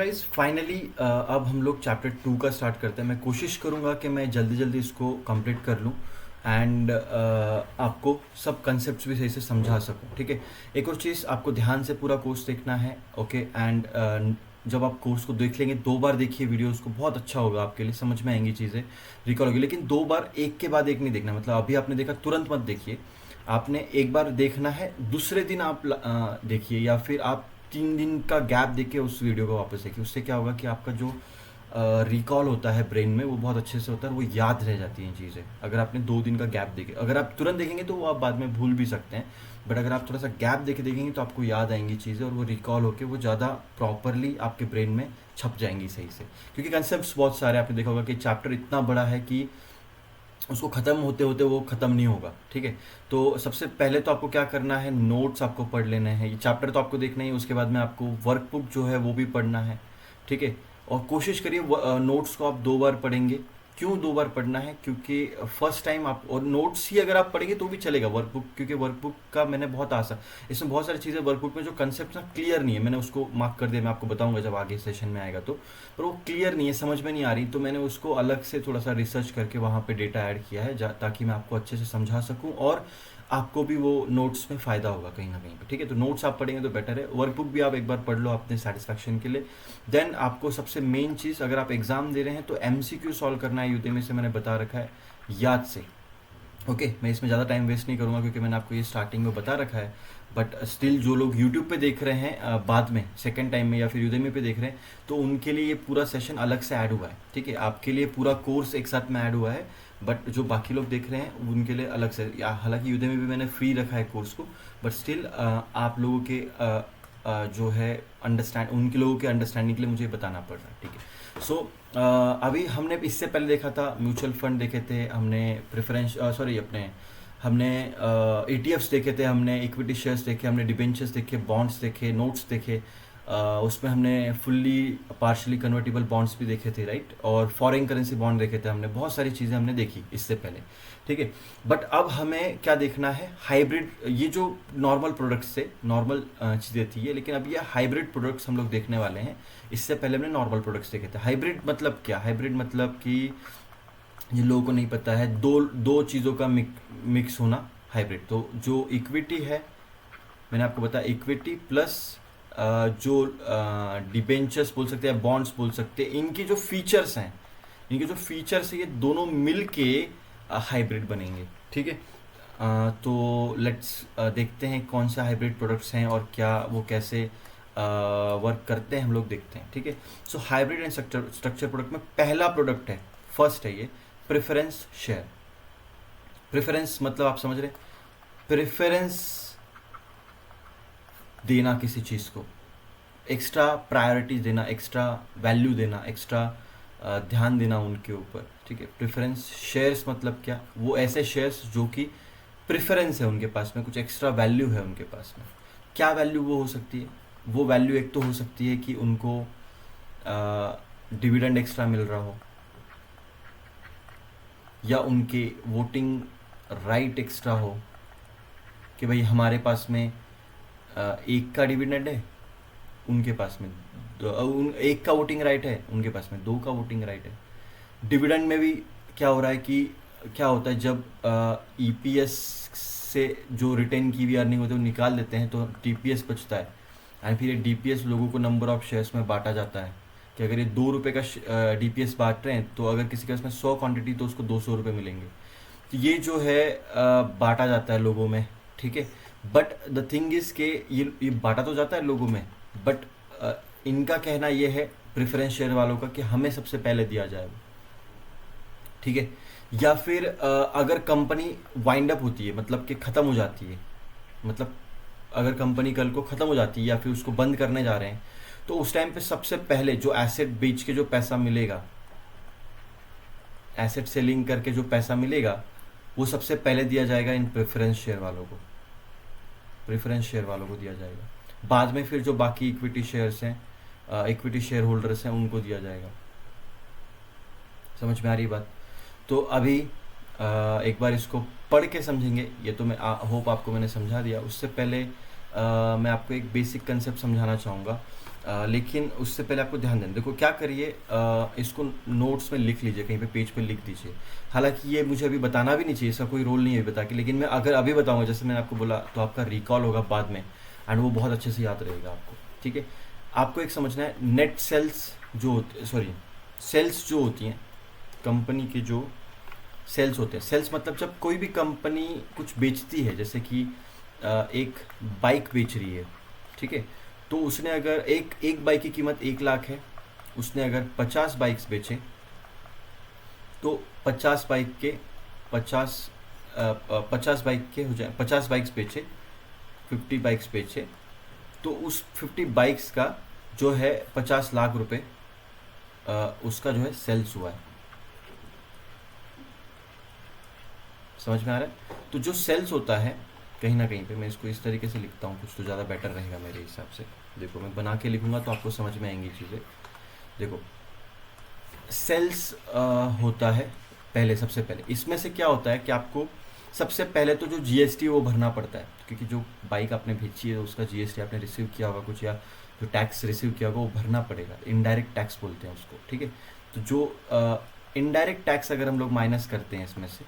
Guys finally अब हम लोग चैप्टर 2 का स्टार्ट करते हैं। मैं कोशिश करूँगा कि मैं जल्दी जल्दी इसको कंप्लीट कर लूँ एंड आपको सब कंसेप्ट्स भी सही से समझा सकूँ। ठीक है, एक और चीज़, आपको ध्यान से पूरा कोर्स देखना है। ओके, एंड जब आप कोर्स को देख लेंगे, 2 बार देखिए वीडियोस को, बहुत अच्छा होगा आपके लिए, समझ में आएंगी चीज़ें, रिकॉल होगी। लेकिन 2 बार एक के बाद एक नहीं देखना, मतलब अभी आपने देखा तुरंत मत देखिए। आपने एक बार देखना है, दूसरे दिन आप देखिए, या फिर आप 3 दिन का गैप देके उस वीडियो को वापस देखिए। उससे क्या होगा कि आपका जो रिकॉल होता है ब्रेन में, वो बहुत अच्छे से होता है, वो याद रह जाती हैं चीज़ें। अगर आपने 2 दिन का गैप देखे, अगर आप तुरंत देखेंगे तो वो आप बाद में भूल भी सकते हैं, बट अगर आप थोड़ा सा गैप देके देखेंगे तो आपको याद आएंगी चीज़ें, और वो रिकॉल होके वो ज़्यादा प्रॉपरली आपके ब्रेन में छप जाएंगी सही से। क्योंकि कंसेप्ट बहुत सारे, आपने देखा होगा कि चैप्टर इतना बड़ा है कि उसको ख़त्म होते होते वो ख़त्म नहीं होगा। ठीक है, तो सबसे पहले तो आपको क्या करना है, नोट्स आपको पढ़ लेने हैं। ये चैप्टर तो आपको देखना ही है, उसके बाद में आपको वर्कबुक जो है वो भी पढ़ना है। ठीक है, और कोशिश करिए नोट्स को आप 2 बार पढ़ेंगे। क्यों 2 बार पढ़ना है? क्योंकि फर्स्ट टाइम आप, और नोट्स ही अगर आप पढ़ेंगे तो भी चलेगा, वर्कबुक, क्योंकि वर्कबुक का मैंने बहुत आसान, इसमें बहुत सारी चीज़ें वर्कबुक में जो कंसेप्ट ना क्लियर नहीं है, मैंने उसको मार्क कर दिया, मैं आपको बताऊंगा जब आगे सेशन में आएगा तो। पर वो क्लियर नहीं है, समझ में नहीं आ रही, तो मैंने उसको अलग से थोड़ा सा रिसर्च करके वहाँ पे डेटा ऐड किया है, ताकि मैं आपको अच्छे से समझा सकूँ और आपको भी वो नोट्स में फ़ायदा होगा कहीं ना कहीं पे। ठीक है, तो नोट्स आप पढ़ेंगे तो बेटर है, वर्कबुक भी आप एक बार पढ़ लो अपने सेटिस्फैक्शन के लिए। देन आपको सबसे मेन चीज़, अगर आप एग्ज़ाम दे रहे हैं तो एमसीक्यू सॉल्व करना है, यूडेमी से मैंने बता रखा है, याद से। ओके, मैं इसमें ज़्यादा टाइम वेस्ट नहीं करूँगा क्योंकि मैंने आपको ये स्टार्टिंग में बता रखा है। बट स्टिल जो लोग यूट्यूब पे देख रहे हैं बाद में सेकंड टाइम में, या फिर यूडेमी पे देख रहे हैं, तो उनके लिए ये पूरा सेशन अलग से ऐड हुआ है। ठीक है, आपके लिए पूरा कोर्स एक साथ में ऐड हुआ है, बट जो बाकी लोग देख रहे हैं उनके लिए अलग से, हालांकि यूडेमी भी मैंने फ्री रखा है कोर्स को, बट स्टिल आप लोगों के जो है उनके लोगों के अंडरस्टैंडिंग के लिए मुझे बताना पड़ रहा है। ठीक है, सो अभी हमने इससे पहले देखा था म्यूचुअल फंड देखे थे हमने, प्रेफरेंस सॉरी अपने हमने ETFs देखे थे, हमने इक्विटी शेयर्स देखे, हमने डिबेंचर्स देखे, बॉन्ड्स देखे, नोट्स देखे, उसमें हमने फुल्ली पार्शली कन्वर्टेबल बॉन्ड्स भी देखे थे, राइट, और फॉरेन करेंसी बॉन्ड देखे थे हमने, बहुत सारी चीज़ें हमने देखी इससे पहले। ठीक है, बट अब हमें क्या देखना है, हाइब्रिड। ये जो नॉर्मल प्रोडक्ट्स से नॉर्मल चीज़ें थी ये, लेकिन अब ये हाइब्रिड प्रोडक्ट्स हम लोग देखने वाले हैं। इससे पहले हमने नॉर्मल प्रोडक्ट्स देखे थे। हाइब्रिड मतलब क्या? हाइब्रिड मतलब कि जिन लोगों को नहीं पता है, दो दो चीज़ों का मिक्स होना हाइब्रिड। तो जो इक्विटी है, मैंने आपको बताया, इक्विटी प्लस जो डिबेंचर्स बोल सकते हैं, बॉन्ड्स बोल सकते हैं, इनके जो फीचर्स हैं, इनके जो फीचर्स हैं, ये दोनों मिल के हाइब्रिड बनेंगे। ठीक है, तो लेट्स देखते हैं कौन सा हाइब्रिड प्रोडक्ट्स हैं और क्या वो कैसे वर्क करते हैं, हम लोग देखते हैं। ठीक है, सो हाइब्रिड एंड स्ट्रक्चर प्रोडक्ट में पहला प्रोडक्ट है, फर्स्ट है ये, प्रेफरेंस शेयर। प्रेफरेंस मतलब आप समझ रहे, प्रेफरेंस देना किसी चीज़ को, एक्स्ट्रा प्रायोरिटी देना, एक्स्ट्रा वैल्यू देना, एक्स्ट्रा ध्यान देना उनके ऊपर। ठीक है, प्रेफरेंस शेयर्स मतलब क्या? वो ऐसे शेयर्स जो कि प्रेफरेंस है उनके पास में, कुछ एक्स्ट्रा वैल्यू है उनके पास में। क्या वैल्यू वो हो सकती है? वो वैल्यू एक तो हो सकती है कि उनको डिविडेंड एक्स्ट्रा मिल रहा हो, या उनके वोटिंग राइट एक्स्ट्रा हो, कि भाई हमारे पास में एक का डिविडेंड है, उनके पास में एक का वोटिंग राइट है, उनके पास में 2 का वोटिंग राइट है। डिविडेंड में भी क्या हो रहा है कि क्या होता है, जब EPS से जो रिटेन की हुई अर्निंग होती है वो निकाल देते हैं तो DPS बचता है, एंड फिर ये DPS लोगों को नंबर ऑफ शेयर्स में बांटा जाता है, कि अगर ये 2 रुपये का DPS बांट रहे हैं, तो अगर किसी के पास में 100 क्वांटिटी तो उसको 200 रुपये मिलेंगे। तो ये जो है बांटा जाता है लोगों में। ठीक है, बट द थिंग इज के ये बांटा तो जाता है लोगों में, बट इनका कहना ये है प्रेफरेंस शेयर वालों का कि हमें सबसे पहले दिया जाए वो। ठीक है, या फिर अगर कंपनी वाइंड अप होती है, मतलब कि ख़त्म हो जाती है, मतलब अगर कंपनी कल को ख़त्म हो जाती है या फिर उसको बंद करने जा रहे हैं, तो उस टाइम पे सबसे पहले जो एसेट बेच के जो पैसा मिलेगा, एसेट सेलिंग करके जो पैसा मिलेगा, वो सबसे पहले दिया जाएगा इन प्रेफरेंस शेयर वालों को, प्रेफरेंस शेयर वालों को दिया जाएगा। बाद में फिर जो बाकी इक्विटी शेयर्स हैं, इक्विटी शेयर होल्डर्स हैं, उनको दिया जाएगा। समझ में आ रही बात? तो अभी एक बार इसको पढ़ के समझेंगे, ये तो मैं होप आपको मैंने समझा दिया। उससे पहले मैं आपको एक बेसिक कंसेप्ट समझाना चाहूँगा। लेकिन उससे पहले आपको ध्यान देना, देखो क्या करिए, इसको नोट्स में लिख लीजिए, कहीं पे पेज पे लिख दीजिए। हालांकि ये मुझे अभी बताना भी नहीं चाहिए, इसका कोई रोल नहीं है बता के, लेकिन मैं अगर अभी बताऊंगा जैसे मैंने आपको बोला तो आपका रिकॉल होगा बाद में, एंड वो बहुत अच्छे से याद रहेगा आपको। ठीक है, आपको एक समझना है, नेट सेल्स जो सॉरी सेल्स जो होती हैं कंपनी के, जो सेल्स होते हैं, सेल्स मतलब जब कोई भी कंपनी कुछ बेचती है, जैसे कि एक बाइक बेच रही है, ठीक है, तो उसने अगर एक एक बाइक की कीमत 1 लाख है, उसने अगर 50 बाइक्स बेचे, तो 50 बाइक के 50 बाइक के हो जाए, 50 बाइक्स बेचे, 50 बाइक्स बेचे, तो उस 50 बाइक्स का जो है 50 लाख रुपए उसका जो है सेल्स हुआ है। समझ में आ रहा है? तो जो सेल्स होता है कहीं ना कहीं पे, मैं इसको इस तरीके से लिखता हूँ कुछ तो ज़्यादा बेटर रहेगा मेरे हिसाब से। देखो मैं बना के लिखूंगा तो आपको समझ में आएंगी चीज़ें। देखो सेल्स होता है पहले, सबसे पहले इसमें से क्या होता है कि आपको सबसे पहले तो जो जीएसटी वो भरना पड़ता है, क्योंकि जो बाइक आपने भेजी है उसका जीएसटी आपने रिसीव किया होगा कुछ, या जो टैक्स रिसीव किया होगा वो भरना पड़ेगा, इनडायरेक्ट टैक्स बोलते हैं उसको। ठीक है, तो जो इनडायरेक्ट टैक्स अगर हम लोग माइनस करते हैं, इसमें से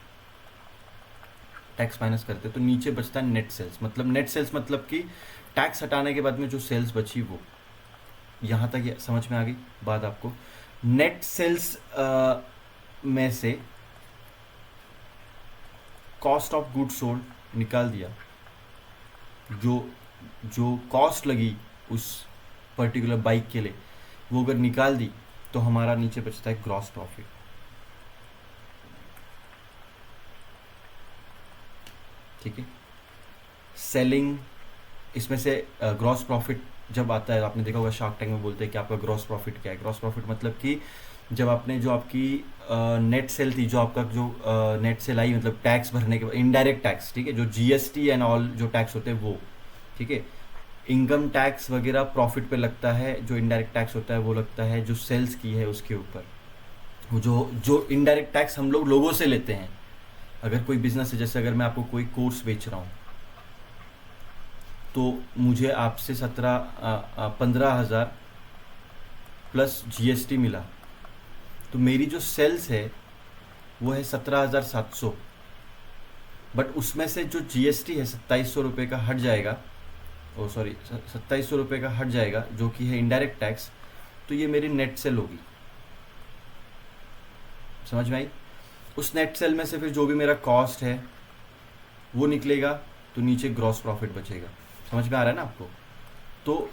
टैक्स माइनस करते हैं, तो नीचे बचता है नेट सेल्स। मतलब नेट सेल्स मतलब कि टैक्स हटाने के बाद में जो सेल्स बची वो। यहाँ तक ये समझ में आ गई बात आपको? नेट सेल्स में से कॉस्ट ऑफ गुड सोल्ड निकाल दिया, जो जो कॉस्ट लगी उस पर्टिकुलर बाइक के लिए वो अगर निकाल दी, तो हमारा नीचे बचता है ग्रॉस प्रॉफिट। ठीक है, सेलिंग, इसमें से ग्रॉस प्रॉफिट जब आता है, आपने देखा होगा शार्क टैंक में बोलते हैं कि आपका ग्रॉस प्रॉफिट क्या है। ग्रॉस प्रॉफिट मतलब कि जब आपने जो आपकी नेट सेल थी, जो आपका जो नेट सेल आई, मतलब टैक्स भरने के बाद, इनडायरेक्ट टैक्स, ठीक है, जो जीएसटी एंड ऑल जो टैक्स होते हैं वो, ठीक है, इनकम टैक्स वगैरह प्रॉफिट पे लगता है, जो इनडायरेक्ट टैक्स होता है वो लगता है जो सेल्स की है उसके ऊपर। वो जो जो इनडायरेक्ट टैक्स हम लोग लोगों से लेते हैं, अगर कोई बिजनेस है, जैसे अगर मैं आपको कोई कोर्स बेच रहा हूँ, तो मुझे आपसे 15,000 प्लस जीएसटी मिला, तो मेरी जो सेल्स है वो है 17,700, बट उसमें से जो जीएसटी है 2,700 रुपये का हट जाएगा, ओ सॉरी 2,700 रुपये का हट जाएगा, जो कि है इनडायरेक्ट टैक्स, तो ये मेरी नेट सेल होगी। समझ में आई? उस नेट सेल में से फिर जो भी मेरा कॉस्ट है वो निकलेगा, तो नीचे ग्रॉस प्रॉफिट बचेगा। समझ में आ रहा है ना आपको? तो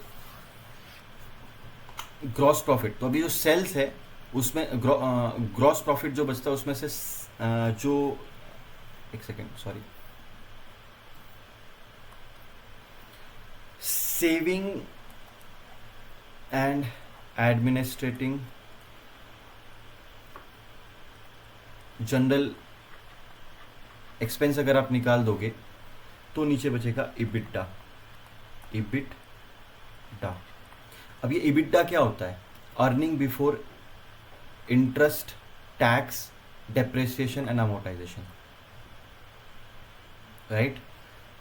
ग्रॉस प्रॉफिट, तो अभी जो सेल्स है उसमें ग्रॉस प्रॉफिट जो बचता है उसमें से जो, एक second sorry, saving and administrating general expense अगर आप निकाल दोगे तो नीचे बचेगा इबिटा। इबिटा, अब ये इबिटा क्या होता है? Earning before interest, tax, depreciation and amortisation, right?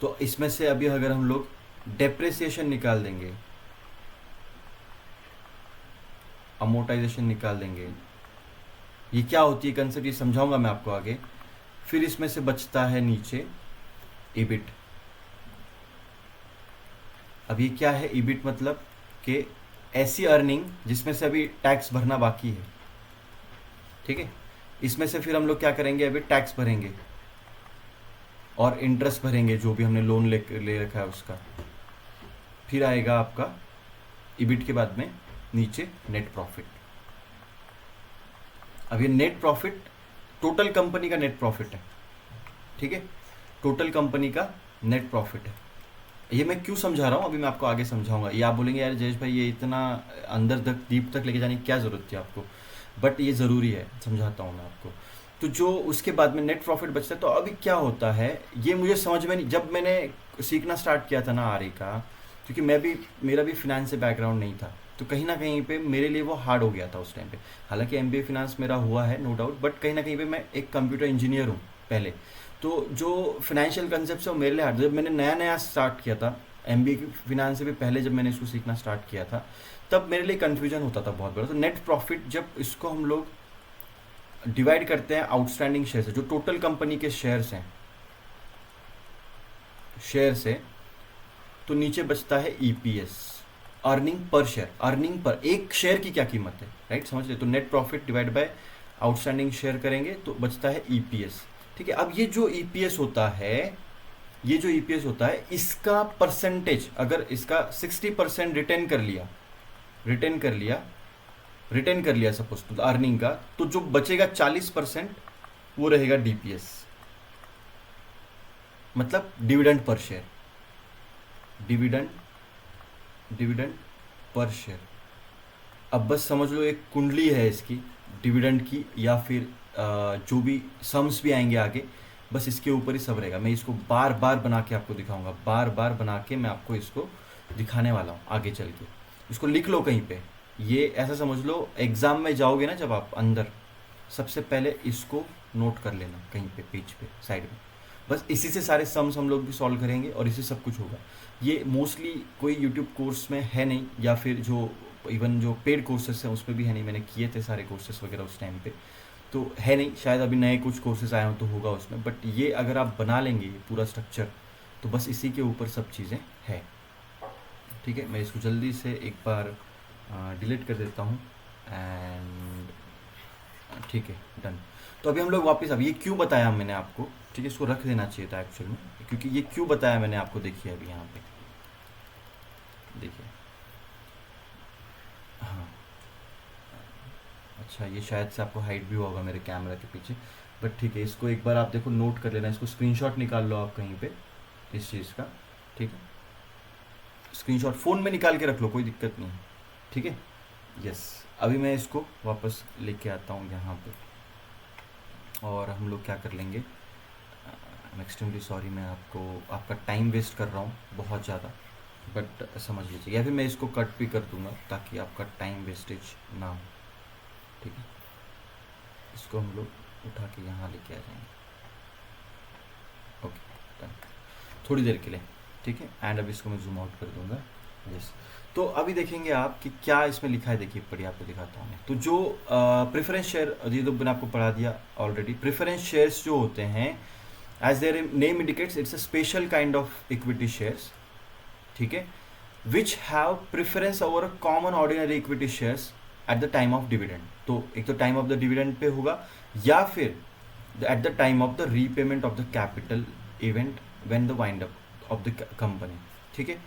तो इसमें से अभी अगर हम लोग डेप्रिसिएशन निकाल देंगे, अमोर्टाइजेशन निकाल देंगे, ये क्या होती है कंसेप्ट, ये समझाऊंगा मैं आपको आगे। फिर इसमें से बचता है नीचे इबिट। अब ये क्या है इबिट? मतलब कि ऐसी अर्निंग जिसमें से अभी टैक्स भरना बाकी है। ठीक है, इसमें से फिर हम लोग क्या करेंगे, अभी टैक्स भरेंगे और इंटरेस्ट भरेंगे, जो भी हमने लोन ले रखा है उसका। फिर आएगा आपका इबिट के बाद में नीचे नेट प्रॉफिट। अब ये नेट प्रॉफिट टोटल कंपनी का नेट प्रॉफिट है। ठीक है, टोटल कंपनी का नेट प्रॉफिट है। ये मैं क्यों समझा रहा हूँ अभी मैं आपको आगे समझाऊंगा। ये आप बोलेंगे यार जयेश भाई ये इतना अंदर तक डीप तक लेके जाने की क्या ज़रूरत थी आपको, बट ये ज़रूरी है, समझाता हूँ मैं आपको। तो जो उसके बाद में नेट प्रॉफिट बचता है, तो अभी क्या होता है ये मुझे समझ में नहीं, जब मैंने सीखना स्टार्ट किया था ना आरई का, क्योंकि मेरा भी फिनेंस से बैकग्राउंड नहीं था, तो कहीं ना कहीं पे मेरे लिए वो हार्ड हो गया था उस टाइम पे। हालांकि एमबीए फिनेंस मेरा हुआ है नो डाउट, बट कहीं ना कहीं पे मैं एक कंप्यूटर इंजीनियर हूँ पहले, तो जो फाइनेंशियल कंसेप्ट है वो मेरे लिए हार्ड। जब मैंने नया नया स्टार्ट किया था एमबीए की फिनेंस से भी पहले, जब मैंने इसको सीखना स्टार्ट किया था, तब मेरे लिए कन्फ्यूजन होता था बहुत बड़ा। तो नेट प्रॉफिट जब इसको हम लोग डिवाइड करते हैं आउटस्टैंडिंग शेयर से, जो टोटल कंपनी के शेयर्स हैं, शेयर से, तो नीचे बचता है EPS, earning per share. Earning per एक शेयर की क्या कीमत है, राइट, समझ रहे? तो net profit divide by outstanding share करेंगे तो बचता है ईपीएस। ठीक है, अब ये जो ईपीएस होता है, ये जो ईपीएस होता है, इसका परसेंटेज, अगर इसका 60% रिटर्न कर लिया, रिटर्न कर लिया सपोज तो अर्निंग का, तो जो बचेगा 40% वो रहेगा डीपीएस, मतलब dividend per share, dividend per share. अब बस समझ लो एक कुंडली है इसकी डिविडेंड की, या फिर जो भी सम्स भी आएंगे आगे, बस इसके ऊपर ही सब रहेगा। मैं इसको बार बार बना के आपको दिखाऊंगा, बार बार बना के मैं आपको इसको दिखाने वाला हूँ आगे चल के। इसको लिख लो कहीं पे, ये ऐसा समझ लो एग्ज़ाम में जाओगे ना जब आप अंदर, सबसे पहले इसको नोट कर लेना कहीं पे पेज पे साइड में। बस इसी से सारे सम्स हम लोग भी सॉल्व करेंगे और इसी सब कुछ होगा। ये मोस्टली कोई यूट्यूब कोर्स में है नहीं, या फिर जो इवन जो पेड कोर्सेस हैं उसमें भी है नहीं, मैंने किए थे सारे कोर्सेस वगैरह उस टाइम पे, तो है नहीं, शायद अभी नए कुछ कोर्सेज आए हों तो होगा उसमें। बट ये अगर आप बना लेंगे पूरा स्ट्रक्चर, तो बस इसी के ऊपर सब चीज़ें हैं। ठीक है, मैं इसको जल्दी से एक बार डिलीट कर देता हूँ एंड ठीक है, डन। तो अभी हम लोग वापस, अब ये क्यों बताया मैंने आपको, ठीक है, इसको रख देना चाहिए था एक्चुअल में, क्योंकि ये क्यों बताया मैंने आपको, देखिए अभी यहाँ पे देखिए, हाँ अच्छा, ये शायद से आपको हाइड भी होगा मेरे कैमरा के पीछे, बट ठीक है, इसको एक बार आप देखो, नोट कर लेना, इसको स्क्रीनशॉट निकाल लो आप कहीं पे इस चीज़ का, ठीक है, स्क्रीनशॉट फ़ोन में निकाल के रख लो, कोई दिक्कत नहीं है, ठीक है। यस, अभी मैं इसको वापस लेके आता हूँ यहाँ पे, और हम लोग क्या कर लेंगे, आई एम एक्सट्रीमली सॉरी, मैं आपका टाइम वेस्ट कर रहा हूँ बहुत ज़्यादा, बट समझ लीजिए, या फिर मैं इसको कट भी कर दूंगा ताकि आपका टाइम वेस्टेज ना हो, ठीक है। इसको हम लोग उठा के यहाँ लेके आ जाएंगे, ओके डन, थोड़ी देर के लिए, ठीक है। एंड अब इसको मैं जूम आउट कर दूंगा, यस। तो अभी देखेंगे आप कि क्या इसमें लिखा है, देखिए पढ़िए, आपको दिखाता हूँ मैं। तो जो प्रेफरेंस शेयर, ये तो मैंने आपको पढ़ा दिया ऑलरेडी। प्रेफरेंस शेयर्स जो होते हैं, as their name indicates, it's a special kind of equity shares, ठीक है, which have preference over a common ordinary equity shares at the time of dividend. तो एक तो time of the dividend pay होगा, या फिर at the time of the repayment of the capital event when the wind up of the company, ठीक है।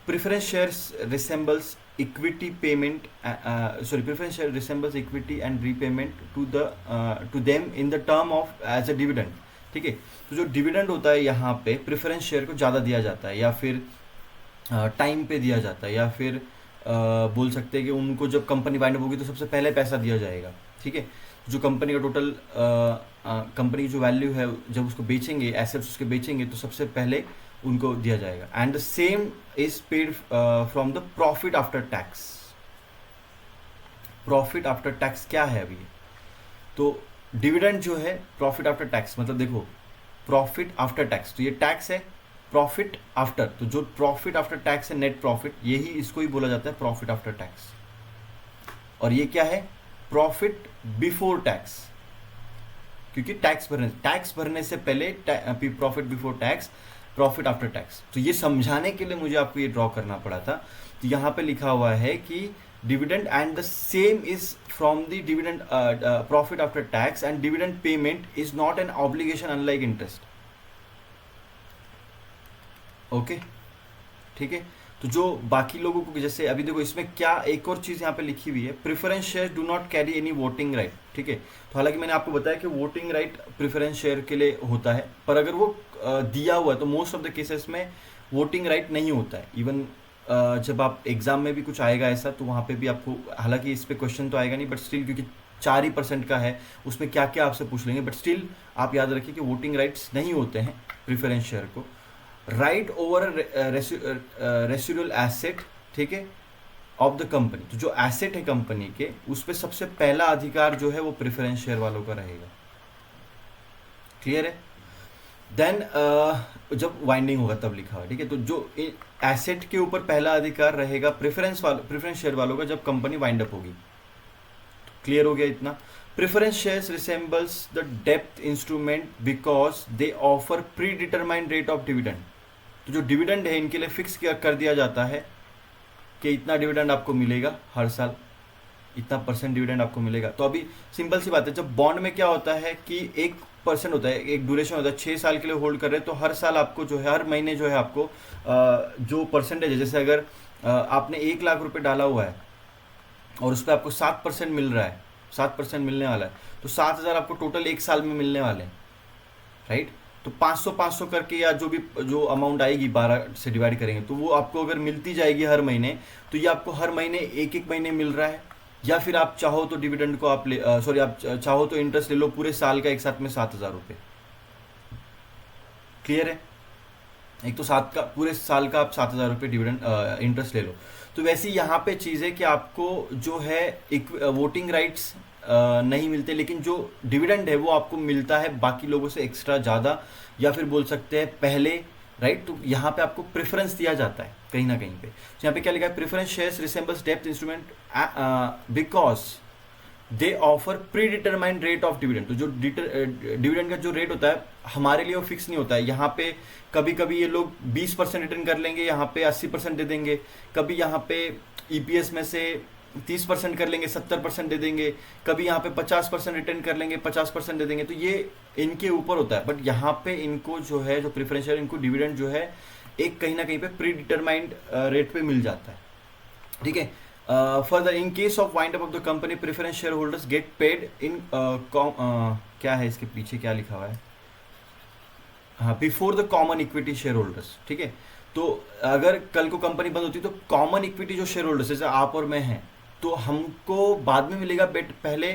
Preference shares resembles equity payment, preference share resembles equity and repayment to them in the term of as a dividend, ठीक है। तो जो dividend होता है यहाँ पे प्रेफरेंस शेयर को ज़्यादा दिया जाता है, या फिर टाइम पे दिया जाता है, या फिर बोल सकते हैं कि उनको जब कंपनी वाइंड अप होगी तो सबसे पहले पैसा दिया जाएगा, ठीक है। जो कंपनी का टोटल कंपनी की जो वैल्यू है, जब उसको बेचेंगे, एसेट्स उसके बेचेंगे, तो सबसे पहले उनको दिया जाएगा। And the same is paid from the profit after tax. Profit after tax क्या है अभी, तो डिविडेंड जो है प्रॉफिट आफ्टर टैक्स, मतलब देखो प्रॉफिट आफ्टर टैक्स, तो ये टैक्स है, प्रॉफिट आफ्टर, तो जो प्रॉफिट आफ्टर टैक्स है नेट प्रॉफिट, यही इसको ही बोला जाता है प्रॉफिट आफ्टर टैक्स। और ये क्या है, प्रॉफिट बिफोर टैक्स, क्योंकि टैक्स भरने से पहले profit before tax, profit after tax. तो ये समझाने के लिए मुझे आपको ये ड्रॉ करना पड़ा था। तो यहाँ पे लिखा हुआ है कि dividend and the same is from the dividend profit after tax, and dividend payment is not an obligation unlike interest, okay, ठीक है। तो जो बाकी लोगों को, जैसे अभी देखो इसमें क्या एक और चीज़ यहाँ पे लिखी हुई है, preference share do not carry any voting right, ठीक है। तो हालांकि मैंने आपको बताया कि वोटिंग राइट प्रेफरेंस शेयर के लिए होता है, पर अगर वो दिया हुआ है तो मोस्ट ऑफ द केसेस में वोटिंग राइट नहीं होता है। इवन जब आप एग्जाम में भी कुछ आएगा ऐसा, तो वहाँ पे भी आपको, हालांकि इस पर क्वेश्चन तो आएगा नहीं, बट स्टिल क्योंकि 4% का है, उसमें क्या क्या आपसे पूछ लेंगे, बट स्टिल आप याद रखिए कि वोटिंग राइट्स नहीं होते हैं प्रेफरेंस शेयर को। राइट ओवर रेसिडुअल एसेट, ठीक है, ऑफ द कंपनी, तो जो एसेट है कंपनी के, उस पर सबसे पहला अधिकार जो है वो प्रेफरेंस शेयर वालों का रहेगा। क्लियर है। देन जब वाइंडिंग होगा तब लिखा हुआ है, ठीक है। तो जो एसेट के ऊपर पहला अधिकार रहेगा प्रेफरेंस शेयर वालों का जब कंपनी वाइंड अप होगी। क्लियर हो गया इतना। Preference shares resembles the depth instrument because they offer pre determined rate of dividend. तो जो डिविडेंड है इनके लिए फिक्स कर दिया जाता है कि इतना डिविडेंड आपको मिलेगा हर साल, इतना परसेंट डिविडेंड आपको मिलेगा। तो अभी सिंपल सी बात है, जब बॉन्ड में क्या होता है कि 1% होता है, एक ड्यूरेशन होता है, 6 साल के लिए होल्ड कर रहे हैं, तो हर साल आपको जो है, हर महीने जो है आपको जो परसेंटेज है, जैसे अगर आपने 1 लाख रुपए डाला हुआ है और उस पर आपको 7% मिल रहा है, 7% मिलने वाला है, तो 7,000 आपको टोटल एक साल में मिलने वाले हैं, राइट। तो 500 करके या जो अमाउंट आएगी 12 से डिवाइड करेंगे तो वो आपको अगर मिलती जाएगी हर महीने, तो ये आपको हर महीने एक महीने मिल रहा है। या फिर आप चाहो तो डिविडेंड को आप आप चाहो तो इंटरेस्ट ले लो पूरे साल का एक साथ में 7,000 रुपये। क्लियर है? एक तो पूरे साल का आप 7,000 रुपये डिविडेंड इंटरेस्ट ले लो। तो वैसे यहाँ पे चीज़ है कि आपको जो है वोटिंग राइट्स नहीं मिलते, लेकिन जो डिविडेंड है वो आपको मिलता है बाकी लोगों से एक्स्ट्रा ज़्यादा, या फिर बोल सकते हैं पहले, राइट। तो यहाँ पे आपको प्रेफरेंस दिया जाता है कहीं ना कहीं पे। तो यहाँ पे क्या लिखा है, preference shares resembles depth instrument because they offer pre determined rate of dividend. तो जो डिविडेंड का जो रेट होता है हमारे लिए वो फिक्स नहीं होता है। यहाँ पे कभी कभी ये लोग 20% रिटर्न कर लेंगे, यहाँ पे 80% दे देंगे, कभी यहाँ पे ईपीएस में से 30% कर लेंगे, 70% दे देंगे, कभी यहाँ पे 50% रिटर्न कर लेंगे, 50% दे देंगे। तो ये इनके ऊपर होता है। बट यहाँ पे इनको जो है, जो प्रेफरेंशियल, इनको डिविडेंड जो है एक कहीं ना कहीं पे प्री डिटरमाइंड रेट पे मिल जाता है, ठीक है। Further in case of wind up of the company preference share holders get paid in क्या है इसके पीछे क्या लिखा हुआ है, हाँ, before the common equity share holders, ठीक है। तो अगर कल को कंपनी बंद होती तो कॉमन इक्विटी जो शेयर होल्डर्स जैसे आप और मैं हैं, तो हमको बाद में मिलेगा, बेट पहले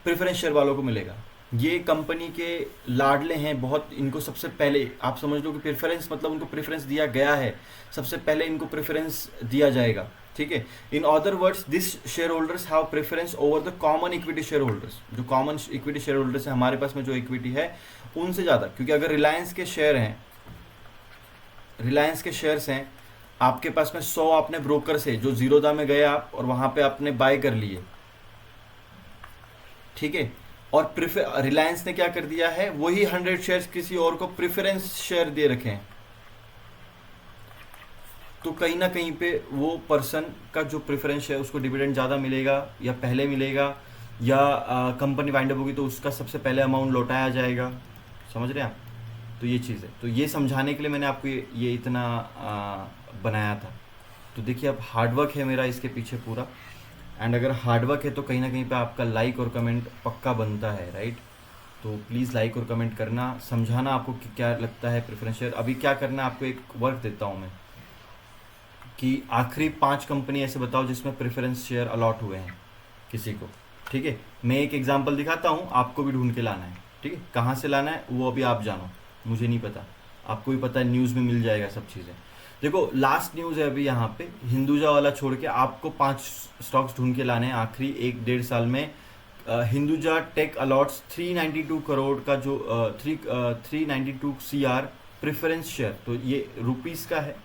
प्रेफरेंस शेयर वालों को मिलेगा। ये कंपनी के लाडले हैं बहुत, इनको सबसे पहले आप समझ लो कि प्रेफरेंस मतलब उनको प्रेफरेंस दिया गया है, सबसे पहले इनको प्रेफरेंस दिया जाएगा, ठीक है। In other words this share holders have preference over the common equity share holders. जो कॉमन इक्विटी शेयर होल्डर्स है हमारे पास में जो इक्विटी है उनसे ज़्यादा, क्योंकि अगर रिलायंस के शेयर हैं, रिलायंस के शेयर्स हैं, आपके पास में 100 आपने ब्रोकर से जो जीरोदा में गए आप और वहां पे आपने बाय कर लिए, ठीक है। और रिलायंस ने क्या कर दिया है, वही 100 शेयर्स किसी और को प्रेफरेंस शेयर दे रखे हैं, तो कहीं ना कहीं पे वो पर्सन का जो प्रेफरेंस है उसको डिविडेंड ज़्यादा मिलेगा, या पहले मिलेगा, या कंपनी वाइंड अप होगी तो उसका सबसे पहले अमाउंट लौटाया जाएगा। समझ रहे हैं आप? तो ये चीज़ है। तो ये समझाने के लिए मैंने आपको ये इतना बनाया था। तो देखिए अब हार्डवर्क है मेरा इसके पीछे पूरा, एंड अगर हार्डवर्क है तो कहीं ना कहीं पे आपका लाइक और कमेंट पक्का बनता है, राइट। तो प्लीज़ लाइक और कमेंट करना, समझाना आपको कि क्या लगता है प्रेफरेंस शेयर। अभी क्या करना है, आपको एक वर्क देता हूँ मैं कि आखिरी 5 कंपनी ऐसे बताओ जिसमें प्रेफरेंस शेयर अलॉट हुए हैं किसी को, ठीक है। मैं एक एग्जांपल दिखाता हूँ, आपको भी ढूंढ के लाना है, ठीक है। कहाँ से लाना है वो अभी आप जानो, मुझे नहीं पता, आपको भी पता है, न्यूज़ में मिल जाएगा सब चीज़ें। देखो लास्ट न्यूज़ है अभी यहाँ पे, हिंदुजा वाला छोड़ के आपको 5 स्टॉक्स ढूंढ के लाने हैं आखिरी 1-1.5 साल में। हिंदुजा टेक अलॉट्स 392 करोड़ का जो 392 CR प्रेफरेंस शेयर। तो ये रुपीज़ का है,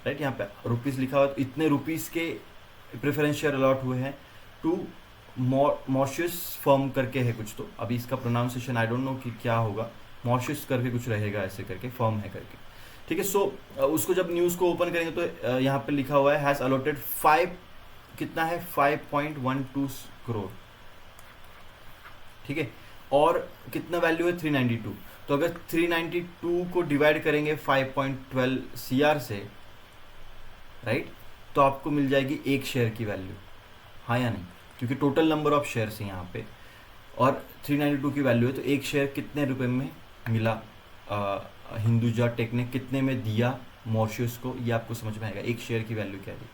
राइट, यहाँ पे रुपीज़ लिखा हुआ, तो इतने रुपीज़ के प्रेफरेंस शेयर अलॉट हुए हैं टू मॉर्शियस फर्म करके है कुछ, तो अभी इसका प्रोनाउंसिएशन आई डोंट नो कि क्या होगा, मॉर्शियस करके कुछ रहेगा, ऐसे करके फर्म है करके, ठीक है। सो उसको जब न्यूज़ को ओपन करेंगे तो यहाँ पे लिखा हुआ है हैज़ अलॉटेड 5 कितना है 5.12 करोड़, ठीक है। और कितना वैल्यू है 392। तो अगर 392 को डिवाइड करेंगे 5.12 CR से, राइट, तो आपको मिल जाएगी 1 शेयर की वैल्यू, हाँ या नहीं, क्योंकि टोटल नंबर ऑफ शेयर्स हैं यहाँ पे और 392 की वैल्यू है। तो 1 शेयर कितने रुपए में मिला हिंदुजा टेक ने, कितने में दिया मॉर्शियस को, ये आपको समझ में आएगा 1 शेयर की वैल्यू क्या है।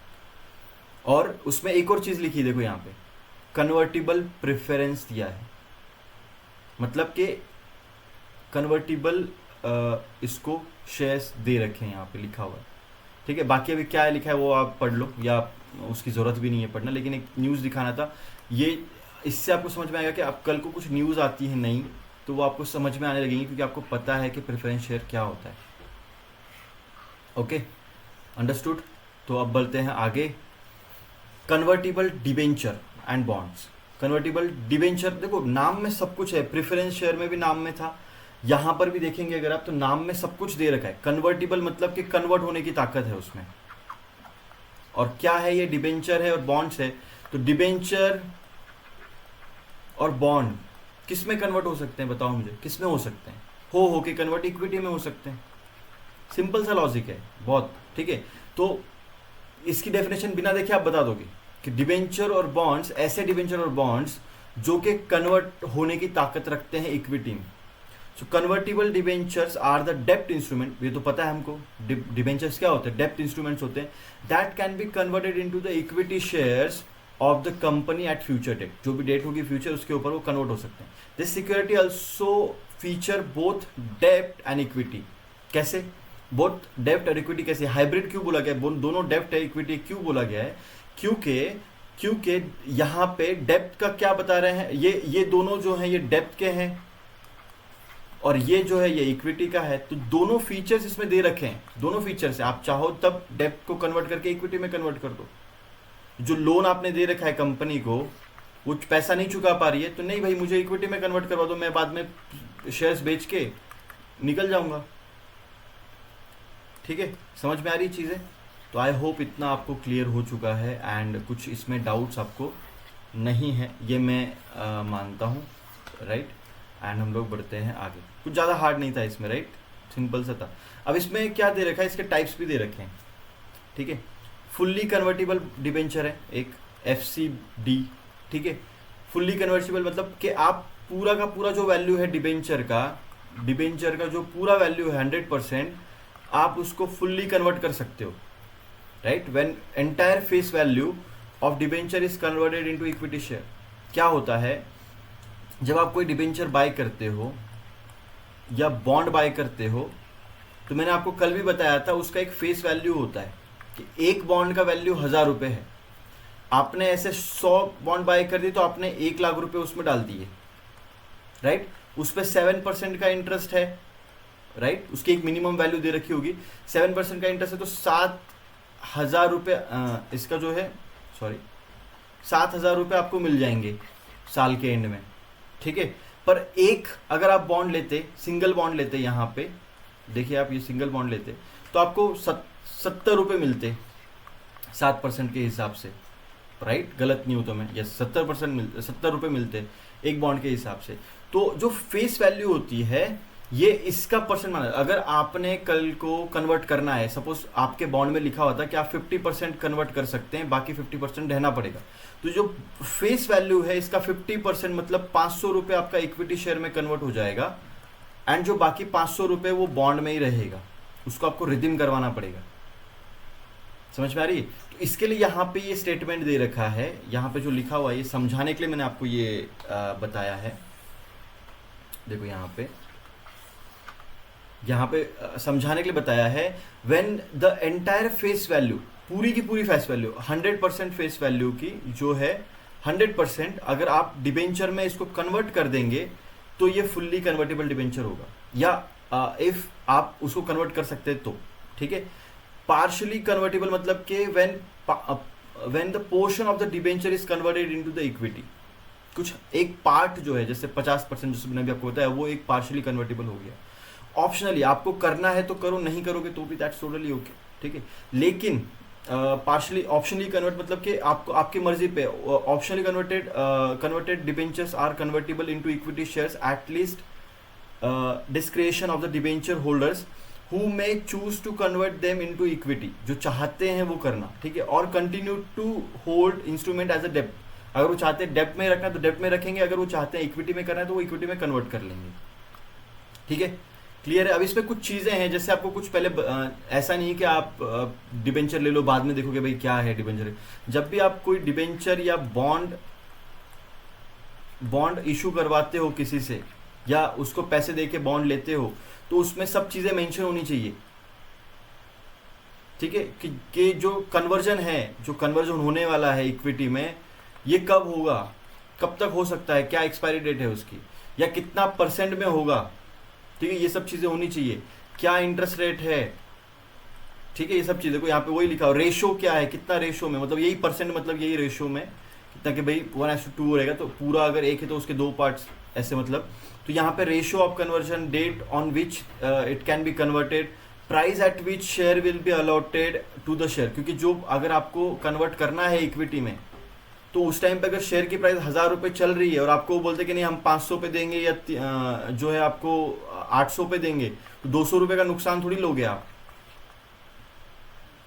और उसमें एक और चीज़ लिखी, देखो यहाँ पे कन्वर्टिबल प्रेफरेंस दिया है, मतलब कि कन्वर्टिबल इसको शेयर्स दे रखे हैं यहाँ पे लिखा हुआ है, ठीक है। बाकी अभी क्या है लिखा है वो आप पढ़ लो, या उसकी ज़रूरत भी नहीं है पढ़ना, लेकिन एक न्यूज़ दिखाना था। ये इससे आपको समझ में आएगा कि आप कल को कुछ न्यूज़ आती है नई, तो वो आपको समझ में आने लगेंगी, क्योंकि आपको पता है कि प्रेफरेंस शेयर क्या होता है। Okay, understood. तो अब बढ़ते हैं आगे। Convertible debenture and bonds. Convertible debenture, देखो नाम में सब कुछ है, प्रेफरेंस शेयर में भी नाम में था, यहां पर भी देखेंगे अगर आप तो नाम में सब कुछ दे रखा है। कन्वर्टिबल मतलब कि कन्वर्ट होने की ताकत है उसमें। और क्या है ये, डिबेंचर है और बॉन्ड्स है। तो डिबेंचर और बॉन्ड किस में कन्वर्ट हो सकते हैं, बताओ मुझे, किस में हो सकते हैं? हो के कन्वर्ट इक्विटी में हो सकते हैं। सिंपल सा लॉजिक है बहुत, ठीक है। तो इसकी डेफिनेशन बिना देखे आप बता दोगे कि डिबेंचर और बॉन्ड्स, ऐसे डिबेंचर और बॉन्ड्स जो कि कन्वर्ट होने की ताकत रखते हैं इक्विटी में। So convertible debentures are the डेप्ट इंस्ट्रूमेंट, ये तो पता है हमको, डिबेंचर्स क्या होते हैं, डेप्ट इंस्ट्रूमेंट्स होते हैं, that can be converted into the equity shares of the company at future date. जो भी डेट होगी फ्यूचर, उसके ऊपर वो कन्वर्ट हो सकते हैं। This security also feature both डेप्ट एंड इक्विटी। कैसे बोथ डेप्ट और इक्विटी? कैसे हाइब्रिड क्यों बोला गया, दोनों डेप्ट है इक्विटी क्यों बोला गया है? क्योंकि यहाँ पे डेप्ट का क्या बता रहे हैं, ये दोनों जो हैं ये डेप्ट के हैं और ये जो है ये इक्विटी का है। तो दोनों फीचर्स इसमें दे रखे हैं, दोनों फीचर्स है। आप चाहो तब डेप्ट को कन्वर्ट करके इक्विटी में कन्वर्ट कर दो। जो लोन आपने दे रखा है कंपनी को, वो पैसा नहीं चुका पा रही है, तो नहीं भाई मुझे इक्विटी में कन्वर्ट करवा दो, मैं बाद में शेयर्स बेच के निकल जाऊंगा। ठीक है, समझ में आ रही चीज़ें? तो आई होप इतना आपको क्लियर हो चुका है एंड कुछ इसमें डाउट्स आपको नहीं है, ये मैं मानता हूँ, राइट। एंड हम लोग बढ़ते हैं आगे। कुछ ज़्यादा हार्ड नहीं था इसमें, राइट, सिंपल सा था। अब इसमें क्या दे रखा है, इसके टाइप्स भी दे रखे हैं, ठीक है। फुल्ली कन्वर्टिबल डिबेंचर है एक, FCD, ठीक है। फुल्ली कन्वर्टिबल मतलब कि आप पूरा का पूरा जो वैल्यू है डिबेंचर का जो पूरा वैल्यू है 100%, आप उसको फुल्ली कन्वर्ट कर सकते हो, right. When entire face value of debenture is converted into equity share. क्या होता है, जब आप कोई डिबेंचर बाय करते हो या बॉन्ड बाय करते हो, तो मैंने आपको कल भी बताया था उसका एक फेस वैल्यू होता है कि एक बॉन्ड का वैल्यू 1000 रुपये है। आपने ऐसे 100 बॉन्ड बाय कर दी तो आपने 1 लाख रुपए उसमें डाल दिए, राइट। उस पर 7% का इंटरेस्ट है, राइट। उसकी एक मिनिमम वैल्यू दे रखी होगी, 7% का इंटरेस्ट है, तो 7,000 रुपये इसका जो है 7,000 रुपये आपको मिल जाएंगे साल के एंड में, ठीक है। पर एक अगर आप बॉन्ड लेते, सिंगल बॉन्ड लेते, यहाँ पे देखिए आप, ये सिंगल बॉन्ड लेते तो आपको 70 रुपये मिलते 7% के हिसाब से, राइट। गलत नहीं हो तो मैं, यस, 70 रुपये मिलते एक बॉन्ड के हिसाब से। तो जो फेस वैल्यू होती है ये इसका परसेंट माना। अगर आपने कल को कन्वर्ट करना है, सपोज आपके बॉन्ड में लिखा होता है कि आप 50% कन्वर्ट कर सकते हैं, बाकी 50% रहना पड़ेगा। तो जो फेस वैल्यू है इसका 50% मतलब 500 रुपये आपका इक्विटी शेयर में कन्वर्ट हो जाएगा, एंड जो बाकी 500 रुपये वो बॉन्ड में ही रहेगा, उसको आपको रिडीम करवाना पड़ेगा। समझ में आ रही है? तो इसके लिए यहाँ पे ये स्टेटमेंट दे रखा है, यहाँ पे जो लिखा हुआ है ये समझाने के लिए मैंने आपको ये बताया है। देखो यहाँ पे समझाने के लिए बताया है, when the entire face value, पूरी की पूरी फेस वैल्यू 100% फेस वैल्यू की जो है 100%, अगर आप डिबेंचर में इसको कन्वर्ट कर देंगे तो ये फुल्ली कन्वर्टेबल डिबेंचर होगा, या इफ आप उसको कन्वर्ट कर सकते हैं तो, ठीक है। पार्शियली कन्वर्टेबल मतलब कि when the portion of the debenture is converted into the equity, कुछ एक पार्ट जो है, जैसे 50% जैसे मैंने भी आपको बताया, वो एक पार्शियली कन्वर्टेबल हो गया। ऑप्शनली आपको करना है तो करो, नहीं करोगे तो भी दैट्स टोटली ओके, ठीक है। लेकिन पार्शियली ऑप्शनली कन्वर्ट मतलब कि आपको आपकी मर्जी पे, optionally converted debentures are convertible into equity shares at least discretion of the debenture holders who may choose to convert them into equity, जो चाहते हैं वो करना, ठीक है। और continue to hold instrument as a डेप्ट, अगर वो चाहते हैं डेप्ट में रखना तो डेप्ट में रखेंगे, अगर वो चाहते हैं इक्विटी में करना है तो वो इक्विटी में कन्वर्ट कर लेंगे, ठीक है। क्लियर है? अब इसमें कुछ चीज़ें हैं, जैसे आपको कुछ पहले ऐसा नहीं कि आप डिबेंचर ले लो बाद में देखोगे भाई क्या है डिबेंचर। जब भी आप कोई डिबेंचर या बॉन्ड इशू करवाते हो किसी से, या उसको पैसे दे के बॉन्ड लेते हो, तो उसमें सब चीज़ें मेंशन होनी चाहिए, ठीक है। कि जो कन्वर्जन है, जो कन्वर्जन होने वाला है इक्विटी में, ये कब होगा, कब तक हो सकता है, क्या एक्सपायरी डेट है उसकी, या कितना परसेंट में होगा, ठीक है, ये सब चीज़ें होनी चाहिए। क्या इंटरेस्ट रेट है, ठीक है, ये सब चीज़ें को यहाँ पे वही लिखा हो। रेशो क्या है, कितना रेशो में, मतलब यही परसेंट, मतलब यही रेशो में कितना कि भाई 1:2 रहेगा, तो पूरा अगर एक है तो उसके 2 पार्ट्स ऐसे, मतलब। तो यहाँ पे ratio of conversion, date on which it can be converted, price at which share will be allotted to the share, क्योंकि जो अगर आपको कन्वर्ट करना है इक्विटी में, तो उस टाइम पे अगर शेयर की प्राइस 1,000 रुपये चल रही है और आपको बोलते कि नहीं हम 500 पे देंगे या जो है आपको 800 पे देंगे, तो 200 रुपये का नुकसान थोड़ी लोगे आप,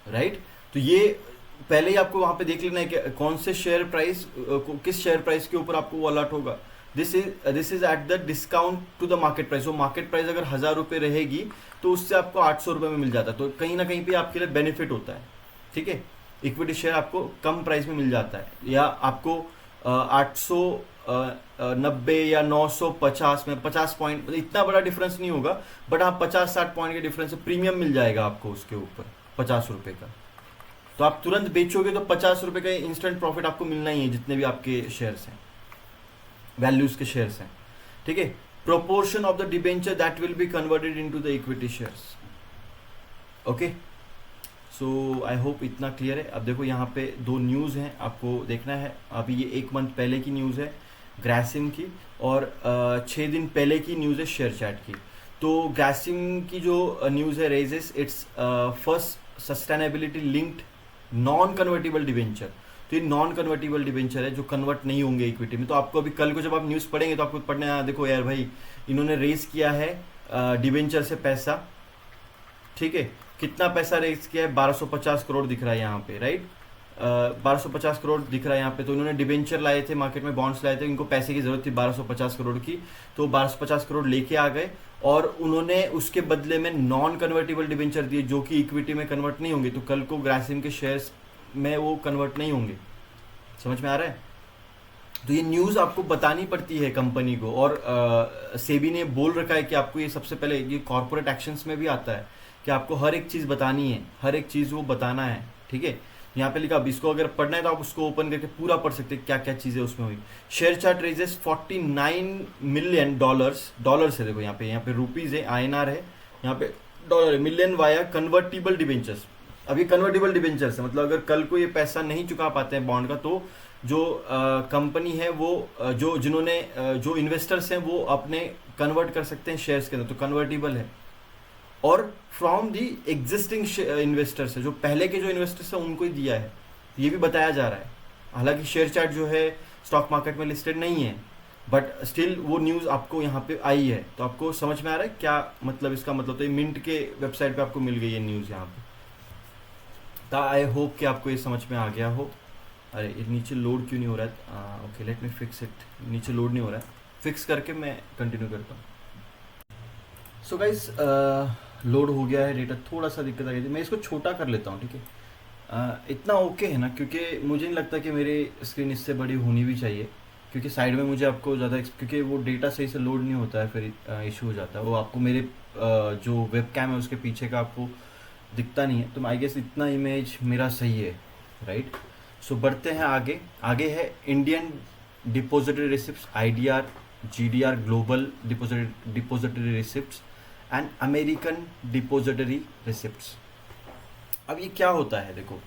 राइट। तो ये पहले ही आपको वहां पे देख लेना है कि कौन से शेयर प्राइस, किस शेयर प्राइस के ऊपर आपको वो अलॉट होगा। This is at the discount to the market price. वो मार्केट प्राइस अगर 1,000 रुपये रहेगी तो उससे आपको 800 रुपये में मिल जाता है, तो कहीं ना कहीं पे आपके लिए बेनिफिट होता है, ठीक है। इक्विटी शेयर आपको कम प्राइस में मिल जाता है, या आपको 890 या 950 में 50 पॉइंट, इतना बड़ा डिफरेंस नहीं होगा, बट हाँ 50-60 पॉइंट के डिफरेंस से प्रीमियम मिल जाएगा आपको उसके ऊपर 50 रुपये का। तो आप तुरंत बेचोगे तो 50 रुपये का इंस्टेंट प्रॉफिट आपको मिलना ही है, जितने भी आपके शेयर्स हैं, वैल्यूज के शेयर्स हैं, ठीक है। Proportion of the debenture that will be converted into the equity shares, okay. So I hope इतना क्लियर है। अब देखो यहाँ पे 2 न्यूज़ हैं आपको देखना है। अभी ये 1 मंथ पहले की न्यूज़ है ग्रासिम की, और 6 दिन पहले की न्यूज़ है शेयर चैट की। तो ग्रासिम की जो न्यूज़ है, raises it's first sustainability linked non convertible debenture. तो ये नॉन कन्वर्टेबल डिवेंचर है जो कन्वर्ट नहीं होंगे इक्विटी में। तो आपको अभी कल को जब आप न्यूज़ पढ़ेंगे तो आपको पढ़ना, देखो यार भाई इन्होंने रेज किया है डिवेंचर से पैसा, ठीक है। कितना पैसा रेज किया है, 1250 करोड़ दिख रहा है यहाँ पे, राइट। 1250 करोड़ दिख रहा है यहाँ पे। तो इन्होंने डिवेंचर लाए थे, मार्केट में बॉन्ड्स लाए थे, इनको पैसे की जरूरत थी 1250 करोड़ की, तो 1250 करोड़ लेके आ गए, और उन्होंने उसके बदले में नॉन कन्वर्टेबल डिवेंचर दिए जो कि इक्विटी में कन्वर्ट नहीं होंगे। तो कल को ग्रासिम के शेयर्स में वो कन्वर्ट नहीं होंगे, समझ में आ रहा है। तो ये न्यूज़ आपको बतानी पड़ती है कंपनी को, और सेबी ने बोल रखा है कि आपको ये सबसे पहले, ये कॉर्पोरेट एक्शंस में भी आता है कि आपको हर एक चीज़ बतानी है, हर एक चीज़ वो बताना है, ठीक है। यहाँ पे लिखा, अब इसको अगर पढ़ना है तो आप उसको ओपन करके पूरा पढ़ सकते हैं क्या क्या चीज़ें उसमें हुई। Share chart raises 49 million dollars है, देखो यहाँ पे रुपीज़ है, INR है, यहाँ पे डॉलर है, मिलियन वाया कन्वर्टिबल डिवेंचर्स। अभी कन्वर्टिबल डिवेंचर्स है, मतलब अगर कल को ये पैसा नहीं चुका पाते हैं बॉन्ड का, तो जो कंपनी है वो जिन्होंने जो इन्वेस्टर्स हैं वो अपने कन्वर्ट कर सकते हैं शेयर्स के अंदर, तो कन्वर्टिबल है। और फ्रॉम दी एग्जिस्टिंग इन्वेस्टर्स है, जो पहले के जो इन्वेस्टर्स हैं उनको ही दिया है, ये भी बताया जा रहा है। हालांकि शेयर चार्ट जो है स्टॉक मार्केट में लिस्टेड नहीं है, बट स्टिल वो न्यूज़ आपको यहाँ पे आई है। तो आपको समझ में आ रहा है क्या मतलब इसका, मतलब तो ये मिंट के वेबसाइट पे आपको मिल गई है न्यूज़ यहाँ पे। तो आई होप कि आपको ये समझ में आ गया हो। अरे ये नीचे लोड क्यों नहीं हो रहा है, okay let me fix it. नीचे लोड नहीं हो रहा है, फिक्स करके मैं कंटिन्यू करता हूँ। सो गाइस लोड हो गया है डेटा, थोड़ा सा दिक्कत आ गई थी, मैं इसको छोटा कर लेता हूँ, ठीक है। इतना ओके है ना, क्योंकि मुझे नहीं लगता कि मेरी स्क्रीन इससे बड़ी होनी भी चाहिए, क्योंकि साइड में मुझे आपको ज़्यादा, क्योंकि वो डेटा सही से लोड नहीं होता है, फिर इशू हो जाता है। वो आपको मेरे जो वेब कैम है उसके पीछे का आपको दिखता नहीं है, तो आई गेस इतना इमेज मेरा सही है, राइट। सो बढ़ते हैं आगे। आगे है Indian depository receipts, IDR, GDR global depository receipts and American depository receipts. अब ये क्या होता है, देखो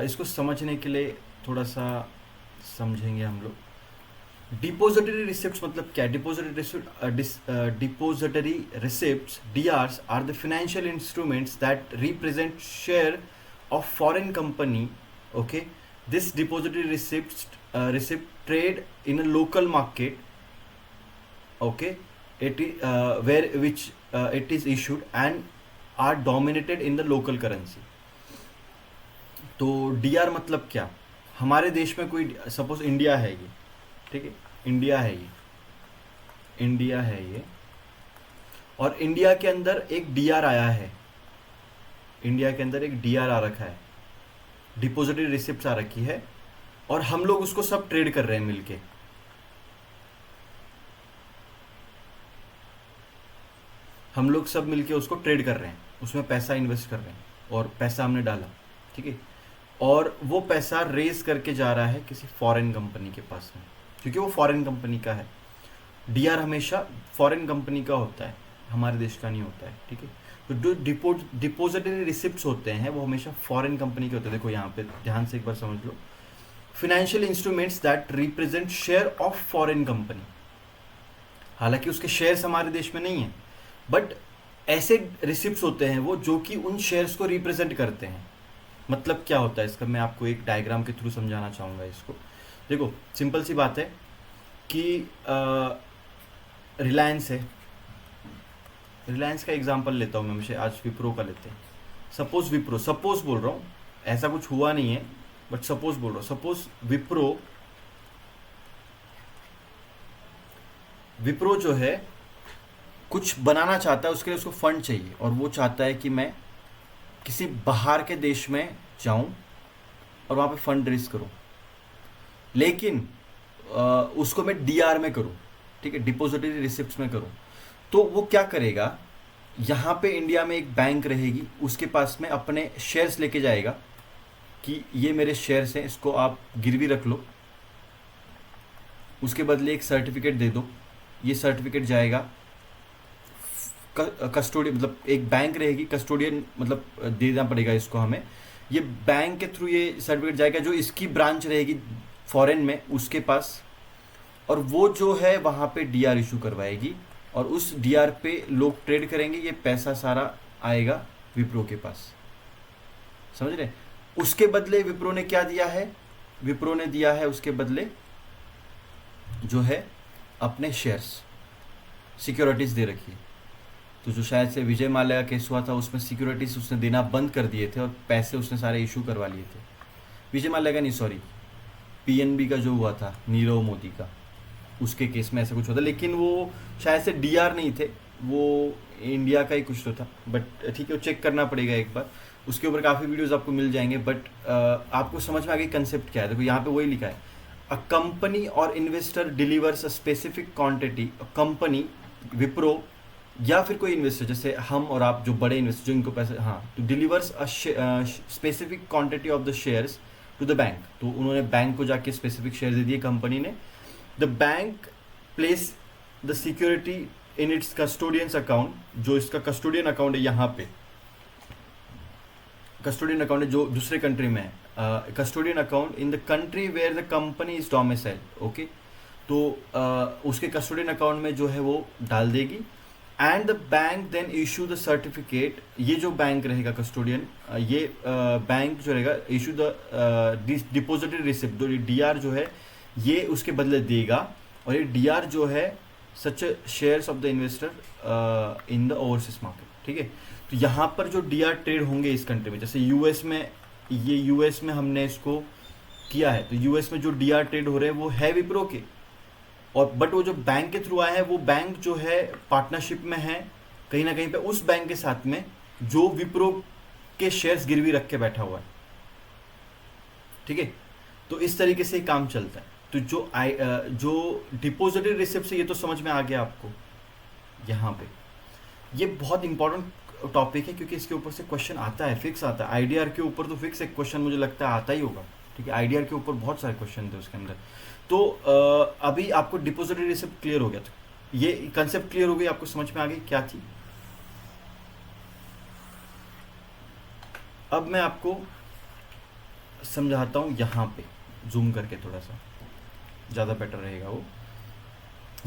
इसको समझने के लिए थोड़ा सा समझेंगे हम लोग। डिपॉजिटरी रिसिप्ट्स मतलब क्या? Depository receipts DRs are the financial instruments that represent share of foreign company. Okay, this depository receipt trade in a local market. Okay, it is issued and are dominated in the local currency. तो DR मतलब क्या? हमारे देश में कोई, suppose India है ये, ठीक है, इंडिया है ये, और इंडिया के अंदर एक DR आया है, इंडिया के अंदर एक DR आ रखा है, डिपॉजिटरी रिसिप्ट आ रखी है, और हम लोग उसको सब ट्रेड कर रहे हैं मिलके। हम लोग सब मिलके उसको ट्रेड कर रहे हैं, उसमें पैसा इन्वेस्ट कर रहे हैं, और पैसा हमने डाला, ठीक है, और वो पैसा रेज करके जा रहा है किसी फॉरेन कंपनी के पास में, क्योंकि वो फॉरेन कंपनी का है। डीआर हमेशा फॉरेन कंपनी का होता है, हमारे देश का नहीं होता है, ठीक है। तो जो डिपोजिटरी रिसिप्ट्स होते हैं वो हमेशा फॉरेन कंपनी के होते हैं। देखो यहाँ पे ध्यान से एक बार समझ लो, financial instruments that represent share of foreign company, हालांकि उसके शेयर्स हमारे देश में नहीं है, बट ऐसे रिसिप्ट्स होते हैं वो जो कि उन शेयर्स को रिप्रेजेंट करते हैं। मतलब क्या होता है इसका, मैं आपको एक डायग्राम के थ्रू समझाना चाहूँगा इसको। देखो सिंपल सी बात है कि रिलायंस है, रिलायंस का एग्जांपल लेता हूँ मैं, मुझे आज विप्रो का लेते हैं। सपोज विप्रो, सपोज बोल रहा हूँ, ऐसा कुछ हुआ नहीं है बट सपोज बोल रहा हूँ, सपोज विप्रो जो है कुछ बनाना चाहता है, उसके लिए उसको फंड चाहिए और वो चाहता है कि मैं किसी बाहर के देश में जाऊं और वहाँ पे फंड रेज करूं, लेकिन उसको मैं डीआर में करूं, ठीक है, डिपोजिटरी रिसिप्ट्स में करूं। तो वो क्या करेगा, यहाँ पे इंडिया में एक बैंक रहेगी, उसके पास में अपने शेयर्स लेके जाएगा कि ये मेरे शेयर्स हैं, इसको आप गिरवी रख लो, उसके बदले एक सर्टिफिकेट दे दो। ये सर्टिफिकेट जाएगा कस्टोडियन, मतलब एक बैंक रहेगी, कस्टोडियन मतलब देना पड़ेगा इसको हमें। ये बैंक के थ्रू ये सर्टिफिकेट जाएगा जो इसकी ब्रांच रहेगी फॉरेन में उसके पास, और वो जो है वहाँ पे डीआर इशू करवाएगी और उस डीआर पे लोग ट्रेड करेंगे, ये पैसा सारा आएगा विप्रो के पास। समझ रहे? उसके बदले विप्रो ने क्या दिया है, विप्रो ने दिया है उसके बदले जो है अपने शेयर्स, सिक्योरिटीज दे रखी है। तो जो शायद से विजय माल्या का केस हुआ था उसमें सिक्योरिटीज उसने देना बंद कर दिए थे और पैसे उसने सारे इशू करवा लिए थे। विजय माल्या का नहीं, सॉरी, पीएनबी का जो हुआ था नीरव मोदी का, उसके केस में ऐसा कुछ होता, लेकिन वो शायद से डीआर नहीं थे, वो इंडिया का ही कुछ तो था, बट ठीक है, वो चेक करना पड़ेगा एक बार, उसके ऊपर काफ़ी वीडियोस आपको मिल जाएंगे। बट आपको समझ में आ गई कंसेप्ट क्या है। देखो यहाँ पे वही लिखा है, अ कंपनी और investor delivers a specific quantity, company Wipro या फिर कोई इन्वेस्टर जैसे हम और आप जो बड़े इन्वेस्टर जो इनको पैसे, हाँ, तो delivers a specific quantity of the shares to the bank. तो उन्होंने बैंक को जाके स्पेसिफिक शेयर दे दिए कंपनी ने। The bank place the security in its custodians account, जो इसका कस्टोडियन अकाउंट है, यहाँ पे कस्टोडियन अकाउंट है जो दूसरे कंट्री में है, custodian account in the country where the company is domicile. Okay, तो उसके कस्टोडियन अकाउंट में जो है वो डाल देगी and the bank then issue the certificate. ये जो बैंक रहेगा कस्टोडियन, ये बैंक जो रहेगा इशू द डिपोजिटरी रिसिप्ट, जो डीआर जो है ये उसके बदले देगा, और ये डीआर जो है such shares of the investor in the overseas market, ठीक है। तो यहाँ पर जो डीआर ट्रेड होंगे इस कंट्री में, जैसे यूएस में, ये यूएस में हमने इसको किया है, तो यूएस में जो डीआर ट्रेड हो रहे हैं वो है विप्रो के, और बट वो जो बैंक के थ्रू आए हैं वो बैंक जो है पार्टनरशिप में है कहीं ना कहीं पे उस बैंक के साथ में जो विप्रो के शेयर्स गिरवी रख के बैठा हुआ है, ठीक है। तो इस तरीके से काम चलता है। तो जो डिपोजिटरी रिसिप्ट है, ये तो समझ में आ गया आपको। यहाँ पे ये बहुत इंपॉर्टेंट टॉपिक है क्योंकि इसके ऊपर से क्वेश्चन आता है, फिक्स आता है। आईडीआर के ऊपर तो फिक्स एक क्वेश्चन मुझे लगता है आता ही होगा, ठीक है। आईडीआर के ऊपर बहुत सारे क्वेश्चन थे उसके अंदर। तो अभी आपको डिपोजिटरी रिसिप्ट क्लियर हो गया, तो ये कंसेप्ट क्लियर हो गई, आपको समझ में आ गई क्या थी। अब मैं आपको समझाता हूँ यहाँ पे जूम करके, थोड़ा सा ज़्यादा बेटर रहेगा वो।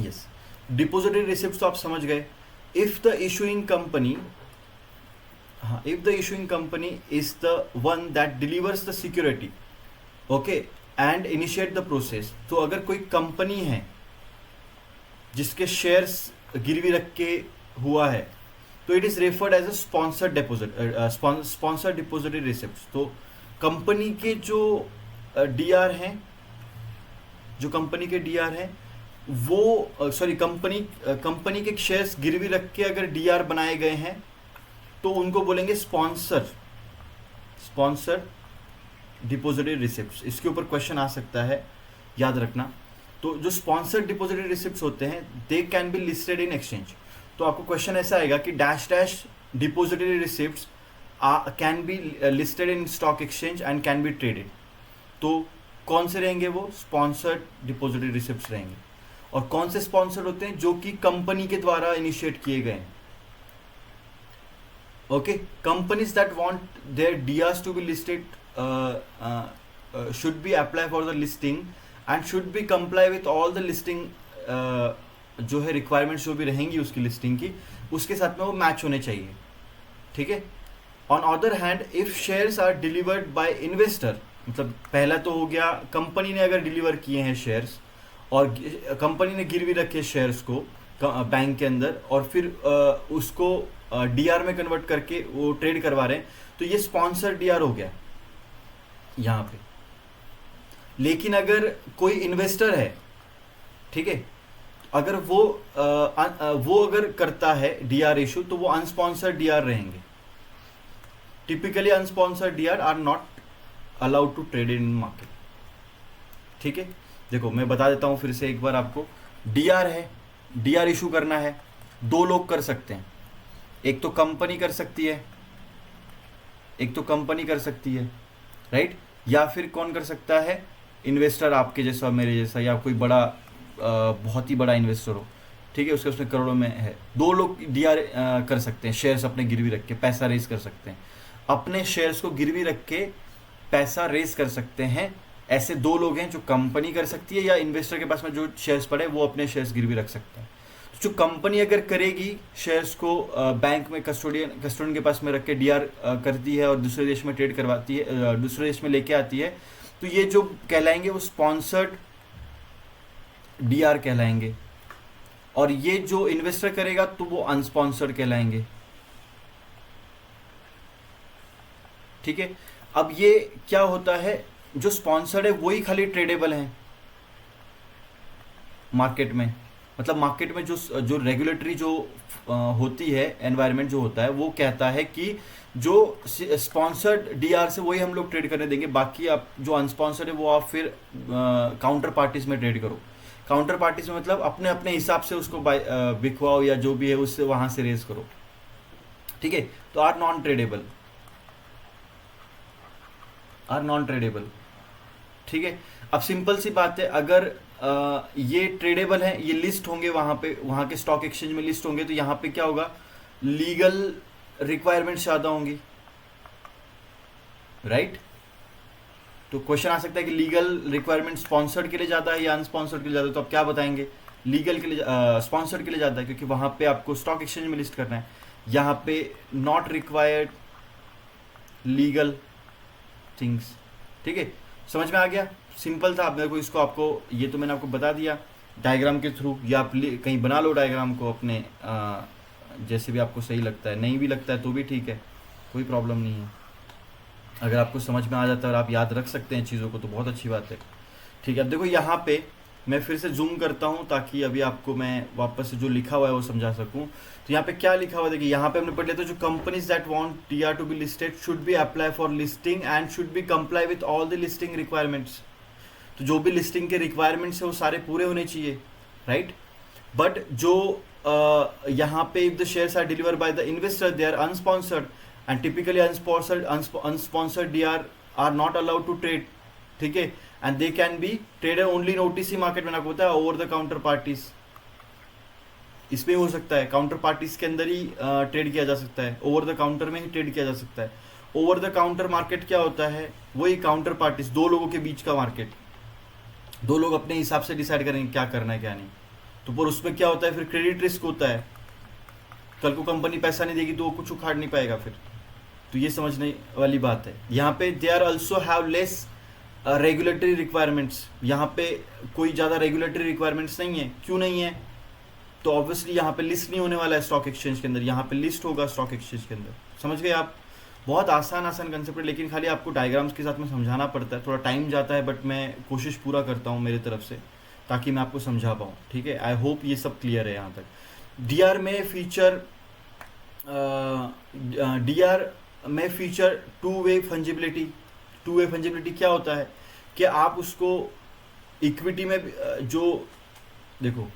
यस, डिपोजिटरी रिसिप्ट तो आप समझ गए। इफ द इशूइंग कंपनी, हाँ, if the issuing company is the one that delivers the security, okay, and initiate the process. तो अगर कोई कंपनी है जिसके शेयर्स गिरवी रख के हुआ है, तो it is referred as a sponsored deposit, sponsored depository receipt. तो कंपनी के जो डीआर हैं, जो कंपनी के डीआर हैं वो सॉरी कंपनी के शेयर्स गिरवी रख के अगर डीआर बनाए गए हैं तो उनको बोलेंगे स्पॉन्सर्ड डिपोजिटरी रिसिप्ट्स। इसके ऊपर क्वेश्चन आ सकता है, याद रखना। तो जो स्पॉन्सर्ड डिपोजिटरी रिसिप्ट्स होते हैं दे can be listed in exchange. तो आपको क्वेश्चन ऐसा आएगा कि dash dash depository receipts can be listed in stock exchange and can be traded. तो कौन से रहेंगे वो? स्पॉन्सर्ड डिपोजिटरी रिसिप्ट्स रहेंगे। और कौन से स्पॉन्सर्ड होते हैं, जो कि कंपनी के द्वारा इनिशिएट किए गए। Okay, companies that want their DRs to be listed should be apply for the listing and should be comply with all the listing जो है रिक्वायरमेंट्स जो भी रहेंगी उसकी लिस्टिंग की, उसके साथ में वो मैच होने चाहिए। ठीक है। On other hand if shares are delivered by investor, मतलब पहला तो हो गया कंपनी ने अगर डिलीवर किए हैं शेयर्स और कंपनी ने गिरवी रखे शेयर्स को बैंक के अंदर और फिर उसको डीआर में कन्वर्ट करके वो ट्रेड करवा रहे हैं, तो ये स्पॉन्सर डीआर हो गया यहाँ पे। लेकिन अगर कोई इन्वेस्टर है, ठीक है, अगर वो अगर करता है डीआर इशू, तो वो अनस्पॉन्सर्ड डीआर रहेंगे। Typically unsponsored DR are not allowed to trade in market. ठीक है, देखो मैं बता देता हूं फिर से एक बार आपको। डीआर है, डीआर इशू करना है, दो लोग कर सकते हैं, एक तो कंपनी कर सकती है, राइट, या फिर कौन कर सकता है, इन्वेस्टर आपके जैसा, मेरे जैसा, या कोई बड़ा बहुत ही बड़ा इन्वेस्टर हो, ठीक है, उसके उसमें करोड़ों में है। दो लोग डीआर कर सकते हैं, शेयर्स अपने गिरवी रख के पैसा रेज कर सकते हैं, अपने शेयर्स को गिरवी रख के पैसा रेज कर सकते हैं। ऐसे दो लोग हैं, जो कंपनी कर सकती है या इन्वेस्टर के पास में जो शेयर्स पड़े वो अपने शेयर्स गिरवी रख सकते हैं। तो जो कंपनी अगर करेगी, शेयर्स को बैंक में कस्टोडियन के पास में रख के डीआर करती है और दूसरे देश में ट्रेड करवाती है, दूसरे देश में लेके आती है, तो ये जो कहलाएंगे वो स्पॉन्सर्ड डीआर कहलाएंगे। और ये जो इन्वेस्टर करेगा तो वो अनस्पॉन्सर्ड कहलाएंगे। ठीक है। अब ये क्या होता है, जो स्पॉन्सर्ड है वही खाली ट्रेडेबल है मार्केट में। मतलब मार्केट में जो रेगुलेटरी जो होती है, एनवायरनमेंट जो होता है, वो कहता है कि जो स्पॉन्सर्ड डीआर से वही हम लोग ट्रेड करने देंगे, बाकी आप जो अनस्पॉन्सर्ड है वो आप फिर काउंटर पार्टीज में ट्रेड करो। काउंटर पार्टीज में मतलब अपने अपने हिसाब से उसको बिकवाओ या जो भी है उससे वहां से रेज करो। ठीक है, तो आर नॉन ट्रेडेबल। ठीक है। अब सिंपल सी बात है, अगर ये ट्रेडेबल है, ये लिस्ट होंगे वहां पे, वहां के स्टॉक एक्सचेंज में लिस्ट होंगे, तो यहाँ पे क्या होगा, लीगल रिक्वायरमेंट्स ज्यादा होंगी, राइट। तो क्वेश्चन आ सकता है कि लीगल रिक्वायरमेंट स्पॉन्सर्ड के लिए ज्यादा है या अनस्पॉन्सर्ड के लिए ज्यादा है, तो आप क्या बताएंगे, लीगल के लिए, स्पॉन्सर्ड के लिए ज्यादा है, क्योंकि वहां पे आपको स्टॉक एक्सचेंज में लिस्ट करना है। यहाँ पे नॉट रिक्वायर्ड लीगल थिंग्स। ठीक है, समझ में आ गया, सिंपल था। मेरे को इसको आपको, ये तो मैंने आपको बता दिया डायग्राम के थ्रू, या आप कहीं बना लो डायग्राम को अपने जैसे भी आपको सही लगता है, नहीं भी लगता है तो भी ठीक है, कोई प्रॉब्लम नहीं है। अगर आपको समझ में आ जाता है और आप याद रख सकते हैं चीज़ों को तो बहुत अच्छी बात है। ठीक है, अब देखो यहाँ पे मैं फिर से जूम करता हूँ ताकि अभी आपको मैं वापस से जो लिखा हुआ है वो समझा सकूँ। तो यहाँ पे क्या लिखा हुआ है, देखिए यहाँ पे हमने पढ़ लिया था, जो companies that want DR to be listed should be apply for listing and should be comply with all the listing requirements. तो जो भी लिस्टिंग के रिक्वायरमेंट्स है वो सारे पूरे होने चाहिए, राइट। बट जो यहाँ पे if the shares are deliver by the investor they are unsponsored and typically unsponsored DR are not allowed to trade. ठीक है, and they can be traded only in OTC market में, आपको पता है, over the counter parties. इसमें हो सकता है काउंटर पार्टीज के अंदर ही ट्रेड किया जा सकता है, ओवर द काउंटर में ही ट्रेड किया जा सकता है। ओवर द काउंटर मार्केट क्या होता है, वही काउंटर पार्टीज, दो लोगों के बीच का मार्केट, दो लोग अपने हिसाब से डिसाइड करेंगे क्या करना है क्या नहीं। तो पर उसमें क्या होता है, फिर क्रेडिट रिस्क होता है, कल को कंपनी पैसा नहीं देगी तो वो कुछ उखाड़ नहीं पाएगा फिर। तो ये समझने वाली बात है। यहाँ पे they are also have less regulatory requirements, यहाँ पे कोई ज़्यादा रेगुलेटरी रिक्वायरमेंट्स नहीं है। क्यों नहीं है, तो ऑब्वियसली यहाँ पे लिस्ट नहीं होने वाला है स्टॉक एक्सचेंज के अंदर, यहाँ पे लिस्ट होगा स्टॉक एक्सचेंज के अंदर। समझ गए आप, बहुत आसान कंसेप्ट है, लेकिन खाली आपको डायग्राम्स के साथ में समझाना पड़ता है, थोड़ा टाइम जाता है, बट मैं कोशिश पूरा करता हूँ मेरी तरफ से ताकि मैं आपको समझा पाऊँ। ठीक है, आई होप ये सब क्लियर है यहाँ तक। डीआर में feature two way fungibility. Two way fungibility क्या होता है कि आप उसको इक्विटी में जो देखो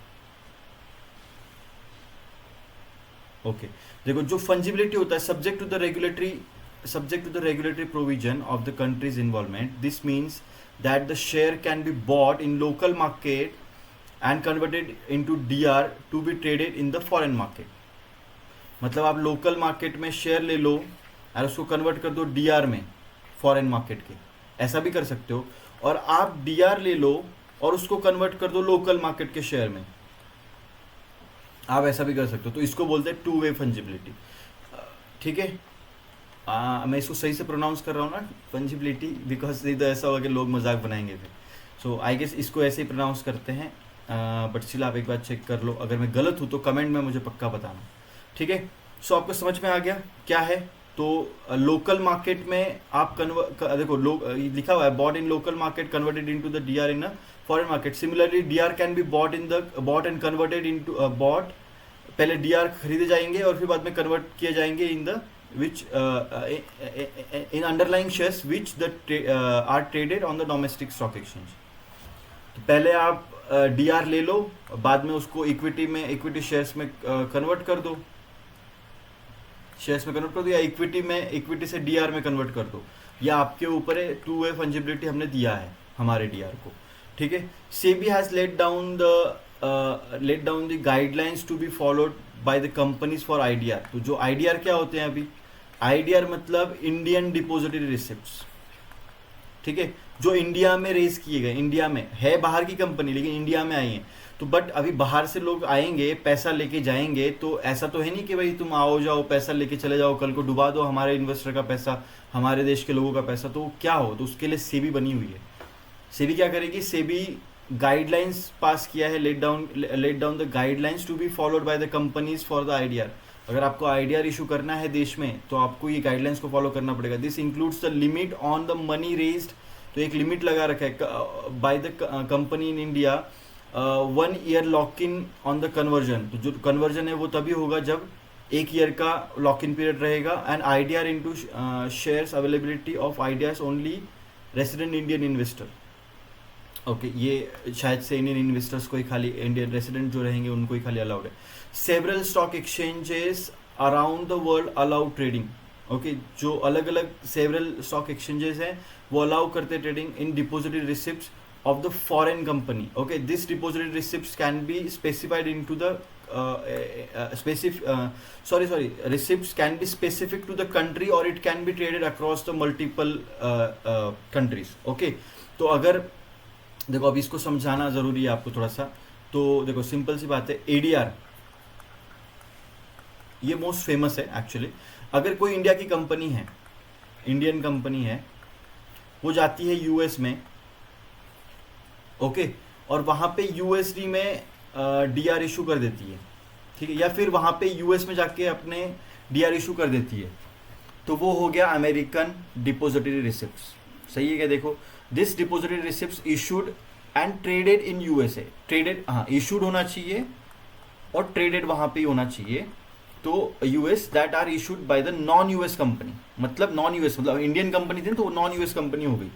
देखो जो फंजिबिलिटी होता है, subject to the regulatory provision of the countries involvement, this means that the share can be bought in local market and converted into DR to be traded in the foreign market. मतलब आप local market में share ले लो और उसको convert कर दो D R में, foreign market के, ऐसा भी कर सकते हो। और आप डीआर ले लो और उसको कन्वर्ट कर दो लोकल मार्केट के शेयर में, आप ऐसा भी कर सकते हो। तो इसको बोलते हैं टू वे फंजिबिलिटी। ठीक है, मैं इसको सही से प्रोनाउंस कर रहा हूँ ना, फंजिबिलिटी, बिकॉज नहीं तो ऐसा होगा कि लोग मजाक बनाएंगे फिर। सो आई गेस इसको ऐसे ही प्रोनाउंस करते हैं, बट स्टिल आप एक बार चेक कर लो, अगर मैं गलत हूँ तो कमेंट में मुझे पक्का बताना। ठीक है, सो आपको समझ में आ गया क्या है। तो लोकल मार्केट में आप देखो लिखा हुआ है bought in local market converted into the DR in a foreign market. Similarly DR can be bought and converted into bought, पहले डीआर खरीदे जाएंगे और फिर बाद में कन्वर्ट किए जाएंगे in the which in underlying shares which the are traded on the domestic stock exchange. तो पहले आप डीआर ले लो, बाद में उसको इक्विटी शेयर्स में कन्वर्ट कर दो, या इक्विटी से डीआर में कन्वर्ट कर दो, या आपके ऊपर है। टू वे फंजिबिलिटी हमने दिया है हमारे डीआर को। ठीक है, SEBI has laid down the guidelines to be followed by the companies for IDR. तो जो आईडीआर क्या होते हैं अभी, आईडीआर मतलब इंडियन डिपोजिटरी रिसिप्ट्स। ठीक है, जो इंडिया में रेज किए गए, इंडिया में है, बाहर की कंपनी लेकिन इंडिया में आई है। तो बट अभी बाहर से लोग आएंगे, पैसा लेके जाएंगे, तो ऐसा तो है नहीं कि भाई तुम आओ जाओ पैसा लेके चले जाओ, कल को डुबा दो हमारे इन्वेस्टर का पैसा, हमारे देश के लोगों का पैसा, तो क्या हो। तो उसके लिए सेबी बनी हुई है। सेबी क्या करेगी, सेबी गाइडलाइंस पास किया है, laid down the guidelines to be followed by the companies for the IDR. अगर आपको आईडीआर इशू करना है देश में तो आपको ये गाइडलाइंस को फॉलो करना पड़ेगा। This includes the limit on the money raised. तो एक लिमिट लगा रखा है by the company in India, 1 ear lock in on the conversion. तो जो कन्वर्जन है वो तभी होगा जब 1 ईयर का लॉक इन पीरियड रहेगा। And IDR into shares availability of IDR only resident Indian investor. Okay, ये शायद से इंडियन इन्वेस्टर्स को ही खाली, इंडियन रेसिडेंट जो रहेंगे उनको ही खाली अलाउड है। Several stock exchanges around the world allow trading. Okay, जो अलग अलग सेवरल स्टॉक एक्सचेंजेस हैं वो अलाउ करते trading in depository receipts of the foreign company. Okay, this depository receipts can be specified into the receipts can be specific to the country or it can be traded across the multiple countries. Okay, तो अगर देखो अभी इसको समझाना ज़रूरी है आपको थोड़ा सा। तो देखो सिंपल सी बात है, एडीआर ये मोस्ट फेमस है एक्चुअली। अगर कोई इंडिया की कंपनी है, इंडियन कंपनी है, वो जाती है यूएस में, ओके, और वहाँ पे यूएसडी में डीआर इशू कर देती है, ठीक है, या फिर वहाँ पे यूएस में जाके अपने डीआर इशू कर देती है, तो वो हो गया अमेरिकन डिपोजिटरी रिसिप्ट्स। सही है क्या? देखो, this depository receipts issued and traded in USA. Traded, हाँ, इशूड होना चाहिए और ट्रेडेड वहाँ पे ही होना चाहिए। तो US that are issued by the non US company, मतलब नॉन यूएस, मतलब इंडियन कंपनी थी तो वो नॉन यूएस कंपनी हो गई।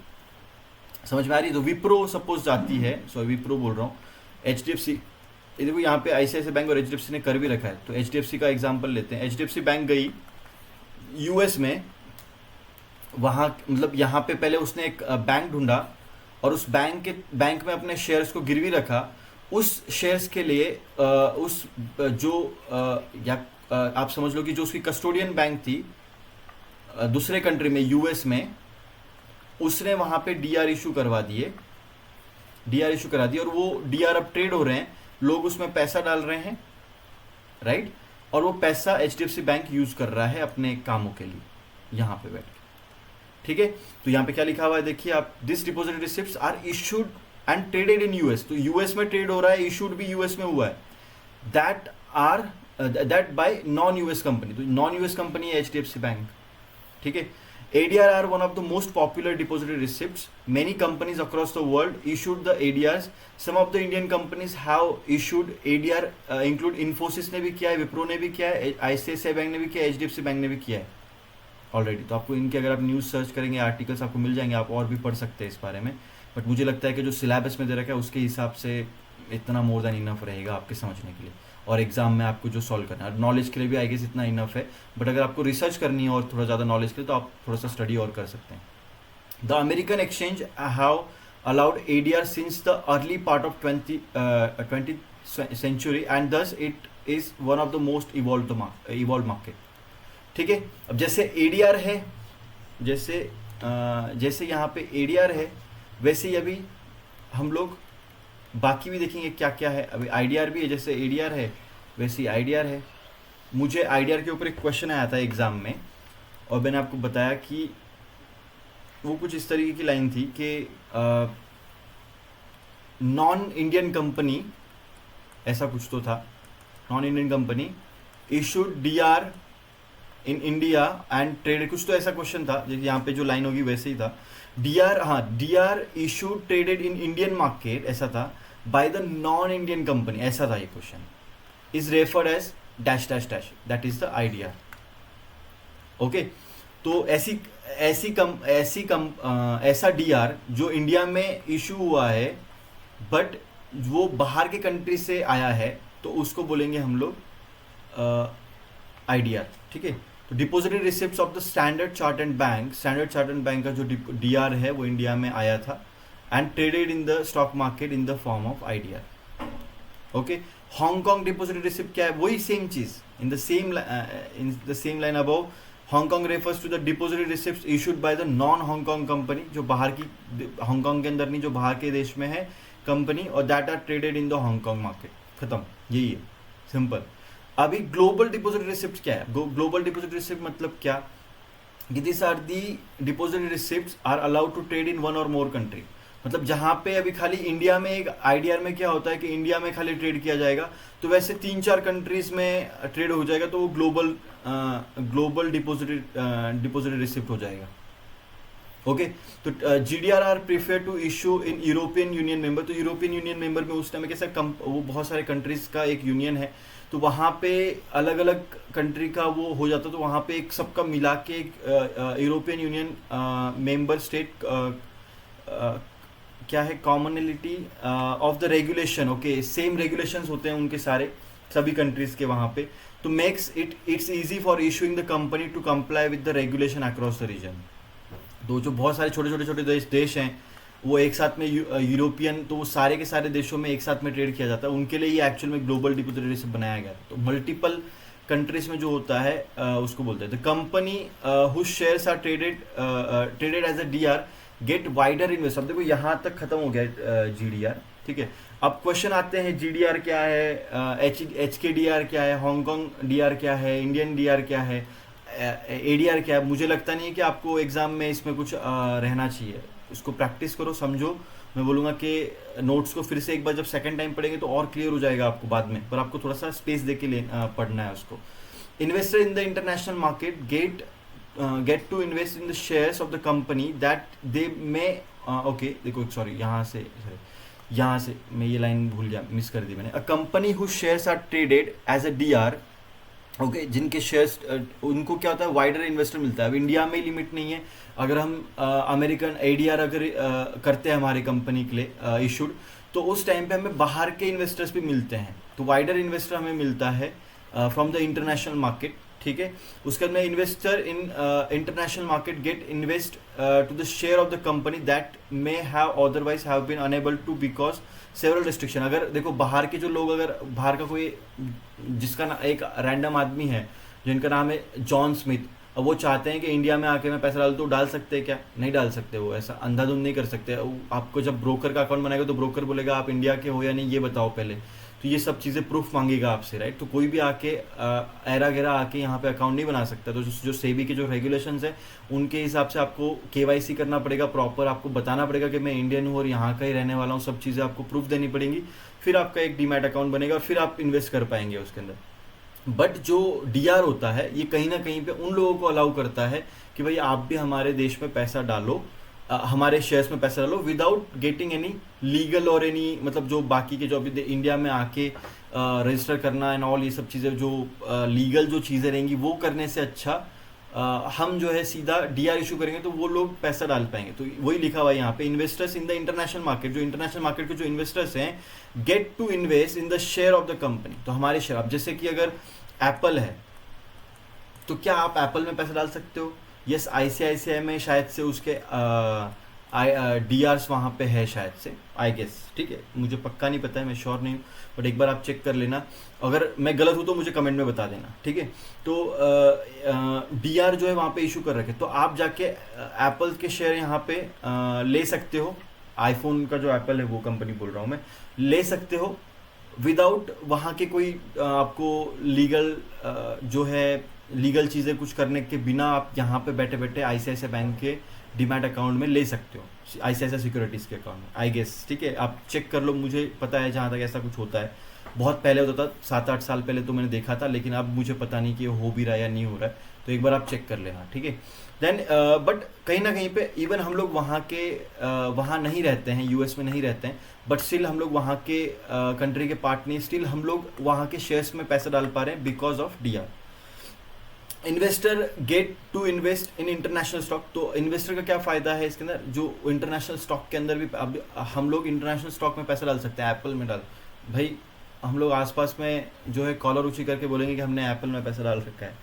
समझ में आ रही? तो विप्रो सपोज जाती है, सॉरी विप्रो बोल रहा हूँ, एचडीएफसी, ये देखो यहाँ पे आईसीआईसीआई बैंक और एचडीएफसी ने कर भी रखा है। तो एचडीएफसी का एग्जांपल लेते हैं। एचडीएफसी बैंक गई यूएस में, वहाँ मतलब यहाँ पे पहले उसने एक बैंक ढूंढा और उस बैंक में अपने शेयर्स को गिरवी रखा। उस शेयर्स के लिए उस जो आप समझ लो कि जो उसकी कस्टोडियन बैंक थी दूसरे कंट्री में, यूएस में, उसने वहाँ पे डीआर इशू करवा दिए, डीआर इशू करा दिए, और वो डीआर अब ट्रेड हो रहे हैं, लोग उसमें पैसा डाल रहे हैं, राइट, और वो पैसा एचडीएफसी बैंक यूज कर रहा है अपने कामों के लिए यहाँ पे बैठ के। ठीक है, तो यहाँ पे क्या लिखा हुआ है देखिए आप, this depository receipts are issued and traded in US. तो यूएस में ट्रेड हो रहा है, इशूड भी यूएस में हुआ है, that by non US company. तो नॉन यूएस कंपनी है एचडीएफसी बैंक। ठीक है, ADR are one of the most popular depository receipts. Many companies across the world issued the ADRs. Some of the Indian companies have issued ADR, include Infosys ने भी किया है, विप्रो ने भी किया है, ICICI बैंक ने भी किया है, HDFC बैंक ने भी किया है ऑलरेडी। तो आपको इनके अगर आप न्यूज़ सर्च करेंगे, आर्टिकल्स आपको मिल जाएंगे, आप और भी पढ़ सकते हैं इस बारे में। बट मुझे लगता है कि जो सिलेबस में दे रखा है उसके हिसाब से इतना मोर देन इनफ रहेगा आपके समझने के लिए, और एग्जाम में आपको जो सॉल्व करना है। नॉलेज के लिए भी आई गेस इतना इनफ है, बट अगर आपको रिसर्च करनी है और थोड़ा ज़्यादा नॉलेज के लिए तो आप थोड़ा सा स्टडी और कर सकते हैं। The American exchange have allowed ADR since the early part of 20th century, and thus it is one of the most evolved market. ठीक है, अब जैसे ADR है, जैसे यहाँ पे ADR है, वैसे ही अभी हम लोग बाकी भी देखेंगे क्या क्या है. अभी IDR भी है, जैसे ADR है वैसे ही IDR है. मुझे IDR के ऊपर एक क्वेश्चन आया था एग्ज़ाम में, और मैंने आपको बताया कि वो कुछ इस तरीके की लाइन थी कि नॉन इंडियन कंपनी, ऐसा कुछ तो था, non Indian company issued DR in India and traded, कुछ तो ऐसा क्वेश्चन था. यहाँ पे जो लाइन होगी वैसे ही था. DR issued traded in Indian market, ऐसा था, by the non Indian company, ऐसा था ये question. Is referred as dash dash dash, that is the IDR. Okay, तो ऐसा DR जो इंडिया में इशू हुआ है बट वो बाहर के कंट्री से आया है, तो उसको बोलेंगे हम लोग IDR. ठीक है, तो depository receipts of the Standard Chartered bank का जो DR है वो इंडिया में आया था, and traded in the stock market in the form of IDR. Okay, Hong Kong depository receipt क्या है? वही सेम चीज, in the same line above. Hong Kong refers to the depository receipts issued by the non Hong Kong company, जो बाहर की, Hong Kong के अंदर नहीं, जो बाहर के देश में है कंपनी, और that are traded in the Hong Kong market. खत्म, यही है, सिंपल. अभी ग्लोबल डिपॉजिटरी रिसिप्ट क्या है? ग्लोबल डिपॉजिटरी रिसिप्ट मतलब क्या? This are the depository receipts are allowed to trade in one or more country. मतलब जहाँ पे अभी खाली इंडिया में, एक IDR में क्या होता है कि इंडिया में खाली ट्रेड किया जाएगा, तो वैसे 3-4 कंट्रीज में ट्रेड हो जाएगा, तो वो ग्लोबल डिपॉजिटरी रिसिप्ट हो जाएगा. ओके, तो GDR are prefer to issue in European union member. तो यूरोपियन यूनियन मेंबर में उस टाइम कैसा वो बहुत सारे कंट्रीज का एक यूनियन है, तो वहाँ पे अलग अलग कंट्री का वो हो जाता, तो वहाँ पे एक सबका मिला के एक यूरोपियन यूनियन मेंबर स्टेट क्या है, commonality of the regulation. Okay, same regulations होते हैं उनके सारे सभी कंट्रीज के वहाँ पे, तो makes its easy for issuing the company to comply with the regulation across the region. तो जो बहुत सारे छोटे देश हैं वो एक साथ में यूरोपियन, तो वो सारे के सारे देशों में एक साथ में ट्रेड किया जाता है, उनके लिए ये एक्चुअल में ग्लोबल डिपॉजिटरी रिसिप्ट बनाया गया. तो मल्टीपल कंट्रीज में जो होता है उसको बोलते हैं. The company whose shares are traded as a DR get wider invest. अब देखो यहाँ तक खत्म हो गया GDR. ठीक है, अब क्वेश्चन आते हैं GDR क्या है, HKDR क्या है, हांगकांग DR क्या है, इंडियन DR क्या है, ADR क्या है. मुझे लगता नहीं है कि आपको एग्जाम में इसमें कुछ रहना चाहिए. इसको प्रैक्टिस करो, समझो. मैं बोलूँगा कि नोट्स को फिर से एक बार जब सेकंड टाइम पढ़ेंगे तो और क्लियर हो जाएगा आपको बाद में, पर आपको थोड़ा सा स्पेस दे के पढ़ना है उसको. Investor in the international market get to invest in the shares of the company that they may okay, देखो सॉरी, यहाँ से मैं ये लाइन भूल गया, मिस कर दी मैंने. A company whose shares are traded as a DR, okay, जिनके शेयर्स उनको क्या होता है, वाइडर इन्वेस्टर मिलता है. अब इंडिया में लिमिट नहीं है, अगर हम अमेरिकन ADR अगर करते हैं हमारे कंपनी के लिए इशूड, तो उस टाइम पे हमें बाहर के इन्वेस्टर्स भी मिलते हैं, तो वाइडर इन्वेस्टर हमें मिलता है फ्रॉम द इंटरनेशनल मार्केट. ठीक है, उसके बाद में investor in international market get invest to the share of the company that may have otherwise have been unable to because several restriction. अगर देखो बाहर के जो लोग, अगर बाहर का कोई जिसका एक रैंडम आदमी है जिनका नाम है जॉन स्मिथ, अब वो चाहते हैं कि इंडिया में आके मैं पैसा डाल, तो डाल सकते हैं क्या? नहीं डाल सकते. वो ऐसा अंधाधुंध नहीं कर सकते. आपको जब ब्रोकर का अकाउंट बनाएगा तो ब्रोकर बोलेगा आप इंडिया के हो या नहीं, ये बताओ पहले. तो ये सब चीज़ें प्रूफ मांगेगा आपसे, राइट. तो कोई भी आके ऐरा गैरा आके यहाँ पे अकाउंट नहीं बना सकता. तो जो सेबी के जो रेगुलेशंस है उनके हिसाब से आपको KYC करना पड़ेगा प्रॉपर, आपको बताना पड़ेगा कि मैं इंडियन हूँ और यहाँ का ही रहने वाला हूँ, सब चीज़ें आपको प्रूफ देनी पड़ेंगी. फिर आपका एक डीमैट अकाउंट बनेगा और फिर आप इन्वेस्ट कर पाएंगे उसके अंदर. बट जो DR होता है ये कहीं ना कहीं पे उन लोगों को अलाउ करता है कि भाई आप भी हमारे देश में पैसा डालो, हमारे शेयर्स में पैसा डालो, विदाउट गेटिंग एनी लीगल और एनी, मतलब जो बाकी के जो अभी इंडिया में आके रजिस्टर करना एंड ऑल, ये सब चीज़ें जो लीगल जो चीज़ें रहेंगी वो करने से अच्छा हम जो है सीधा DR इशू करेंगे तो वो लोग पैसा डाल पाएंगे. तो वही लिखा हुआ है यहाँ पे, investors in the international market. जो इंटरनेशनल मार्केट के जो इन्वेस्टर्स हैं get to invest in the share of the company. तो हमारे शेयर, अब जैसे कि अगर एप्पल है तो क्या आप एप्पल में पैसा डाल सकते हो? यस, ICICI में शायद से उसके आई डी आर्स वहाँ पे है शायद से, आई गेस, ठीक है, मुझे पक्का नहीं पता है, मैं श्योर नहीं हूँ, बट एक बार आप चेक कर लेना, अगर मैं गलत हूँ तो मुझे कमेंट में बता देना, ठीक है। तो डी आर जो है वहाँ पे इशू कर रखे, तो आप जाके एप्पल के शेयर यहाँ पे ले सकते हो, आईफोन का जो एप्पल है वो कंपनी बोल रहा हूँ मैं, ले सकते हो विदाउट वहाँ के कोई आपको लीगल जो है लीगल चीज़ें कुछ करने के बिना आप यहाँ पे बैठे बैठे आईसीआईसीआई बैंक के डीमैट अकाउंट में ले सकते हो, आईसीआईसीआई सिक्योरिटीज़ के अकाउंट में, आई गेस, ठीक है, आप चेक कर लो, मुझे पता है जहाँ तक ऐसा कुछ होता है, बहुत पहले होता था, 7-8 साल पहले तो मैंने देखा था, लेकिन अब मुझे पता नहीं कि हो भी रहा है या नहीं हो रहा है, तो एक बार आप चेक कर लेना, ठीक है। देन बट कहीं ना कहीं पे इवन हम लोग वहाँ के वहाँ नहीं रहते हैं, यूएस में नहीं रहते हैं, बट स्टिल हम लोग वहाँ के कंट्री के पार्ट नहीं, स्टिल हम लोग वहाँ के शेयर्स में पैसा डाल पा रहे हैं because of D R. Investor get to invest in international stock, तो इन्वेस्टर का क्या फ़ायदा है इसके अंदर, जो इंटरनेशनल स्टॉक के अंदर भी अब हम लोग इंटरनेशनल स्टॉक में पैसा डाल सकते हैं, एप्पल में डाल, भाई हम लोग आसपास में जो है कॉलर ऊँची करके बोलेंगे कि हमने एप्पल में पैसा डाल रखा है,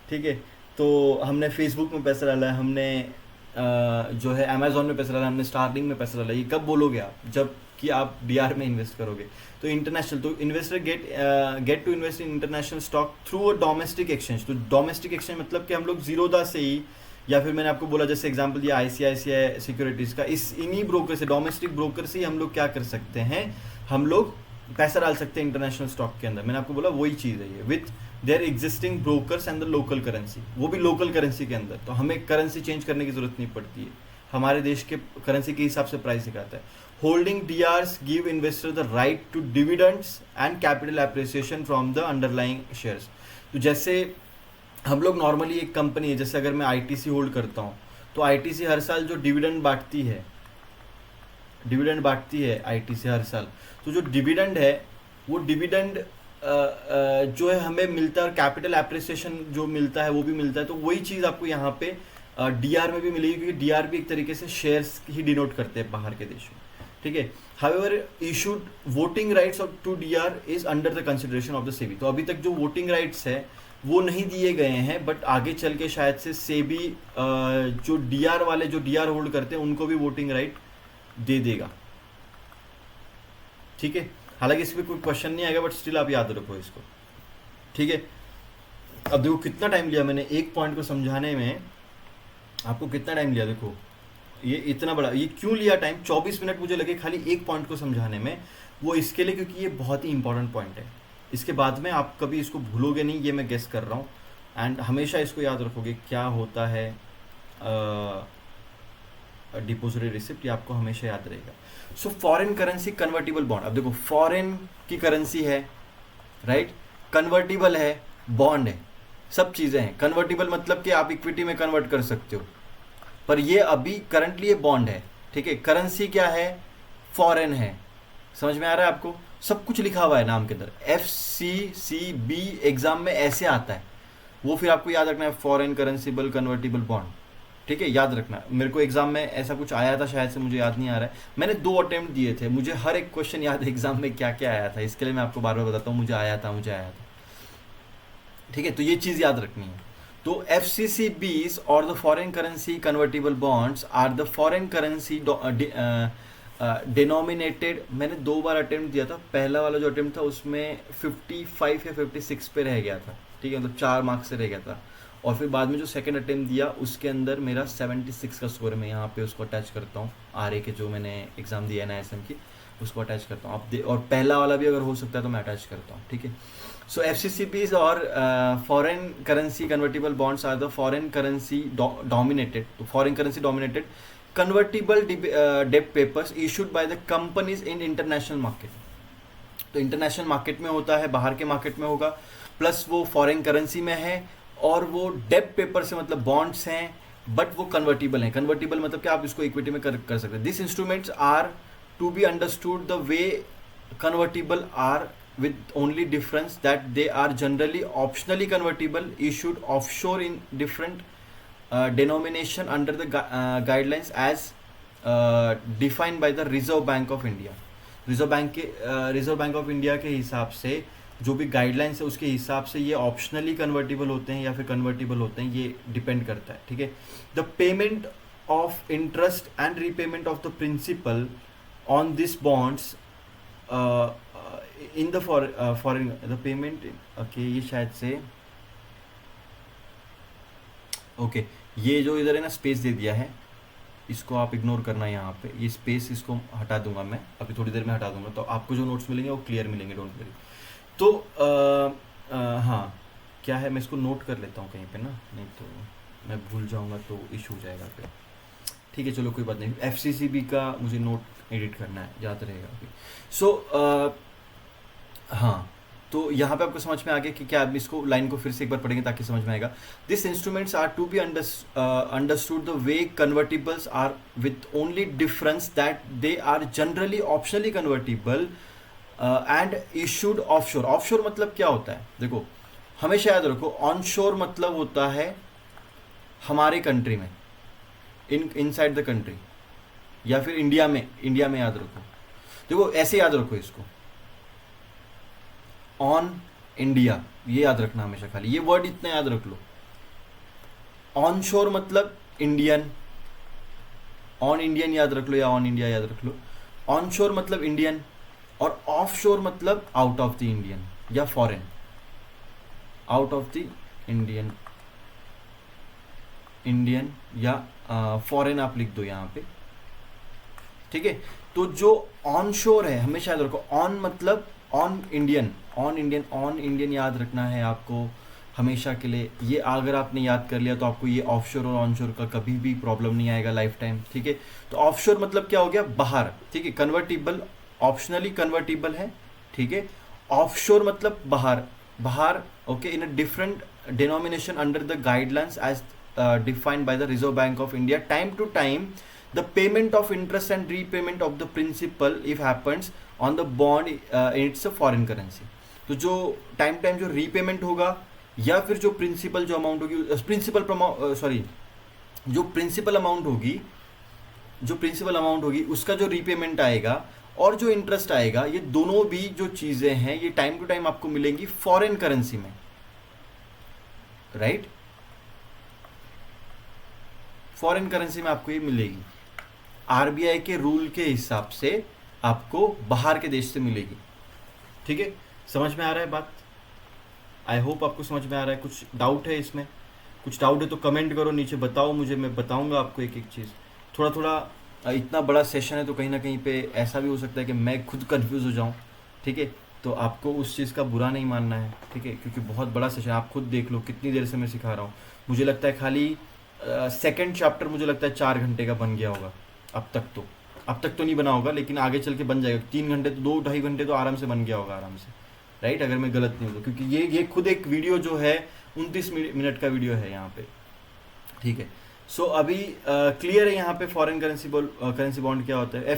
ठीक है, तो हमने फेसबुक में पैसा डाला है, हमने जो है अमेजोन में पैसा डाला, हमने स्टारलिंक में पैसा डाला, ये कब बोलोगे आप, जब कि आप डीआर में इन्वेस्ट करोगे। तो इंटरनेशनल, तो investor get to invest in international stock through a domestic exchange, तो डोमेस्टिक एक्सचेंज मतलब कि हम लोग जीरोदा से ही, या फिर मैंने आपको बोला जैसे एग्जांपल दिया आईसीआईसीआई सिक्योरिटीज़ का, इन्हीं ब्रोकर से, डोमेस्टिक ब्रोकर से ही हम लोग क्या कर सकते हैं, हम लोग पैसा डाल सकते हैं इंटरनेशनल स्टॉक के अंदर। मैंने आपको बोला वही चीज़ है ये, with their existing brokers and the local currency, वो भी लोकल करेंसी के अंदर, तो हमें करेंसी चेंज करने की जरूरत नहीं पड़ती है, हमारे देश के करेंसी के हिसाब से प्राइस दिखाता है। Holding DRs give investor the right to dividends and capital appreciation from the underlying shares. तो जैसे हम लोग नॉर्मली एक कंपनी है, जैसे अगर मैं आईटीसी होल्ड करता हूँ, तो आईटीसी हर साल जो डिविडेंड बांटती है आईटीसी हर साल, तो जो डिविडेंड है वो डिविडेंड जो है हमें मिलता है, और कैपिटल एप्रिसिएशन जो मिलता है वो भी मिलता है, तो वही चीज़ आपको यहाँ पे डीआर में भी मिलेगी, क्योंकि डीआर भी एक तरीके से शेयर्स ही डिनोट करते हैं बाहर के देश में, ठीक है। However issued voting rights of to DR is under the consideration of the SEBI, तो अभी तक जो वोटिंग राइट्स है वो नहीं दिए गए हैं, बट आगे चल के शायद से सेबी जो डीआर वाले जो डीआर होल्ड करते हैं उनको भी वोटिंग राइट दे देगा, ठीक है। हालांकि इस पर कोई क्वेश्चन नहीं आएगा, बट स्टिल आप याद रखो इसको, ठीक है। अब देखो कितना टाइम लिया मैंने एक पॉइंट को समझाने में, आपको कितना टाइम लिया, देखो ये इतना बड़ा, ये क्यों लिया टाइम, 24 मिनट मुझे लगे खाली एक पॉइंट को समझाने में, वो इसके लिए क्योंकि ये बहुत ही इंपॉर्टेंट पॉइंट है, इसके बाद में आप कभी इसको भूलोगे नहीं, ये मैं गेस कर रहा हूँ, एंड हमेशा इसको याद रखोगे क्या होता है डिपोजिटरी रिसिप्ट, ये आपको हमेशा याद रहेगा। So foreign currency convertible bond, अब देखो फॉरेन की करेंसी है, राइट, कन्वर्टिबल है, बॉन्ड है, सब चीज़ें हैं। कन्वर्टिबल मतलब कि आप इक्विटी में कन्वर्ट कर सकते हो, पर ये अभी करंटली ये बॉन्ड है, ठीक है। करेंसी क्या है, फॉरेन है, समझ में आ रहा है आपको, सब कुछ लिखा हुआ है नाम के अंदर, FCCB एग्जाम में ऐसे आता है, वो फिर आपको याद रखना है, फॉरेन करेंसीबल कन्वर्टिबल बॉन्ड, ठीक है, याद रखना। मेरे को एग्जाम में ऐसा कुछ आया था शायद से, मुझे याद नहीं आ रहा है, मैंने 2 अटेम्प्ट दिए थे, मुझे हर एक क्वेश्चन याद है एग्जाम में क्या क्या आया था, इसके लिए मैं आपको बार बार बताता हूँ, मुझे आया था, ठीक है। तो ये चीज़ याद रखनी है। तो FCCBs और the foreign currency convertible bonds are the foreign currency denominated, मैंने 2 बार अटेम्प्ट दिया था, पहला वाला जो अटेम्प्ट था उसमें 55 या 56 पे रह गया था, ठीक है, मतलब 4 मार्क्स से रह गया था, और फिर बाद में जो सेकंड अटेम्प्ट दिया उसके अंदर मेरा 76 का स्कोर है, मैं यहाँ पे उसको अटैच करता हूँ, RA के जो मैंने एग्जाम दिया है ना SM की, उसको अटैच करता हूँ आप और पहला वाला भी अगर हो सकता है तो मैं अटैच करता हूँ, ठीक है। सो FCCBs और foreign currency convertible bonds are the foreign currency dominated, तो foreign currency dominated convertible debt papers issued by the companies in international market, तो इंटरनेशनल मार्केट में होता है, बाहर के मार्केट में होगा, प्लस वो फॉरेन करेंसी में है, और वो डेट पेपर से मतलब बॉन्ड्स हैं, बट वो कन्वर्टिबल हैं। कन्वर्टिबल मतलब कि आप इसको इक्विटी में कर सकते हैं। This instruments are to be understood the way convertible are, with only difference that they are generally optionally convertible, issued offshore in different denomination under the guidelines as defined by the Reserve Bank of India. Reserve Bank of India के हिसाब से जो भी guidelines है उसके हिसाब से ये ऑप्शनली कन्वर्टिबल होते हैं या फिर कन्वर्टिबल होते हैं, ये डिपेंड करता है, ठीक है। The payment of interest and repayment of the principal on these bonds in the foreign the payment okay ये शायद से ओके ये जो इधर है ना स्पेस दे दिया है इसको आप इग्नोर करना है यहाँ पे ये स्पेस इसको हटा दूंगा मैं अभी थोड़ी देर में हटा दूंगा तो आपको जो नोट्स मिलेंगे वो क्लियर मिलेंगे डोंट वरी तो हाँ क्या है मैं इसको नोट कर लेता हूँ कहीं पे ना नहीं तो मैं भूल जाऊँगा तो इशू हो जाएगा फिर ठीक है चलो कोई बात नहीं FCCB का मुझे नोट एडिट करना है याद रहेगा अभी सो हाँ तो यहाँ पे आपको समझ में आ गया कि क्या आप इसको लाइन को फिर से एक बार पढ़ेंगे ताकि समझ में आएगा this instruments are to be understood the way convertibles are with only difference that they are generally optionally convertible and issued offshore offshore मतलब क्या होता है देखो हमेशा याद रखो ऑनशोर मतलब होता है हमारे कंट्री में इनसाइड द कंट्री या फिर इंडिया में याद रखो देखो ऐसे याद रखो इसको ऑन इंडिया ये याद रखना हमेशा खाली ये वर्ड इतना याद रख लो ऑन शोर मतलब इंडियन ऑन इंडियन याद रख लो या ऑन इंडिया याद रख लो ऑन शोर मतलब इंडियन और ऑफ शोर मतलब आउट ऑफ द इंडियन या foreign out of the Indian या फॉरेन आप लिख दो यहाँ पे ठीक है तो जो ऑन शोर है हमेशा याद रखो ऑन मतलब ऑन इंडियन याद रखना है आपको हमेशा के लिए ये अगर आपने याद कर लिया तो आपको ये ऑफशोर और ऑनशोर का कभी भी प्रॉब्लम नहीं आएगा लाइफ टाइम ठीक है तो ऑफशोर मतलब क्या हो गया बाहर ठीक है कन्वर्टिबल ऑप्शनली कन्वर्टिबल है ठीक है ऑफशोर मतलब बाहर okay in a different denomination under the guidelines as defined by the Reserve Bank of India time to time the payment of interest and repayment of the principal if happens on the bond it's a foreign currency तो जो time जो repayment होगा या फिर जो principal जो amount होगी जो प्रिंसिपल अमाउंट होगी उसका जो रीपेमेंट आएगा और जो इंटरेस्ट आएगा ये दोनों भी जो चीजें हैं ये टाइम टू टाइम आपको मिलेंगी फॉरेन करेंसी में राइट फॉरेन करेंसी में आपको ये मिलेगी आरबीआई के रूल के हिसाब से आपको बाहर के देश से मिलेगी ठीक है समझ में आ रहा है बात आई होप आपको समझ में आ रहा है कुछ डाउट है इसमें कुछ डाउट है तो कमेंट करो नीचे बताओ मुझे मैं बताऊंगा आपको एक एक चीज़ थोड़ा इतना बड़ा सेशन है तो कहीं ना कहीं पे ऐसा भी हो सकता है कि मैं खुद कंफ्यूज हो जाऊं ठीक है तो आपको उस चीज़ का बुरा नहीं मानना है ठीक है क्योंकि बहुत बड़ा सेशन आप खुद देख लो कितनी देर से मैं सिखा रहा हूँ मुझे लगता है खाली सेकंड चैप्टर मुझे लगता है 4 घंटे का बन गया होगा अब तक तो नहीं बना होगा लेकिन आगे चल के बन जाएगा 3 घंटे तो 2-2.5 घंटे तो आराम से बन गया होगा आराम से राइट अगर मैं गलत नहीं हूँ क्योंकि ये खुद एक वीडियो जो है 29 मिनट का वीडियो है यहाँ पे ठीक है सो अभी क्लियर है यहाँ पे फॉरेन करेंसी बॉन्ड क्या होता है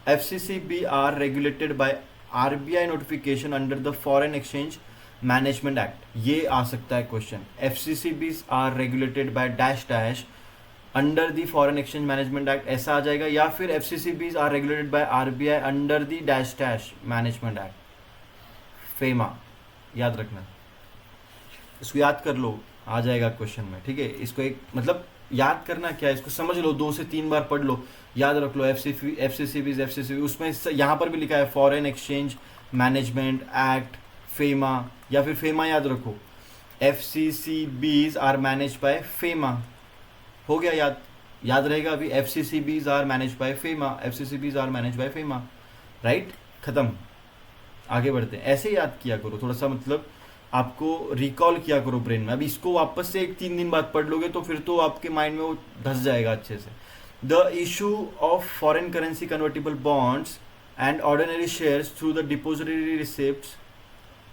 FCCB are regulated by RBI notification under the foreign exchange management act ये आ सकता है question FCCBs are regulated by dash under the foreign exchange management act ऐसा आ जाएगा या फिर FCCBs are regulated by RBI under the dash management act FEMA याद रखना इसको याद कर लो आ जाएगा क्वेश्चन में ठीक है इसको एक मतलब याद करना क्या है इसको समझ लो 2 से 3 बार पढ़ लो याद रख लो FCCB उसमें यहाँ पर भी लिखा है foreign exchange management act FEMA या फिर फेमा याद रखो FCCBs are managed by FEMA हो गया याद रहेगा अभी FCCBs are managed by FEMA right खत्म आगे बढ़ते हैं ऐसे याद किया करो थोड़ा सा मतलब आपको रिकॉल किया करो ब्रेन में अभी इसको वापस से 3 दिन बाद पढ़ लोगे तो फिर तो आपके माइंड में वो धस जाएगा अच्छे से the issue of foreign currency convertible bonds and ordinary shares through the depository receipts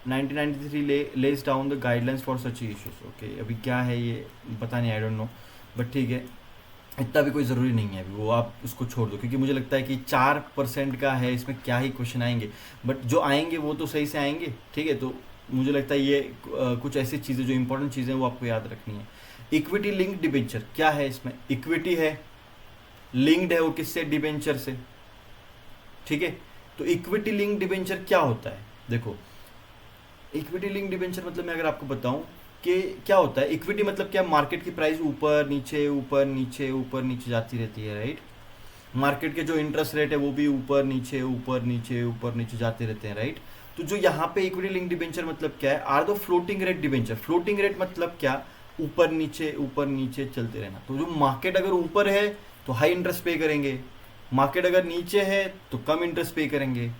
1993 less down the guidelines for such issues okay अभी क्या है ये पता नहीं आई डोंट नो बट ठीक है इतना भी कोई ज़रूरी नहीं है अभी वो आप उसको छोड़ दो क्योंकि मुझे लगता है कि 4% का है इसमें क्या ही क्वेश्चन आएंगे बट जो आएंगे वो तो सही से आएंगे ठीक है तो मुझे लगता है ये कुछ ऐसी चीज़ें जो इंपॉर्टेंट चीज़ें वो आपको याद रखनी है इक्विटी लिंक्ड डिबेंचर क्या है इसमें इक्विटी है लिंक्ड है वो किससे डिबेंचर से ठीक है तो इक्विटी लिंक्ड डिबेंचर क्या होता है देखो इक्विटी लिंक्ड डिबेंचर मतलब मैं अगर आपको बताऊं कि क्या होता है इक्विटी मतलब क्या, मार्केट की प्राइस ऊपर नीचे ऊपर नीचे ऊपर नीचे जाती रहती है, राइट। मार्केट के जो इंटरेस्ट रेट है वो भी ऊपर नीचे ऊपर नीचे ऊपर नीचे जाते रहते हैं, राइट। तो जो यहाँ पे इक्विटी लिंक डिबेंचर मतलब क्या है, are the floating rate debenture. Floating rate मतलब क्या, ऊपर नीचे चलते रहना। तो जो मार्केट अगर ऊपर है तो हाई इंटरेस्ट पे करेंगे, मार्केट अगर नीचे है तो कम इंटरेस्ट पे करेंगे,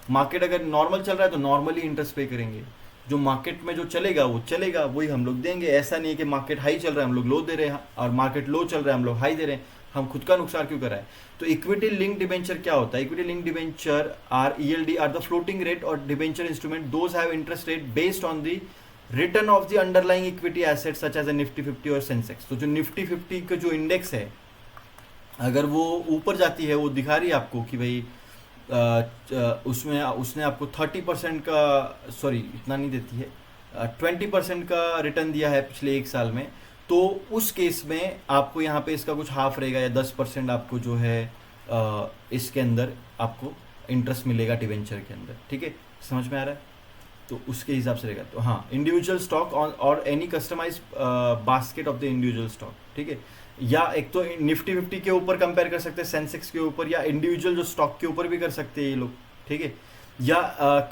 मार्केट अगर नॉर्मल चल रहा है तो नॉर्मली इंटरेस्ट पे करेंगे। जो मार्केट में जो चलेगा वो चलेगा, वही हम लोग देंगे। ऐसा नहीं है कि मार्केट हाई चल रहा है हम लोग लो दे रहे हैं और मार्केट लो चल रहा है हम लोग हाई दे रहे हैं, हम खुद का नुकसान क्यों कर रहा है। तो इक्विटी लिंक डिबेंचर क्या होता है, equity link debenture are ELD are the floating rate और debenture instrument those have interest rate based on the return of the underlying equity assets such as Nifty 50 और सेंसेक्स। तो जो निफ्टी 50 का जो index है अगर वो ऊपर जाती है, वो दिखा रही है आपको कि भाई उसमें उसने आपको 30% का, सॉरी इतना नहीं देती है, 20% का रिटर्न दिया है पिछले एक साल में, तो उस केस में आपको यहाँ पे इसका कुछ हाफ रहेगा या 10% आपको जो है इसके अंदर आपको इंटरेस्ट मिलेगा डिवेंचर के अंदर, ठीक है। समझ में आ रहा है, तो उसके हिसाब से रहेगा। तो हाँ, इंडिविजुअल स्टॉक और any customize basket of the individual stock, ठीक है। या एक तो निफ्टी 50 के ऊपर कंपेयर कर सकते हैं, सेंसेक्स के ऊपर, या इंडिविजुअल जो स्टॉक के ऊपर भी कर सकते हैं ये लोग, ठीक है। या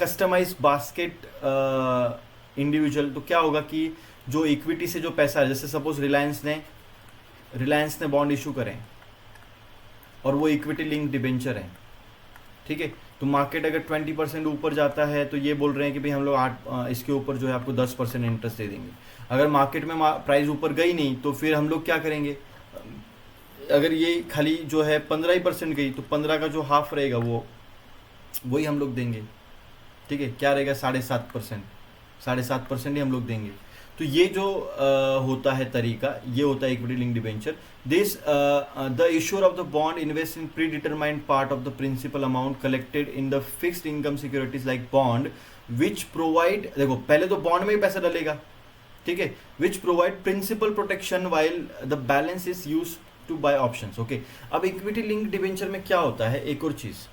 कस्टमाइज बास्केट इंडिविजुअल। तो क्या होगा कि जो इक्विटी से जो पैसा है, जैसे सपोज रिलायंस ने बॉन्ड इशू करें और वो इक्विटी लिंक डिबेंचर है, ठीक है। तो मार्केट अगर 20% ऊपर जाता है तो ये बोल रहे हैं कि भाई हम लोग इसके ऊपर जो है आपको 10% इंटरेस्ट दे देंगे। अगर मार्केट में प्राइस ऊपर गई नहीं तो फिर हम लोग क्या करेंगे, अगर ये खाली जो है 15% गई तो 15 का जो हाफ रहेगा वही हम लोग देंगे, ठीक है। क्या रहेगा, 7.5%, 7.5% ही हम लोग देंगे। तो ये जो होता है तरीका, ये होता है equity link debenture. This the issuer of the bond invest in predetermined part of the principal amount collected in the fixed income securities like bond which provide, देखो पहले तो बॉन्ड में ही पैसा डलेगा, ठीक है, which provide principal protection while the balance is use to buy options, okay. अब equity link debenture में क्या होता है, एक और चीज,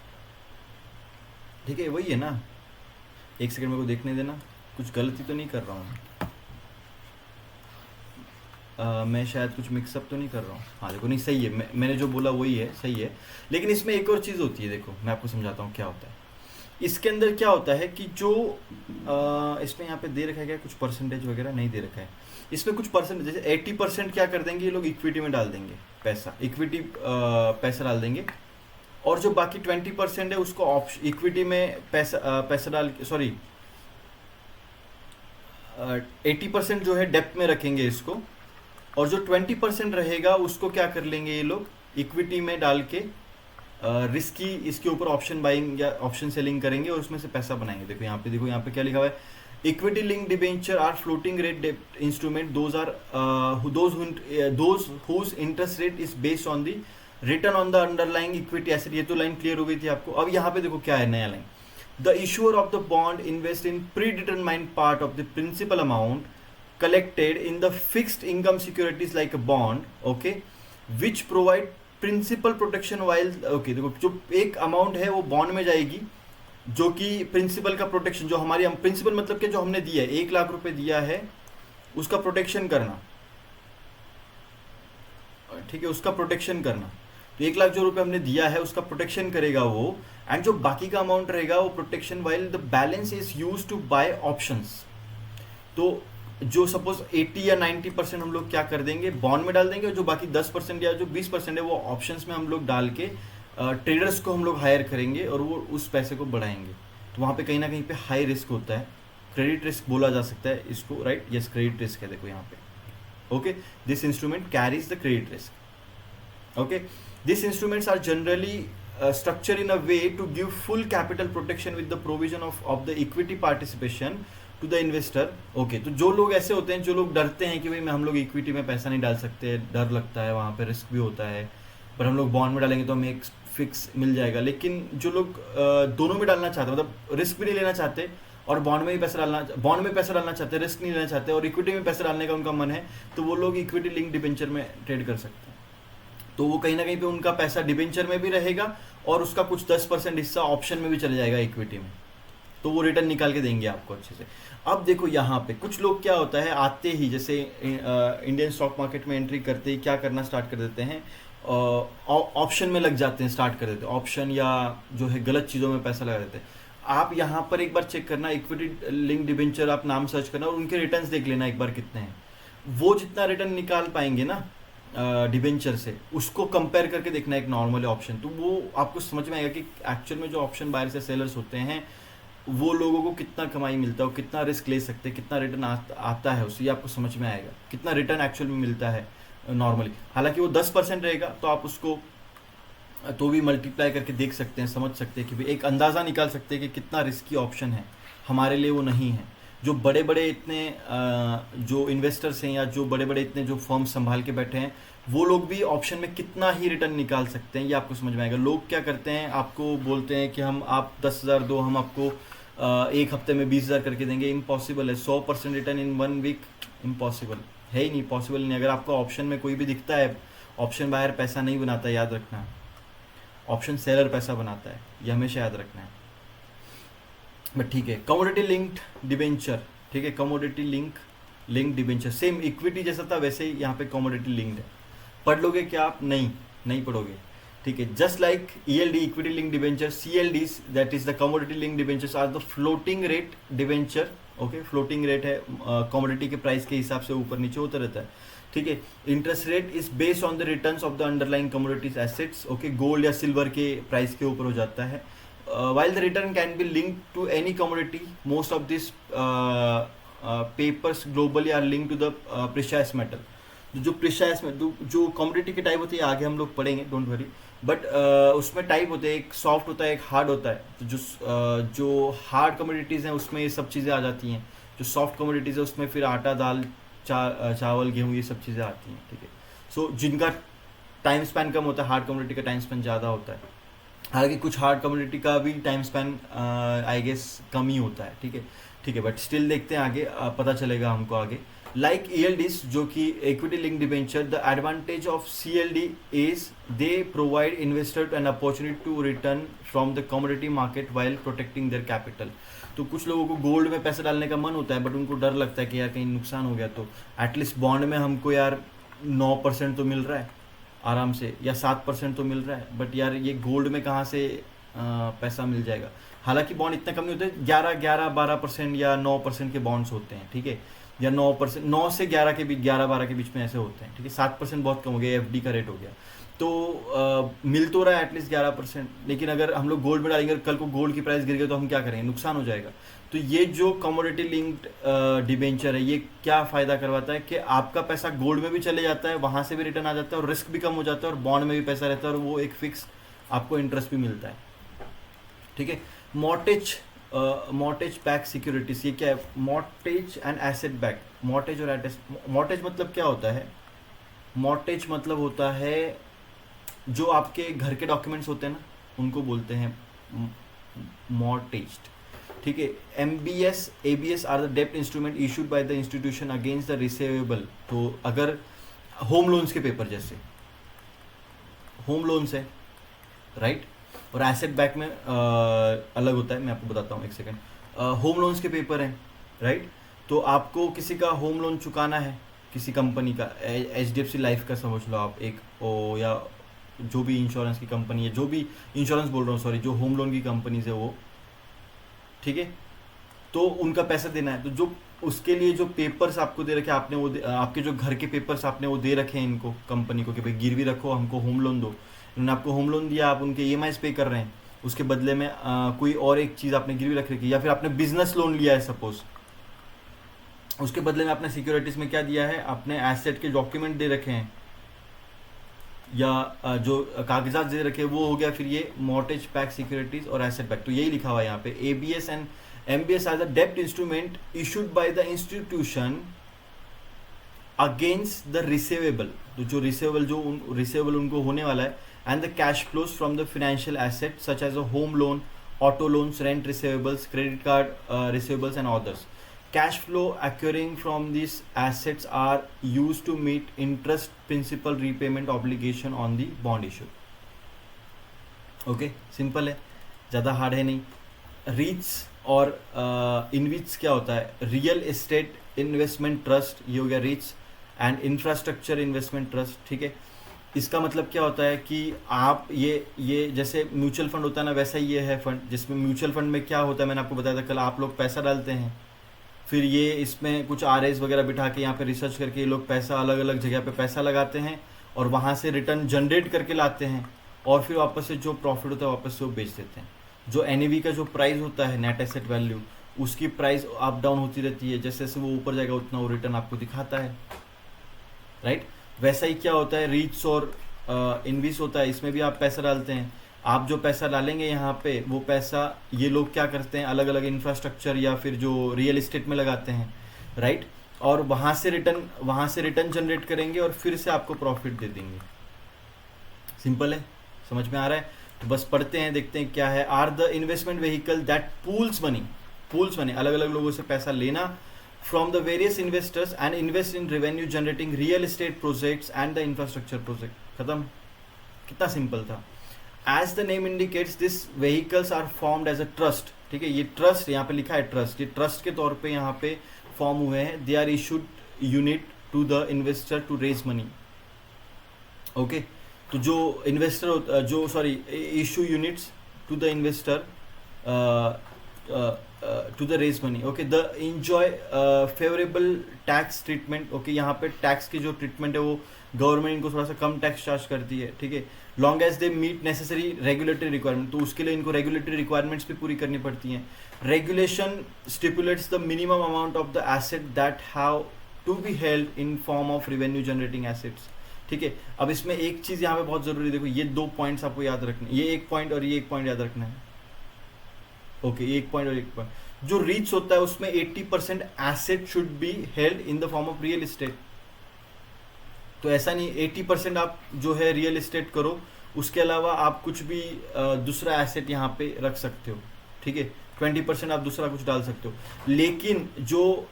ठीक है, वही है ना, एक सेकंड मेरे को देखने देना, कुछ गलती तो नहीं कर रहा हूँ मैं शायद कुछ मिक्सअप तो नहीं कर रहा हूँ। हाँ देखो, नहीं सही है, मैंने जो बोला वही है, सही है। लेकिन इसमें एक और चीज़ होती है, देखो मैं आपको समझाता हूँ क्या होता है। इसके अंदर क्या होता है कि जो इसमें यहाँ पे दे रखा है क्या, कुछ परसेंटेज वगैरह नहीं दे रखा है इसमें, कुछ परसेंट, जैसे 80% क्या कर देंगे ये लोग, इक्विटी में डाल देंगे पैसा, इक्विटी पैसा डाल देंगे, और जो बाकी 20% है उसको इक्विटी में पैसा डाल, सॉरी 80% जो है डेप्थ में रखेंगे इसको, और जो 20% रहेगा उसको क्या कर लेंगे ये लोग, इक्विटी में डाल के रिस्की इसके ऊपर ऑप्शन बाइंग या ऑप्शन सेलिंग करेंगे और उसमें से पैसा बनाएंगे। देखो यहाँ पे, देखो यहाँ पे क्या लिखा हुआ है, equity link debenture are floating rate debt instrument, those whose interest rate is based on the return on the underlying equity asset. ये तो लाइन क्लियर हो गई थी आपको। अब यहाँ पे देखो क्या है नया line, the issuer of the bond invest in predetermined part of the principal amount collected in the fixed income securities like a bond, okay, which provide principal protection while, okay, देखो जो एक amount है वो bond में जाएगी जो कि principal का प्रोटेक्शन, जो हमारी प्रिंसिपल मतलब कि जो हमने दिया है 1 लाख रुपए दिया है उसका प्रोटेक्शन करना, ठीक है, उसका प्रोटेक्शन करना। तो 1 लाख जो रुपए हमने दिया है उसका प्रोटेक्शन करेगा वो, एंड जो बाकी का अमाउंट रहेगा वो protection while the balance is use to buy options. तो जो सपोज 80 या 90% हम लोग क्या कर देंगे, बॉन्ड में डाल देंगे, और जो बाकी 10% या जो 20% है वो ऑप्शंस में हम लोग डाल के ट्रेडर्स को हम लोग हायर करेंगे और वो उस पैसे को बढ़ाएंगे। तो वहाँ पे कहीं ना कहीं पे हाई रिस्क होता है, क्रेडिट रिस्क बोला जा सकता है इसको, राइट, यस क्रेडिट रिस्क है, देखो यहाँ पे, okay. This instrument carries the credit risk, okay. This instruments are generally structured in a way to give full capital protection with the provision of the equity participation to the investor, okay। तो जो लोग ऐसे होते हैं, जो लोग डरते हैं कि भाई हम लोग इक्विटी में पैसा नहीं डाल सकते, डर लगता है, वहाँ पे रिस्क भी होता है, पर हम लोग बॉन्ड में डालेंगे तो हमें एक फिक्स मिल जाएगा। लेकिन जो लोग दोनों में डालना चाहते हैं, मतलब रिस्क भी नहीं लेना चाहते और बॉन्ड में पैसा डालना चाहते हैं, रिस्क नहीं लेना चाहते और इक्विटी में पैसा डालने का उनका मन है, तो वो लोग इक्विटी लिंक डिबेंचर में ट्रेड कर सकते हैं। तो वो कहीं ना कहीं पे उनका पैसा डिबेंचर में भी रहेगा और उसका कुछ 10% हिस्सा ऑप्शन में भी चले जाएगा इक्विटी में, तो वो रिटर्न निकाल के देंगे आपको अच्छे से। अब देखो यहाँ पे कुछ लोग क्या होता है, आते ही जैसे इंडियन स्टॉक मार्केट में एंट्री करते ही क्या करना स्टार्ट कर देते हैं, ऑप्शन में लग जाते हैं, स्टार्ट कर देते हैं ऑप्शन या जो है गलत चीज़ों में पैसा लगा देते हैं। आप यहाँ पर एक बार चेक करना, इक्विटी लिंक डिबेंचर आप नाम सर्च करना और उनके रिटर्न्स देख लेना एक बार कितने हैं। वो जितना रिटर्न निकाल पाएंगे ना डिबेंचर से, उसको कंपेयर करके देखना एक नॉर्मल ऑप्शन, तो वो आपको समझ में आएगा कि एक्चुअल में जो ऑप्शन बायर से सेलर्स होते हैं वो लोगों को कितना कमाई मिलता है, कितना रिस्क ले सकते हैं, कितना रिटर्न आता है उससे, ये आपको समझ में आएगा कितना रिटर्न एक्चुअल में मिलता है नॉर्मली। हालांकि वो 10% रहेगा तो आप उसको तो भी मल्टीप्लाई करके देख सकते हैं, समझ सकते हैं कि भाई एक अंदाज़ा निकाल सकते हैं कि कितना रिस्की ऑप्शन है, हमारे लिए वो नहीं है। जो बड़े बड़े इतने जो इन्वेस्टर्स हैं या जो बड़े बड़े इतने जो फर्म संभाल के बैठे हैं, वो लोग भी ऑप्शन में कितना ही रिटर्न निकाल सकते हैं, ये आपको समझ में आएगा। लोग क्या करते हैं, आपको बोलते हैं कि हम आप 10,000 दो, हम आपको एक हफ्ते में 20,000 करके देंगे। इम्पॉसिबल है। 100% रिटर्न इन 1 वीक इम्पॉसिबल है ही नहीं, पॉसिबल नहीं। अगर आपको ऑप्शन में कोई भी दिखता है, ऑप्शन बायर पैसा नहीं बनाता, याद रखना, ऑप्शन सेलर पैसा बनाता है, ये हमेशा याद रखना है। बट ठीक है, कमोडिटी लिंक्ड डिबेंचर, ठीक है, commodity link debenture same equity जैसा था वैसे ही यहाँ पे कमोडिटी लिंक्ड है। पढ़ लोगे क्या आप? नहीं पढ़ोगे, ठीक है। Just like ELD equity link debenture, CLDs that is the commodity link debentures are the floating rate debenture. Okay, floating rate है, कमोडिटी के प्राइस के हिसाब से ऊपर नीचे होता रहता है, ठीक है। Interest rate is based on the returns of the underlying commodities assets. Okay, gold या सिल्वर के प्राइस के ऊपर हो जाता है। while the return can be linked to any commodity, most of these papers globally are linked to the precious metal। जो प्रिशाइस में जो कमोडिटी की टाइप होती है आगे हम लोग पढ़ेंगे, डोंट वरी। बट उसमें टाइप होते हैं, एक सॉफ्ट होता है, एक हार्ड होता है। तो जो हार्ड कमोडिटीज़ हैं उसमें ये सब चीज़ें आ जाती हैं, जो सॉफ्ट कमोडिटीज़ है उसमें फिर आटा, दाल, चावल, गेहूँ, ये सब चीज़ें आती हैं, ठीक है। सो जिनका टाइम स्पैन कम होता है, हार्ड कमोडिटी का टाइम स्पैन ज़्यादा होता है। हालांकि कुछ हार्ड कम्युनिटी का भी टाइम स्पैन आई गेस कम ही होता है, ठीक है। बट स्टिल देखते हैं आगे, पता चलेगा हमको आगे। लाइक ईएलडीज जो कि equity link debenture, the advantage of CLD is they provide investor an opportunity to return from the commodity market while protecting their capital. तो कुछ लोगों को गोल्ड में पैसा डालने का मन होता है, बट उनको डर लगता है कि यार कहीं नुकसान हो गया तो एटलीस्ट बॉन्ड में हमको यार 9% तो मिल रहा है आराम से, या 7% तो मिल रहा है, बट यार ये गोल्ड में कहाँ से पैसा मिल जाएगा। हालांकि बॉन्ड इतना कम नहीं होते, 12% या 9% के बॉन्ड्स होते हैं, ठीक है, या 9%, 9 से 11 के बीच, 11-12 के बीच में ऐसे होते हैं, ठीक है। 7% बहुत कम हो गया, एफडी का रेट हो गया, तो मिल तो रहा है एटलीस्ट 11%। लेकिन अगर हम लोग गोल्ड में डालेंगे, कल को गोल्ड की प्राइस गिर गई तो हम क्या करेंगे, नुकसान हो जाएगा। तो ये जो कमोडिटी लिंक्ड डिबेंचर है, ये क्या फ़ायदा करवाता है कि आपका पैसा गोल्ड में भी चले जाता है, वहाँ से भी रिटर्न आ जाता है और रिस्क भी कम हो जाता है, और बॉन्ड में भी पैसा रहता है और वो एक फिक्स आपको इंटरेस्ट भी मिलता है, ठीक है। मॉर्टेज बैक सिक्योरिटीज, ये क्या है? Mortgage and asset back. Mortgage और मॉर्टेज मतलब क्या होता है? मॉर्टेज मतलब होता है जो आपके घर के डॉक्यूमेंट्स होते हैं ना, उनको बोलते हैं मॉर्टेज्ड, ठीक है। एमबीएस, एबीएस आर द डेप्ट instrument issued by the institution against the receivable. तो अगर होम लोन्स के पेपर, जैसे होम लोन्स है, राइट, और एसेट बैक में अलग होता है, मैं आपको बताता हूँ एक सेकेंड। होम लोन्स के पेपर हैं, राइट, तो आपको किसी का होम लोन चुकाना है, किसी कंपनी का, एचडीएफसी लाइफ का समझ लो आप, एक या जो भी इंश्योरेंस की कंपनी है, जो भी इंश्योरेंस बोल रहा हूँ, सॉरी, जो होम लोन की कंपनीज है वो, ठीक है, तो उनका पैसा देना है। तो जो उसके लिए जो पेपर्स आपको दे रखे, आपने वो आपके जो घर के पेपर्स आपने वो दे रखे हैं इनको, कंपनी को, कि भाई गिरवी रखो, हमको होम लोन दो। उन्होंने आपको होम लोन दिया, आप उनके ईएमआईज पे कर रहे हैं, उसके बदले में कोई और एक चीज़ आपने गिरवी रख रखी, या फिर आपने बिजनेस लोन लिया है सपोज, उसके बदले में आपने सिक्योरिटीज़ में क्या दिया है, आपने एसेट के डॉक्यूमेंट दे रखे हैं या जो कागजात दे रखे, वो हो गया फिर ये मॉर्टेज बैक सिक्योरिटीज और एसेट बैक। तो यही लिखा हुआ है यहाँ पे, ABS and MBS are the डेप्ट instrument issued by the institution against the receivable. तो जो रिसीवेबल उनको होने वाला है, and the cash flows from the financial asset such as a home loan, auto loans, rent receivables, credit card receivables and others. Cash flow occurring from these assets are used to meet interest principal repayment obligation on the bond issue. Okay, simple है, ज़्यादा hard है नहीं। REITs और InvITs क्या होता है, real estate investment trust, ये हो गया रीट्स, एंड इंफ्रास्ट्रक्चर इन्वेस्टमेंट ट्रस्ट, ठीक है। इसका मतलब क्या होता है कि आप ये जैसे म्यूचुअल फंड होता है ना, वैसा ही ये है फंड, जिसमें म्यूचुअल फंड में क्या होता है, मैंने आपको बताया था कल, आप लोग पैसा डालते हैं, फिर ये इसमें कुछ आरएस वगैरह बिठा के यहाँ पे रिसर्च करके ये लोग पैसा अलग अलग जगह पे पैसा लगाते हैं और वहाँ से रिटर्न जनरेट करके लाते हैं और फिर वापस से जो प्रॉफिट होता है वापस से वो बेच देते हैं। जो एनएवी का जो प्राइस होता है, नेट एसेट वैल्यू, उसकी प्राइस अप डाउन होती रहती है, जैसे जैसे वो ऊपर जाएगा उतना वो रिटर्न आपको दिखाता है, राइट। वैसा ही क्या होता है, रीट्स और इन्वेस्ट होता है, इसमें भी आप पैसा डालते हैं। आप जो पैसा डालेंगे यहाँ पे, वो पैसा ये लोग क्या करते हैं, अलग अलग इंफ्रास्ट्रक्चर या फिर जो रियल एस्टेट में लगाते हैं, राइट। और वहाँ से रिटर्न जनरेट करेंगे और फिर से आपको प्रॉफिट दे देंगे। सिंपल है, समझ में आ रहा है? तो बस पढ़ते हैं, देखते हैं क्या है। Are the investment vehicle that pools money, अलग अलग लोगों से पैसा लेना, from the various investors and invest in revenue generating real estate projects and the infrastructure project. खत्म। कितना सिंपल था। As the name indicates this vehicles are formed as a trust, ठीक है। ये ट्रस्ट यहाँ पे लिखा है ट्रस्ट, ये ट्रस्ट के तौर पे यहाँ पे फॉर्म हुए हैं। They are issued unit to the investor to raise money, okay. तो जो investor issue units to the investor to the raise money, okay. The enjoy favourable tax treatment, okay. यहाँ पे टैक्स की जो ट्रीटमेंट है वो गवर्नमेंट इनको थोड़ा सा कम टैक्स चार्ज करती है, ठीक है। Long as they meet necessary regulatory requirement, तो उसके लिए इनको रेगुलेटरी रिक्वायरमेंट्स भी पूरी करनी पड़ती हैं। Regulation stipulates the minimum amount of the asset that have to be held in form of revenue generating assets, ठीक है। अब इसमें एक चीज यहाँ पे बहुत जरूरी, देखो ये 2 पॉइंट्स आपको याद रखने, ये 1 पॉइंट और ये 1 पॉइंट याद रखना है, ओके। 1 पॉइंट और 1 पॉइंट। जो रीच होता है उसमें 80% asset should be held in the form of real estate. तो ऐसा नहीं 80% आप जो है रियल एस्टेट करो, उसके अलावा आप कुछ भी दूसरा एसेट यहाँ पे रख सकते हो, ठीक है। 20% आप दूसरा कुछ डाल सकते हो, लेकिन जो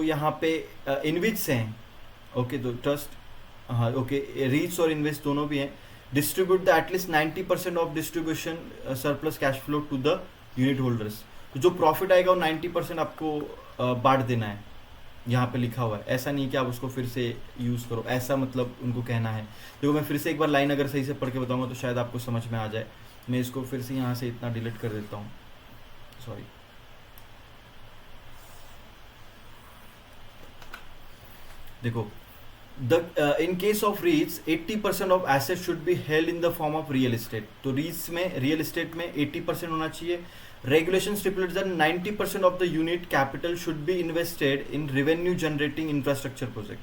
यहाँ पे इन्वेस्ट हैं, ओके, तो ट्रस्ट, हाँ, ओके, रीच और इन्वेस्ट दोनों भी हैं। Distribute the at least 90% of distribution surplus cash flow to the unit holders. तो जो प्रॉफिट आएगा वो 90% आपको बांट देना है, यहाँ पे लिखा हुआ है। ऐसा नहीं कि आप उसको फिर से यूज़ करो, ऐसा मतलब उनको कहना है। देखो मैं फिर से एक बार लाइन अगर सही से पढ़ के बताऊंगा तो शायद आपको समझ में आ जाए। मैं इसको फिर से यहाँ से इतना डिलीट कर देता हूँ, सॉरी। देखो, in case of REITs 80% of assets should be held in the form of real estate। तो REITs में रियल एस्टेट में 80% होना चाहिए। Regulation stipulates that 90% of the unit capital should be invested in revenue generating infrastructure project,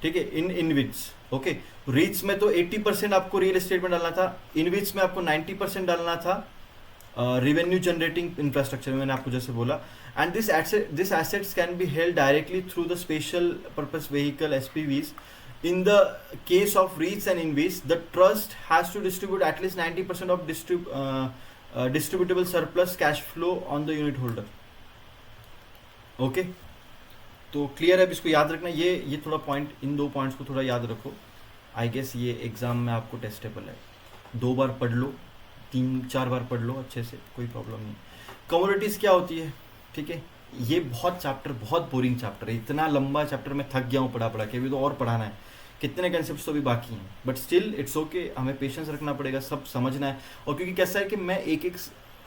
ठीक है, इन InvITs, okay. REITs में तो 80% आपको रियल एस्टेट में डालना था, InvITs में आपको 90% डालना था रेवेन्यू जनरेटिंग इंफ्रास्ट्रक्चर में, मैंने आपको जैसे बोला। And this assets can be held directly through the special purpose vehicle SPVs। In the case of REITs and InvITs, the trust has to distribute at least 90% of distributable surplus cash flow on the unit holder, okay. तो clear है, अब इसको याद रखना। ये थोड़ा point, इन 2 points को थोड़ा याद रखो। आई गेस ये एग्जाम में आपको टेस्टेबल है। 2 बार पढ़ लो, 3-4 बार पढ़ लो अच्छे से, कोई प्रॉब्लम नहीं। कमोडिटीज़ क्या होती है, ठीक है। ये बहुत बोरिंग चैप्टर है, इतना लंबा चैप्टर मैं थक गया हूँ पढ़ा के, अभी तो और पढ़ाना है, कितने कंसेप्ट तो अभी बाकी हैं, बट स्टिल इट्स ओके। हमें पेशेंस रखना पड़ेगा, सब समझना है। और क्योंकि कैसा है कि मैं एक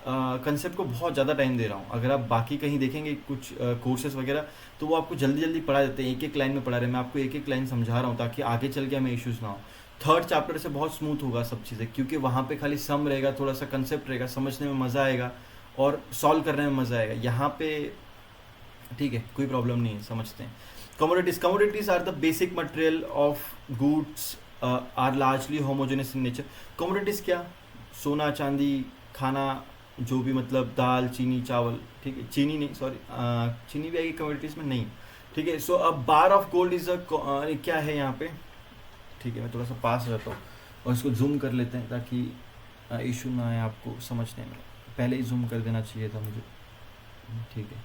कंसेप्ट को बहुत ज़्यादा टाइम दे रहा हूँ। अगर आप बाकी कहीं देखेंगे कुछ कोर्सेज वगैरह, तो वो आपको जल्दी पढ़ा देते हैं, एक लाइन में पढ़ा रहे हैं। मैं आपको एक लाइन समझा रहा हूँ ताकि आगे चल के हमें इश्यूज़ ना हो। 3rd चैप्टर से बहुत स्मूथ होगा सब चीज़ें, क्योंकि वहाँ पे खाली सम रहेगा, थोड़ा सा कंसेप्ट रहेगा, समझने में मज़ा आएगा और सॉल्व करने में मज़ा आएगा। यहाँ पे ठीक है, कोई प्रॉब्लम नहीं है, समझते हैं। Commodities are the basic material of goods are largely homogeneous in nature. Commodities क्या, सोना चांदी, खाना, जो भी मतलब दाल, चीनी, चावल, ठीक है। चीनी नहीं, सॉरी, चीनी भी आएगी कमोडिटीज में, नहीं, ठीक है। सो अब बार ऑफ गोल्ड इज क्या है यहाँ पे, ठीक है। मैं थोड़ा सा पास रहता हूँ और इसको जूम कर लेते हैं ताकि इशू ना आए आपको समझने में। पहले ही जूम कर देना चाहिए था मुझे, ठीक है,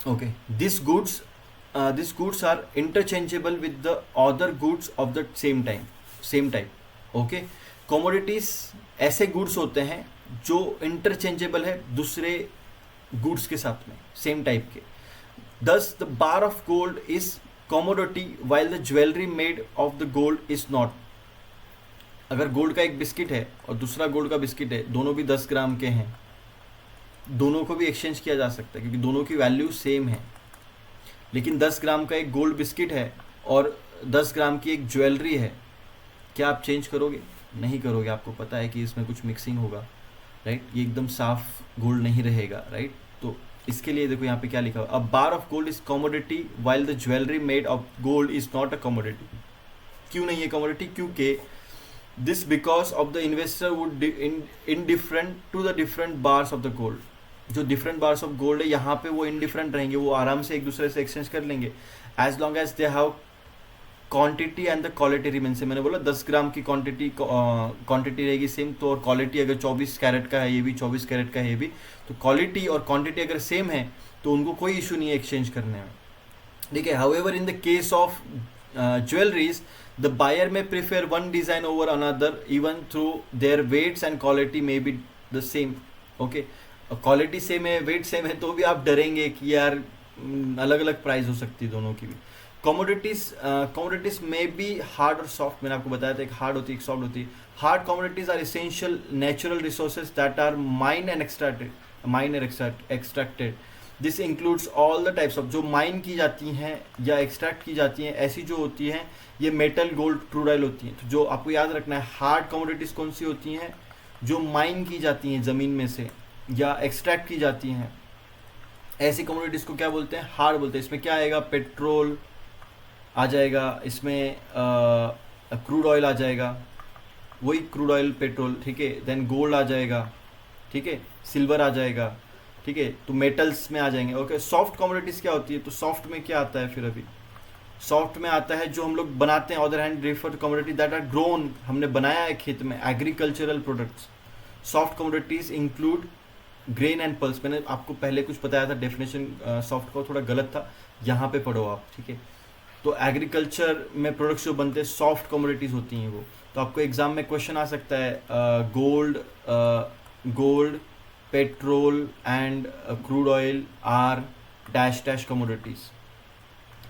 okay. This goods are interchangeable with the other goods of the same type, okay. Commodities ऐसे गुड्स होते हैं जो इंटरचेंजेबल है दूसरे गुड्स के साथ में, सेम टाइप के. दस the bar of gold is commodity while the jewellery made of the gold is not. अगर गोल्ड का एक बिस्किट है और दूसरा गोल्ड का बिस्किट है, दोनों भी 10 ग्राम के हैं, दोनों को भी एक्सचेंज किया जा सकता है क्योंकि दोनों की वैल्यू सेम है. लेकिन 10 ग्राम का एक गोल्ड बिस्किट है और 10 ग्राम की एक ज्वेलरी है, क्या आप चेंज करोगे? नहीं करोगे. आपको पता है कि इसमें कुछ मिक्सिंग होगा, राइट. ये एकदम साफ गोल्ड नहीं रहेगा, राइट. तो इसके लिए देखो यहाँ पे क्या लिखा हुआ, a bar of gold is commodity while the jewellery made of gold is not a commodity. क्यों नहीं है कमोडिटी? क्योंकि this because of the investor would indifferent to the different bars of the gold. जो different bars of gold है यहाँ पे वो indifferent रहेंगे, वो आराम से एक दूसरे से एक्सचेंज कर लेंगे as long as they have quantity and the quality remain same. मैंने बोला 10 ग्राम की क्वांटिटी रहेगी सेम, तो और क्वालिटी अगर 24 कैरेट का है ये भी, 24 कैरेट का है ये भी, तो क्वालिटी और क्वांटिटी अगर सेम है तो उनको कोई इशू नहीं है एक्सचेंज करने में, ठीक है. However in the case of jewelleries the buyer may prefer one design over another even through their weights and quality may be the same. Okay, quality same है, वेट सेम है, तो भी आप डरेंगे कि यार अलग अलग प्राइस हो सकती है दोनों की भी. कमोडिटीज में बी हार्ड और सॉफ्ट. मैंने आपको बताया था एक हार्ड होती है एक सॉफ्ट होती है. Hard commodities are essential natural resources that are mined and extracted. This includes all the types of, जो माइन की जाती हैं या एक्सट्रैक्ट की जाती हैं, ऐसी जो होती हैं ये मेटल, गोल्ड, क्रूड ऑयल होती हैं. तो जो आपको याद रखना है, हार्ड कमोडिटीज कौन सी होती हैं? जो माइन की जाती हैं ज़मीन में से या एक्सट्रैक्ट की जाती हैं, ऐसी कमोडिटीज़ को क्या बोलते हैं? हार्ड बोलते हैं. इसमें क्या आएगा? पेट्रोल आ जाएगा, इसमें क्रूड ऑयल आ जाएगा, वही क्रूड ऑयल पेट्रोल, ठीक है. देन गोल्ड आ जाएगा, ठीक है. सिल्वर आ जाएगा, ठीक है. तो मेटल्स में आ जाएंगे. ओके, सॉफ्ट कमोडिटीज़ क्या होती है? तो सॉफ्ट में क्या आता है फिर? अभी सॉफ्ट में आता है जो हम लोग बनाते हैं. Other hand refer to commodity that are grown, हमने बनाया है खेत में, agricultural products. Soft commodities include grain and pulse. मैंने आपको पहले कुछ बताया था, डेफिनेशन सॉफ्ट का थोड़ा गलत था, यहाँ पे पढ़ो आप, ठीक है. तो एग्रीकल्चर में प्रोडक्ट्स जो बनते हैं सॉफ्ट कमोडिटीज़ होती हैं वो. तो आपको एग्जाम में क्वेश्चन आ सकता है, gold, petrol and crude oil are dash dash commodities.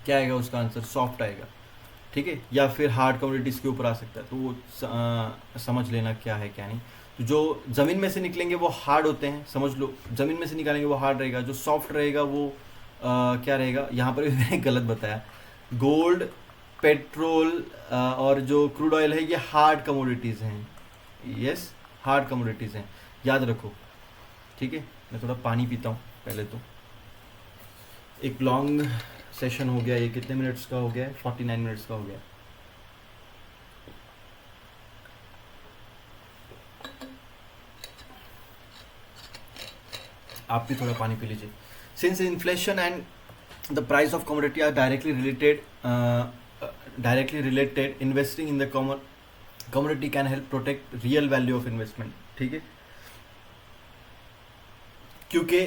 क्या आएगा उसका आंसर? सॉफ्ट आएगा, ठीक है. या फिर हार्ड कमोडिटीज़ के ऊपर आ सकता है, तो वो समझ लेना क्या है क्या नहीं. तो जो ज़मीन में से निकलेंगे वो हार्ड होते हैं, समझ लो. ज़मीन में से निकालेंगे वो हार्ड रहेगा. जो सॉफ्ट रहेगा वो क्या रहेगा? यहाँ पर भी मैंने गलत बताया. गोल्ड, पेट्रोल और जो क्रूड ऑयल है ये हार्ड कमोडिटीज़ हैं. यस, हार्ड कमोडिटीज़ हैं, याद रखो, ठीक है. मैं थोड़ा पानी पीता हूँ पहले. तो एक लॉन्ग सेशन हो गया ये. कितने मिनट्स का हो गया है? 49 मिनट्स का हो गया. आप भी थोड़ा पानी पी लीजिए. Since inflation and the price of commodity are directly related, investing in the commodity can help protect real value of investment, ठीक है. क्योंकि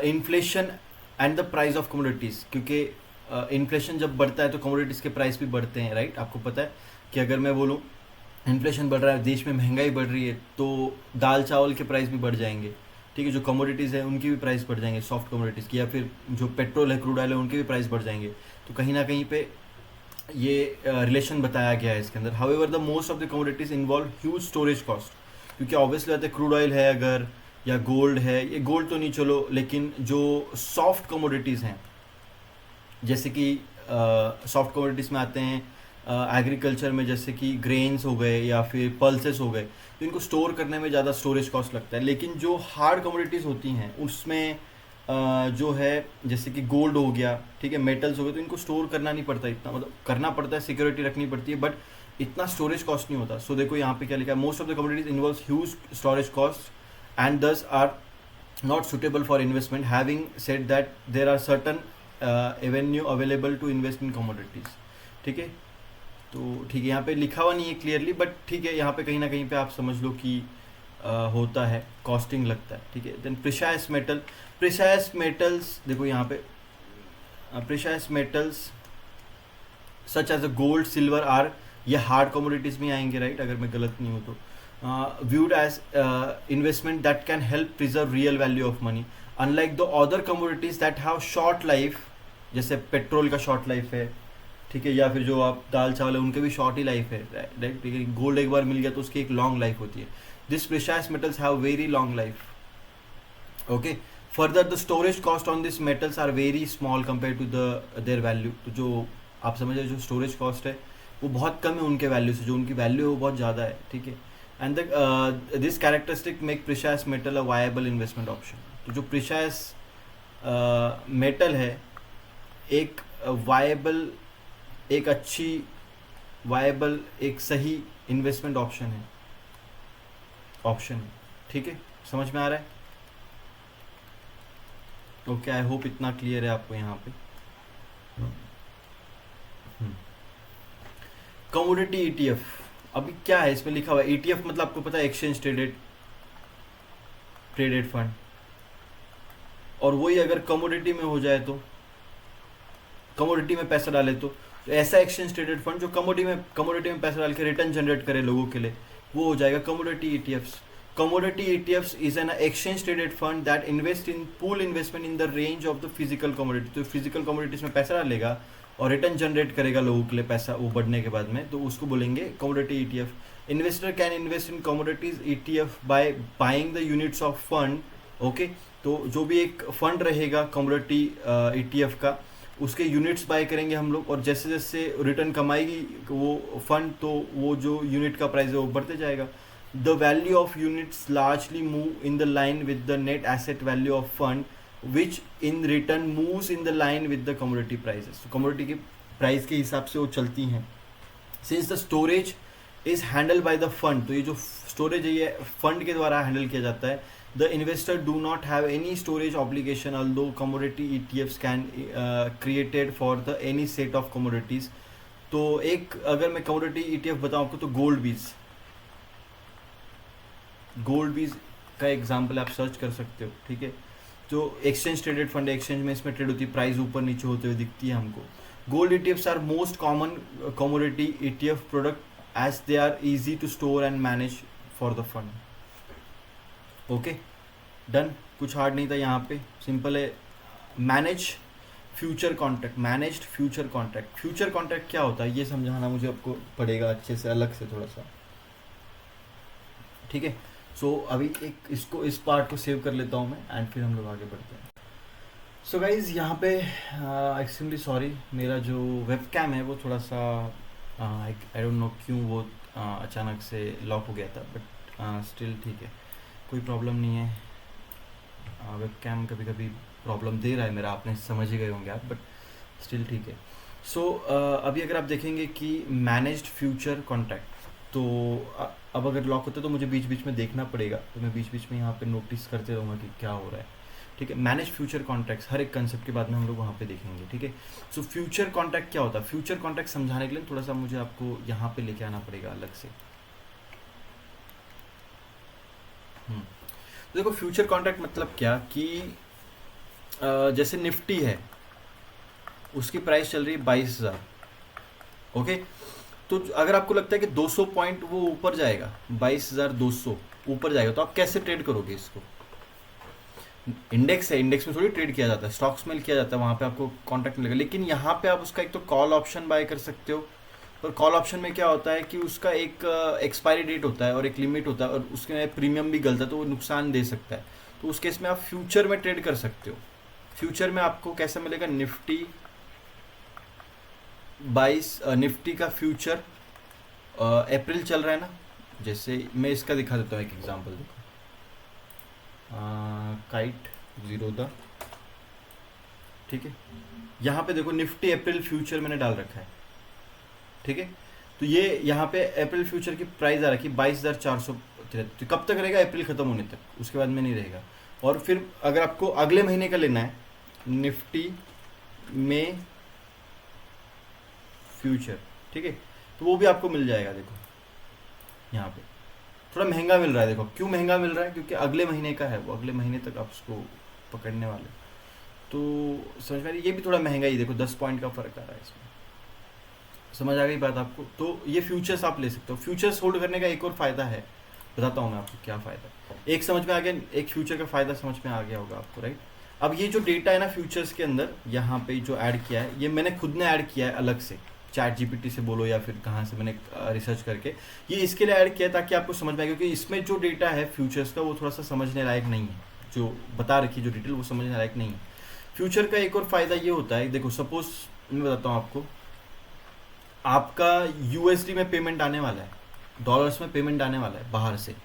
inflation and the price of commodities, क्योंकि इन्फ्लेशन जब बढ़ता है तो कमोडिटीज़ के प्राइस भी बढ़ते हैं, राइट. आपको पता है कि अगर मैं बोलूँ इन्फ्लेशन बढ़ रहा है, देश में महंगाई बढ़ रही है, तो दाल चावल के प्राइस भी बढ़ जाएंगे, ठीक है. जो कमोडिटीज़ है उनकी भी प्राइस बढ़ जाएंगे, सॉफ्ट कमोडिटीज़ की. या फिर जो पेट्रोल है, क्रूड ऑयल है, उनके भी प्राइस बढ़ जाएंगे. तो कहीं ना कहीं पे ये रिलेशन बताया गया है इसके अंदर. However the most of the commodities involve huge storage cost. क्योंकि ऑब्वियसली बात है, क्रूड ऑयल है अगर, या गोल्ड है, ये गोल्ड तो नहीं चलो, लेकिन जो सॉफ्ट कमोडिटीज़ हैं, जैसे कि सॉफ्ट कमोडिटीज़ में आते हैं एग्रीकल्चर में, जैसे कि ग्रेन्स हो गए या फिर पल्सेस हो गए, तो इनको स्टोर करने में ज़्यादा स्टोरेज कॉस्ट लगता है. लेकिन जो हार्ड कमोडिटीज़ होती हैं उसमें जो है, जैसे कि गोल्ड हो गया, ठीक है, मेटल्स हो गए, तो इनको स्टोर करना नहीं पड़ता इतना. मतलब करना पड़ता है, सिक्योरिटी रखनी पड़ती है, बट इतना स्टोरेज कॉस्ट नहीं होता. सो देखो यहाँ पे क्या लिखा है, most of the commodities involve huge storage cost and thus are not suitable for investment. Having said that there are certain avenue available to invest in commodities, ठीक है. तो ठीक है, यहाँ पे लिखा हुआ नहीं है क्लियरली, बट ठीक है, यहाँ पे कहीं ना कहीं पे आप समझ लो कि होता है, कॉस्टिंग लगता है, ठीक है. देन प्रिसाइज मेटल्स देखो यहाँ पे, precious metals such as a gold, silver are, ये हार्ड कमोडिटीज़ में आएंगे, राइट, अगर मैं गलत नहीं हूँ तो. viewed as investment that can help preserve real value of money, unlike the other commodities that have short life, जैसे पेट्रोल का शॉर्ट लाइफ है, ठीक है, या फिर जो आप दाल चावल है उनके भी शॉर्ट ही लाइफ है, राइट, ठीक है, गोल्ड एक बार मिल गया तो उसकी एक लॉन्ग लाइफ होती है. This precious metals have very long life. Okay, further the storage cost on this metals are very small compare to their value. तो जो आप समझ रहे जो स्टोरेज कॉस्ट है वो बहुत कम है उनके वैल्यू से, जो उनकी वैल्यू है वो बहुत ज़्यादा है, ठीक है. And this characteristic make precious metal a viable investment option. तो जो प्रेशियस मेटल है एक वायबल, एक अच्छी वायबल, एक सही इन्वेस्टमेंट ऑप्शन है, ठीक है. समझ में आ रहा है? ओके, आई होप इतना क्लियर है आपको यहाँ पे. कमोडिटी ईटीएफ, अभी क्या है इसमें लिखा हुआ है, ईटीएफ मतलब आपको पता है एक्सचेंज ट्रेडेड फंड, और वही अगर कमोडिटी में हो जाए तो कमोडिटी में पैसा डाले तो ऐसा एक्सचेंज ट्रेडेड फंड जो कमोडिटी में पैसा डाल के रिटर्न जनरेट करे लोगों के लिए, वो हो जाएगा commodity ETFs. Commodity ETFs is an exchange traded fund that invest in pool investment in the range of the physical commodity. तो physical commodities में पैसा डालेगा और रिटर्न जनरेट करेगा लोगों के लिए पैसा वो बढ़ने के बाद में, तो उसको बोलेंगे commodity ETF. Investor can invest in commodities ETF by buying the units of fund. Okay, तो जो भी एक फंड रहेगा commodity ETF का, उसके यूनिट्स बाय करेंगे हम लोग, और जैसे जैसे रिटर्न कमाएगी वो फंड तो वो जो यूनिट का प्राइस है वो बढ़ते जाएगा. The value of units largely move in the line with the net asset value of fund, which in return moves in the line with the commodity prices. So commodity के price के हिसाब से वो चलती हैं. Since the storage is handled by the fund, तो ये जो स्टोरेज है ये फंड के द्वारा हैंडल किया जाता है. The investor do not have any storage obligation, although commodity ETFs can created for the any set of commodities. तो एक अगर मैं commodity ETF बताऊँ आपको तो गोल्ड बीज का एग्जाम्पल आप सर्च कर सकते हो, ठीक है. जो एक्सचेंज ट्रेडेड फंड है, एक्सचेंज में इसमें ट्रेड होती है, प्राइस ऊपर नीचे होते हुए दिखती है हमको. Gold ETFs are most common commodity ETF product as they are easy to store and manage for the fund. Okay, done. कुछ हार्ड नहीं था यहाँ पे, सिंपल है. Manage future contract. Managed future contract. Future contract क्या होता है ये समझाना मुझे आपको पड़ेगा अच्छे से, अलग से थोड़ा सा, ठीक है. सो अभी एक इसको इस पार्ट को सेव कर लेता हूँ मैं, एंड फिर हम लोग आगे बढ़ते हैं. सो गाइज यहाँ पे एक्सट्रीमली सॉरी, मेरा जो वेबकैम है वो थोड़ा सा आई डोंट नो क्यों वो अचानक से लॉक हो गया था, बट स्टिल ठीक है, कोई प्रॉब्लम नहीं है. वेबकैम कभी कभी प्रॉब्लम दे रहा है मेरा, आपने समझ ही गए होंगे आप, बट स्टिल ठीक है. सो अभी अगर आप देखेंगे कि मैनेज्ड फ्यूचर कॉन्ट्रैक्ट, तो अब अगर लॉक होता है तो मुझे बीच बीच में देखना पड़ेगा, तो मैं बीच बीच में यहाँ पे नोटिस करते रहूँगा कि क्या हो रहा है, ठीक है. मैनेज फ्यूचर कॉन्ट्रैक्ट्स, हर एक कंसेप्ट के बाद में हम लोग वहाँ पे देखेंगे, ठीक है. सो फ्यूचर कॉन्ट्रैक्ट क्या होता है? फ्यूचर कॉन्ट्रैक्ट समझाने के लिए थोड़ा सा मुझे आपको यहाँ पे लेके आना पड़ेगा अलग से. तो देखो फ्यूचर कॉन्ट्रैक्ट मतलब क्या कि जैसे निफ्टी है, उसकी प्राइस चल रही है 22,000. ओके, तो अगर आपको लगता है कि 200 पॉइंट वो ऊपर जाएगा, 22,200 ऊपर जाएगा, तो आप कैसे ट्रेड करोगे इसको? इंडेक्स है, इंडेक्स में थोड़ी ट्रेड किया जाता है, स्टॉक्स में किया जाता है, वहाँ पे आपको कॉन्ट्रैक्ट मिलेगा. लेकिन यहाँ पे आप उसका एक तो कॉल ऑप्शन बाय कर सकते हो, और कॉल ऑप्शन में क्या होता है कि उसका एक एक्सपायरी डेट होता है और एक लिमिट होता है, और उसके प्रीमियम भी गलता है तो वो नुकसान दे सकता है. तो उस केस में आप फ्यूचर में ट्रेड कर सकते हो. फ्यूचर में आपको कैसा मिलेगा? निफ्टी 22, निफ्टी का फ्यूचर अप्रैल चल रहा है ना, जैसे मैं इसका दिखा देता हूँ एक एग्जांपल. देखो काइट जीरोदा, ठीक है. यहाँ पे देखो निफ्टी अप्रैल फ्यूचर मैंने डाल रखा है, ठीक है. तो ये यहाँ पे अप्रैल फ्यूचर की प्राइस आ रखी है 22,473. तो कब तक रहेगा? अप्रैल खत्म होने तक, उसके बाद में नहीं रहेगा. और फिर अगर आपको अगले महीने का लेना है, निफ्टी में फ्यूचर, ठीक है, तो वो भी आपको मिल जाएगा. देखो यहाँ पे थोड़ा महंगा मिल रहा है. देखो क्यों महंगा मिल रहा है? क्योंकि अगले महीने का है, वो अगले महीने तक आप उसको पकड़ने वाले, तो समझ में, ये भी थोड़ा महंगा ही. देखो 10 पॉइंट का फर्क आ रहा है इसमें. समझ आ गई बात आपको? तो ये फ्यूचर्स आप ले सकते हो. फ्यूचर्स होल्ड करने का एक और फायदा है, बताता हूँ मैं आपको क्या फ़ायदा है। एक समझ में आ गया, एक फ्यूचर का फ़ायदा समझ में आ गया होगा आपको, राइट। अब ये जो डेटा है ना फ्यूचर्स के अंदर, यहाँ पे जो ऐड किया है, ये मैंने खुद ने ऐड किया है अलग से, चैट जीपीटी से बोलो या फिर कहाँ से मैंने रिसर्च करके ये इसके लिए ऐड किया है ताकि आपको समझ में आए, क्योंकि इसमें जो डेटा है फ्यूचर्स का वो थोड़ा सा समझने लायक नहीं है, जो बता रखी जो डिटेल वो समझने लायक नहीं है। फ्यूचर का एक और फ़ायदा ये होता है, देखो सपोज मैं बताता हूँ आपको, आपका यूएसडी में पेमेंट आने वाला है, डॉलर्स में पेमेंट आने वाला है बाहर से,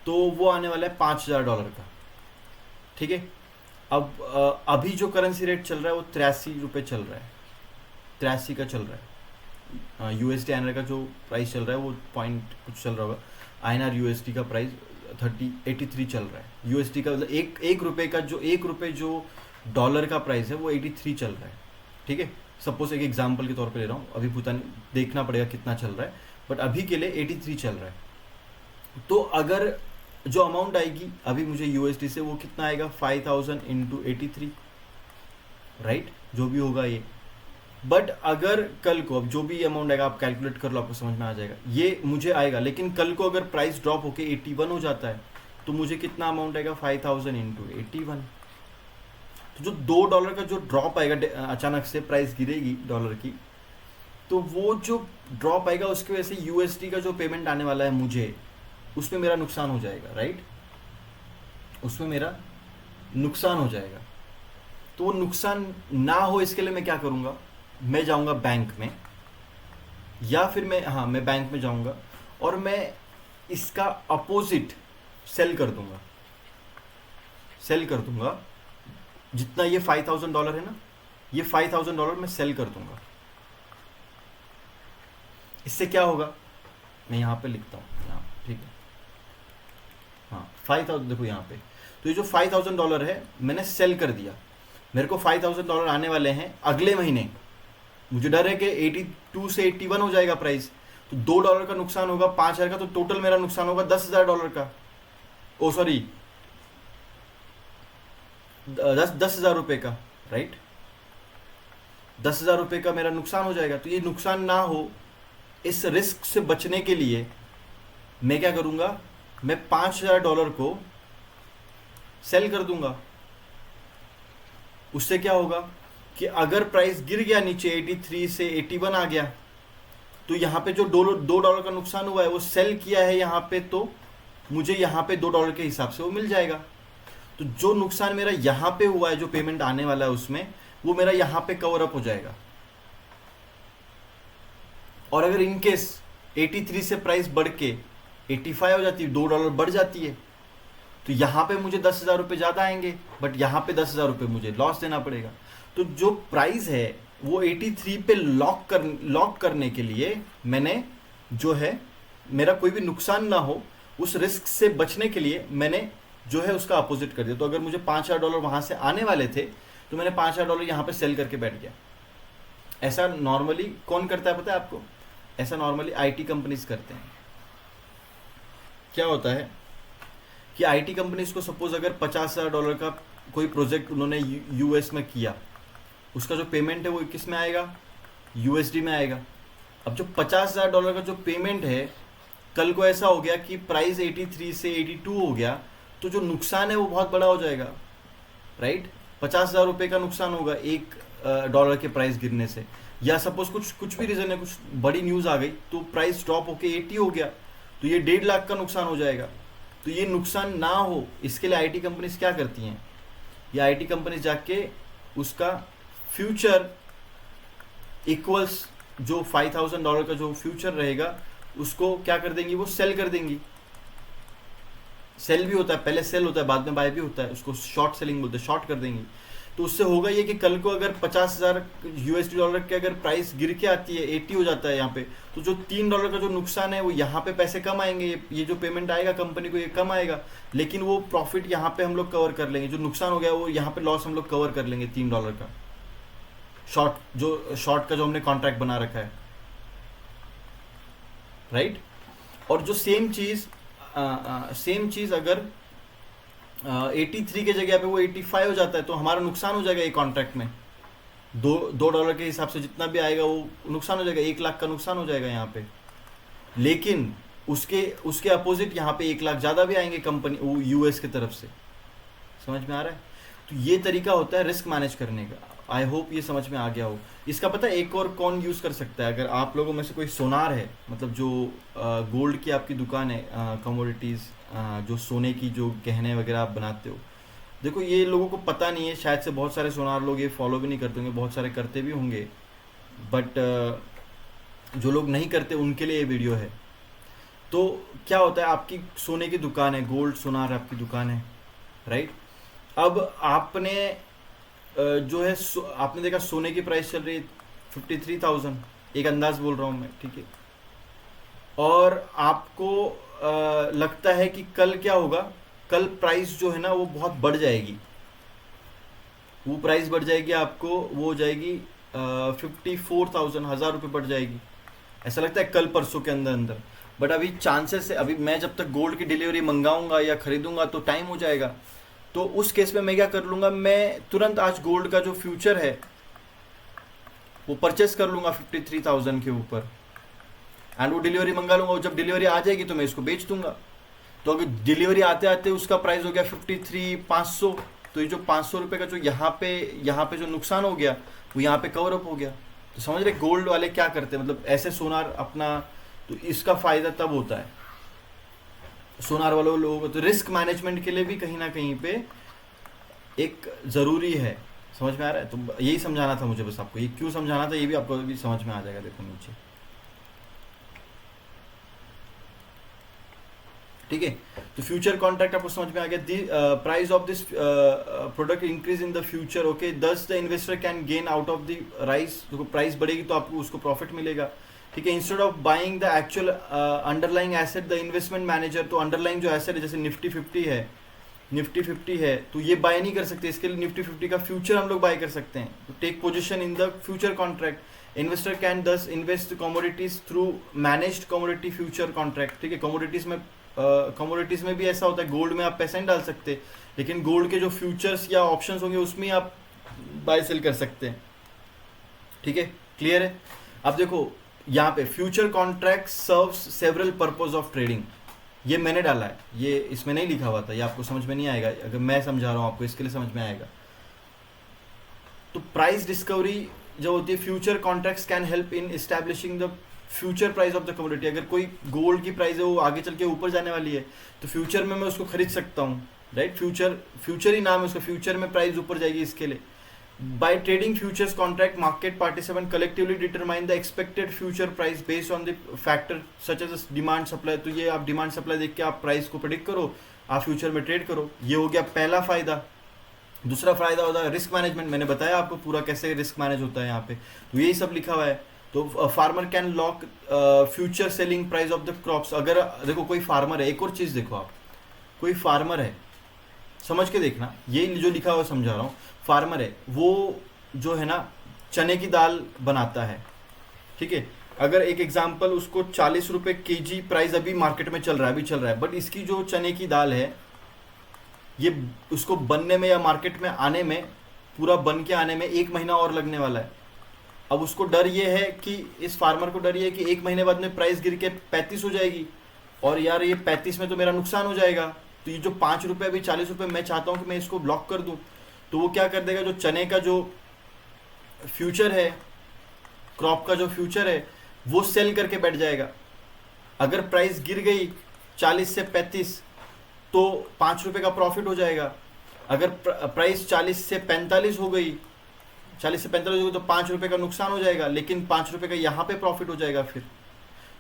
तो वो आने वाला है $5,000 का, ठीक है। अब अभी जो करेंसी रेट चल रहा है वो 83 रुपये चल रहा है, 83 का चल रहा है। यूएसडी आईएनआर का जो प्राइस चल रहा है वो पॉइंट कुछ चल रहा होगा, आईएनआर यूएसडी का प्राइस 83 चल रहा है। यूएसडी का मतलब एक रुपये का जो जो डॉलर का प्राइस है वो 83 चल रहा है, ठीक है। सपोज एक एग्जांपल के तौर पे ले रहा हूँ, अभी पता देखना पड़ेगा कितना चल रहा है, बट अभी के लिए 83 चल रहा है। तो अगर जो अमाउंट आएगी अभी मुझे यूएसडी से वो कितना आएगा, 5,000 इंटू 83, राइट, जो भी होगा ये। बट अगर कल को, अब जो भी अमाउंट आएगा आप कैलकुलेट कर लो, आपको समझ में आ जाएगा, ये मुझे आएगा। लेकिन कल को अगर प्राइस ड्रॉप होके 81 हो जाता है तो मुझे कितना अमाउंट आएगा, 5,000 इंटू 81। तो जो $2 का जो ड्रॉप आएगा, अचानक से प्राइस गिरेगी डॉलर की, तो वो जो ड्रॉप आएगा उसकी वजह से यूएसडी का जो पेमेंट आने वाला है मुझे, उसमें मेरा नुकसान हो जाएगा, राइट, उसमें मेरा नुकसान हो जाएगा। तो वो नुकसान ना हो इसके लिए मैं क्या करूँगा, मैं जाऊँगा बैंक में, या फिर मैं बैंक में जाऊँगा और मैं इसका अपोजिट सेल कर दूंगा, जितना ये $5,000 है ना, ये $5,000 मैं सेल कर दूंगा। इससे क्या होगा, मैं यहाँ पे लिखता हूँ, यहाँ, ठीक है, हाँ 5,000, देखो यहाँ पे, तो ये जो $5,000 है मैंने सेल कर दिया, मेरे को $5,000 आने वाले हैं अगले महीने। मुझे डर है कि 82 से 81 हो जाएगा प्राइस, तो $2 का नुकसान होगा, 5,000 का, तो टोटल मेरा नुकसान होगा $10,000 का, ओ सॉरी 10,000 रुपये का, राइट, 10,000 रुपये का मेरा नुकसान हो जाएगा। तो ये नुकसान ना हो, इस रिस्क से बचने के लिए मैं क्या करूँगा, मैं $5,000 को सेल कर दूंगा। उससे क्या होगा कि अगर प्राइस गिर गया नीचे 83 से 81 आ गया, तो यहाँ पे जो $2 का नुकसान हुआ है वो सेल किया है यहाँ पे, तो मुझे यहाँ पे $2 के हिसाब से वो मिल जाएगा। तो जो नुकसान मेरा यहाँ पे हुआ है, जो पेमेंट आने वाला है उसमें, वो मेरा यहाँ पे कवर अप हो जाएगा। और अगर इनकेस 83 से प्राइस बढ़ के 85 हो जाती है, $2 बढ़ जाती है, तो यहाँ पे मुझे 10,000 रुपये ज़्यादा आएंगे, बट यहाँ पे 10,000 रुपये मुझे लॉस देना पड़ेगा। तो जो प्राइस है वो 83 पे लॉक करने के लिए मैंने जो है, मेरा कोई भी नुकसान ना हो, उस रिस्क से बचने के लिए मैंने जो है उसका अपोजिट कर दिया। तो अगर मुझे $5,000 वहाँ से आने वाले थे, तो मैंने $5,000 यहाँ पे सेल करके बैठ गया। ऐसा नॉर्मली कौन करता है पता है आपको, ऐसा नॉर्मली आईटी कंपनीज करते हैं। क्या होता है कि आईटी कंपनीज को सपोज अगर $50,000 का कोई प्रोजेक्ट उन्होंने यूएस में किया, उसका जो पेमेंट है वो किस में आएगा, यूएसडी में आएगा। अब जो $50,000 का जो पेमेंट है, कल को ऐसा हो गया कि प्राइस 83 से 82 हो गया, तो जो नुकसान है वो बहुत बड़ा हो जाएगा, राइट। 50,000 रुपये का नुकसान होगा $1 के प्राइस गिरने से, या सपोज कुछ भी रीज़न है, कुछ बड़ी न्यूज़ आ गई तो प्राइस ड्रॉप होके 80 हो गया, तो ये 1.5 लाख का नुकसान हो जाएगा। तो ये नुकसान ना हो इसके लिए आईटी कंपनीज क्या करती हैं, ये आईटी कंपनीज जाके उसका फ्यूचर इक्वल्स जो $5,000 का जो फ्यूचर रहेगा उसको क्या कर देंगी, वो सेल कर देंगी। सेल भी होता है, पहले सेल होता है बाद में बाय भी होता है, उसको शॉर्ट सेलिंग बोलते हैं, शॉर्ट कर देंगी। तो उससे होगा ये कि कल को अगर $50,000 के अगर प्राइस गिर के आती है, 80 हो जाता है यहाँ पे, तो जो $3 का जो नुकसान है वो यहाँ पे पैसे कम आएंगे, ये जो पेमेंट आएगा कंपनी को ये कम आएगा, लेकिन वो प्रॉफिट यहाँ पे हम लोग कवर कर लेंगे। जो नुकसान हो गया वो यहाँ पे लॉस हम लोग कवर कर लेंगे $3 का, शॉर्ट का जो हमने कॉन्ट्रैक्ट बना रखा है, राइट। और जो सेम चीज़ अगर 83 के जगह पे वो 85 हो जाता है, तो हमारा नुकसान हो जाएगा ये कॉन्ट्रैक्ट में, $2 के हिसाब से जितना भी आएगा वो नुकसान हो जाएगा, 1 लाख का नुकसान हो जाएगा यहाँ पे। लेकिन उसके उसके अपोजिट यहाँ पे 1 लाख ज़्यादा भी आएंगे कंपनी वो यूएस की तरफ से। समझ में आ रहा है? तो ये तरीका होता है रिस्क मैनेज करने का। आई होप ये समझ में आ गया हो। इसका पता है एक और कौन यूज़ कर सकता है? अगर आप लोगों में से कोई सोनार है, मतलब जो गोल्ड की आपकी दुकान है, कमोडिटीज़, जो सोने की जो गहने वगैरह आप बनाते हो, देखो ये लोगों को पता नहीं है शायद से, बहुत सारे सोनार लोग ये फॉलो भी नहीं करते होंगे, बहुत सारे करते भी होंगे, बट जो लोग नहीं करते उनके लिए ये वीडियो है। तो क्या होता है, आपकी सोने की दुकान है, गोल्ड सोनार आपकी दुकान है, राइट? अब आपने जो है आपने देखा सोने की प्राइस चल रही है 53,000, एक अंदाज बोल रहा हूँ मैं, ठीक है? और आपको लगता है कि कल क्या होगा, कल प्राइस जो है ना वो बहुत बढ़ जाएगी, वो प्राइस बढ़ जाएगी, आपको वो हो जाएगी 54,000, 1,000 रुपये बढ़ जाएगी, ऐसा लगता है कल परसों के अंदर अंदर। बट अभी चांसेस है, अभी मैं जब तक गोल्ड की डिलीवरी मंगाऊंगा या खरीदूंगा तो टाइम हो जाएगा। तो उस केस में मैं क्या कर लूँगा, मैं तुरंत आज गोल्ड का जो फ्यूचर है वो परचेस कर लूँगा 53,000 के ऊपर, एंड वो डिलीवरी मंगा लूँगा। जब डिलीवरी आ जाएगी तो मैं इसको बेच दूंगा। तो अगर डिलीवरी आते आते उसका प्राइस हो गया 53,500, तो ये जो 500 रुपये का जो यहाँ पे जो नुकसान हो गया वो यहाँ पे कवर अप हो गया। तो समझ रहे गोल्ड वाले क्या करते हैं, मतलब ऐसे सोनार अपना, तो इसका फ़ायदा तब होता है सोनार वालों लोगों को। तो रिस्क मैनेजमेंट के लिए भी कहीं ना कहीं पे एक ज़रूरी है। समझ में आ रहा है? तो यही समझाना था मुझे बस आपको, ये क्यों समझाना था ये भी आपको भी समझ में आ जाएगा। देखो नीचे, ठीक है? तो फ्यूचर कॉन्ट्रैक्ट आपको समझ में आ गया। The price of this product increase in the future, okay, thus the investor can gain out of the rise. देखो प्राइस बढ़ेगी तो आपको उसको प्रॉफिट मिलेगा, ठीक है? Instead of buying the actual underlying asset, the investment manager, तो underlying जो एसेट है जैसे निफ्टी 50 है तो ये बाय नहीं कर सकते, इसके लिए निफ्टी 50 का फ्यूचर हम लोग बाय कर सकते हैं। तो take position in the future contract, investor can thus invest commodities through managed commodity future contract, ठीक है? कमोडिटीज में भी ऐसा होता है, गोल्ड में आप पैसा नहीं डाल सकते, लेकिन गोल्ड के जो फ्यूचर्स या ऑप्शंस होंगे उसमें आप बाय सेल कर सकते हैं, ठीक है? क्लियर है? अब देखो यहाँ पे future contract serves several purpose of trading, ये मैंने डाला है, ये इसमें नहीं लिखा हुआ था, ये आपको समझ में नहीं आएगा, अगर मैं समझा रहा हूँ आपको इसके लिए समझ में आएगा। तो प्राइस डिस्कवरी जो होती है, future contracts can help in establishing the future price of the commodity. अगर कोई गोल्ड की प्राइस है वो आगे चल के ऊपर जाने वाली है तो फ्यूचर में मैं उसको खरीद सकता हूँ, राइट? फ्यूचर ही नाम है उसका, फ्यूचर में प्राइस ऊपर जाएगी इसके लिए। By trading futures contract, market participant collectively determine the expected future price based on the factor such as demand supply। तो ये आप डिमांड सप्लाई देख के आप प्राइस को प्रेडिक्ट करो, आप फ्यूचर में ट्रेड करो। ये हो गया पहला फायदा। दूसरा फायदा होता है रिस्क मैनेजमेंट, मैंने बताया आपको पूरा कैसे रिस्क मैनेज होता है यहाँ पे, तो यही सब लिखा हुआ है। तो farmer can lock future selling price of the crops. अगर देखो कोई फार्मर है, एक और चीज़ देखो आप, कोई फार्मर है, समझ के देखना, ये जो लिखा हुआ समझा रहा हूँ, फार्मर है वो जो है ना चने की दाल बनाता है, ठीक है? अगर एक एग्जांपल, उसको 40 रुपये केजी प्राइस अभी मार्केट में चल रहा है, अभी चल रहा है, बट इसकी जो चने की दाल है ये उसको बनने में या मार्केट में आने में, पूरा बन के आने में 1 महीना और लगने वाला है। अब उसको डर ये है कि, इस फार्मर को डर ये है कि 1 महीने बाद में प्राइस गिर के 35 हो जाएगी, और यार ये 35 में तो मेरा नुकसान हो जाएगा। तो ये जो 5 रुपये अभी 40 रुपये मैं चाहता हूँ कि मैं इसको ब्लॉक कर दूँ, तो वो क्या कर देगा, जो चने का जो फ्यूचर है, क्रॉप का जो फ्यूचर है, वो सेल करके बैठ जाएगा। अगर प्राइस गिर गई 40 से 35 तो 5 रुपये का प्रॉफिट हो जाएगा। अगर प्राइस 40 से 45 हो गई, 40 से 45 हो गई तो 5 रुपये का नुकसान हो जाएगा, लेकिन 5 रुपये का यहाँ पे प्रॉफिट हो जाएगा फिर।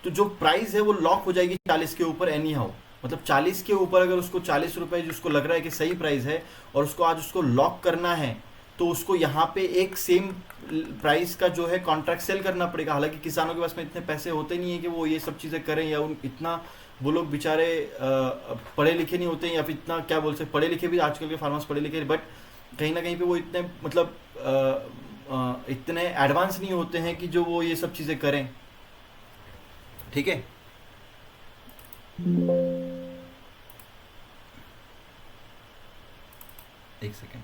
तो जो प्राइस है वो लॉक हो जाएगी 40 के ऊपर एनी हाउ, मतलब 40 के ऊपर अगर उसको 40 रुपये जिसको लग रहा है कि सही प्राइस है और उसको आज उसको लॉक करना है, तो उसको यहाँ पे एक सेम प्राइस का जो है कॉन्ट्रैक्ट सेल करना पड़ेगा। हालांकि किसानों के पास में इतने पैसे होते नहीं है कि वो ये सब चीज़ें करें, या उन इतना वो लोग बेचारे पढ़े लिखे नहीं होते हैं, या फिर इतना क्या बोल सकते, पढ़े लिखे भी आजकल के फार्मर्स पढ़े लिखे, बट कहीं ना कहीं पे वो इतने मतलब इतने एडवांस नहीं होते हैं कि जो वो ये सब चीज़ें करें, ठीक है? एक second,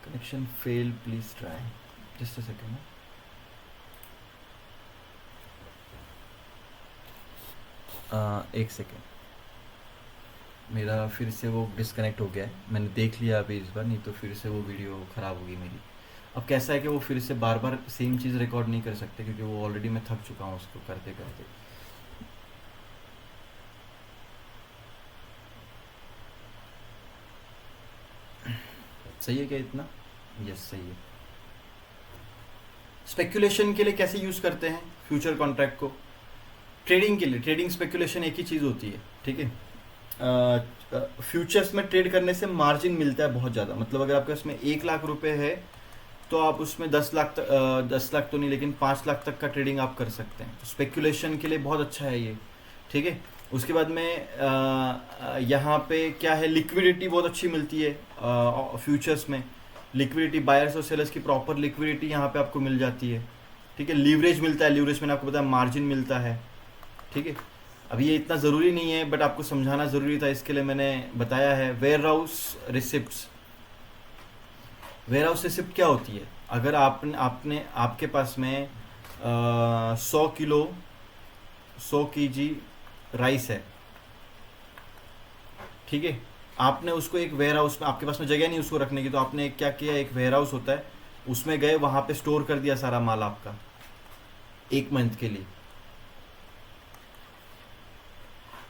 connection fail, please try, just a second. एक सेकेंड, मेरा फिर से वो डिस्कनेक्ट हो गया है, मैंने देख लिया अभी इस बार, नहीं तो फिर से वो वीडियो ख़राब होगी मेरी। अब कैसा है कि वो फिर से बार बार सेम चीज़ रिकॉर्ड नहीं कर सकते, क्योंकि वो ऑलरेडी मैं थक चुका हूँ उसको करते करते। सही है क्या इतना? यस सही है। स्पेकुलेशन के लिए कैसे यूज़ करते हैं फ्यूचर कॉन्ट्रैक्ट को? ट्रेडिंग के लिए, ट्रेडिंग स्पेकुलेशन एक ही चीज़ होती है, ठीक है। फ्यूचर्स में ट्रेड करने से मार्जिन मिलता है बहुत ज़्यादा, मतलब अगर आपके उसमें 1 लाख रुपए है तो आप उसमें 10 लाख 10 लाख तो नहीं लेकिन 5 लाख तक का ट्रेडिंग आप कर सकते हैं। तो स्पेकुलेशन के लिए बहुत अच्छा है ये, ठीक है। उसके बाद में यहाँ पे क्या है, लिक्विडिटी बहुत अच्छी मिलती है फ्यूचर्स में। लिक्विडिटी, बायर्स और सेलर्स की प्रॉपर लिक्विडिटी यहाँ पे आपको मिल जाती है, ठीक है। लीवरेज मिलता है, लीवरेज मैंने आपको बताया, मार्जिन मिलता है, ठीक है। अभी ये इतना ज़रूरी नहीं है बट आपको समझाना ज़रूरी था, इसके लिए मैंने बताया है। Warehouse receipts, warehouse receipt क्या होती है? अगर आपने आपके पास में 100 kg राइस है, ठीक है। आपने उसको एक वेयर हाउस में, आपके पास में जगह नहीं उसको रखने की, तो आपने क्या किया, एक वेयर हाउस होता है उसमें गए, वहाँ पे स्टोर कर दिया सारा माल आपका 1 मंथ के लिए।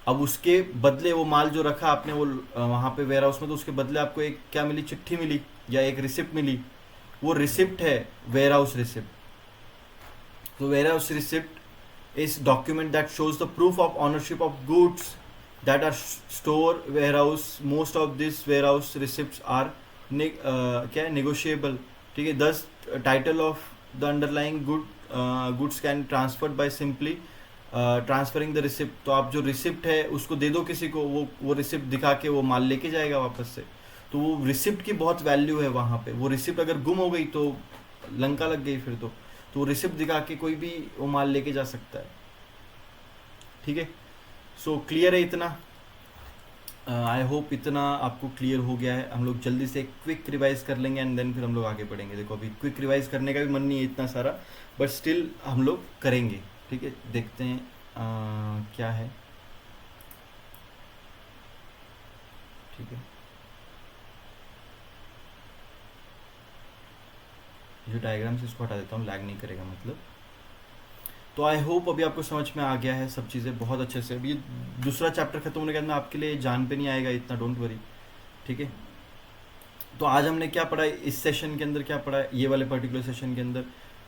अब उसके बदले वो माल जो रखा आपने वो वहाँ पे वेयर हाउस में, तो उसके बदले आपको एक क्या मिली, चिट्ठी मिली या एक रिसिप्ट मिली। वो रिसिप्ट है वेयर हाउस रिसिप्ट। तो warehouse receipt is document that shows the proof of ownership of goods that are store warehouse. Most of this warehouse receipt are क्या है, नेगोशिएबल, ठीक है। Thus title of the underlying goods can transferred by simply transferring the receipt. तो आप जो receipt है उसको दे दो किसी को, वो रिसिप्ट दिखा के वो माल लेके जाएगा वापस से। तो वो रिसिप्ट की बहुत वैल्यू है वहाँ पे। वो रिसिप्ट अगर गुम हो गई तो लंका लग गई फिर तो वो रिसिप्ट दिखा के कोई भी वो माल लेके जा सकता है, ठीक है। सो क्लियर है इतना? आई होप इतना आपको क्लियर हो गया है। हम लोग जल्दी से क्विक रिवाइज कर लेंगे एंड देन फिर हम लोग आगे बढ़ेंगे। देखो अभी क्विक रिवाइज करने का भी मन नहीं है इतना सारा, बट स्टिल हम लोग करेंगे, ठीक है। देखते हैं क्या है, ठीक है। जो डायग्राम से इसको हटा देता हूँ, लैग नहीं करेगा मतलब। तो आई होप अभी आपको समझ में आ गया है सब चीज़ें बहुत अच्छे से। अभी दूसरा चैप्टर खत्म होने के बाद में आपके लिए जान पे नहीं आएगा इतना, डोंट वरी, ठीक है। तो आज हमने क्या पढ़ा इस सेशन के अंदर, क्या पढ़ा ये वाले पर्टिकुलर सेशन के अंदर?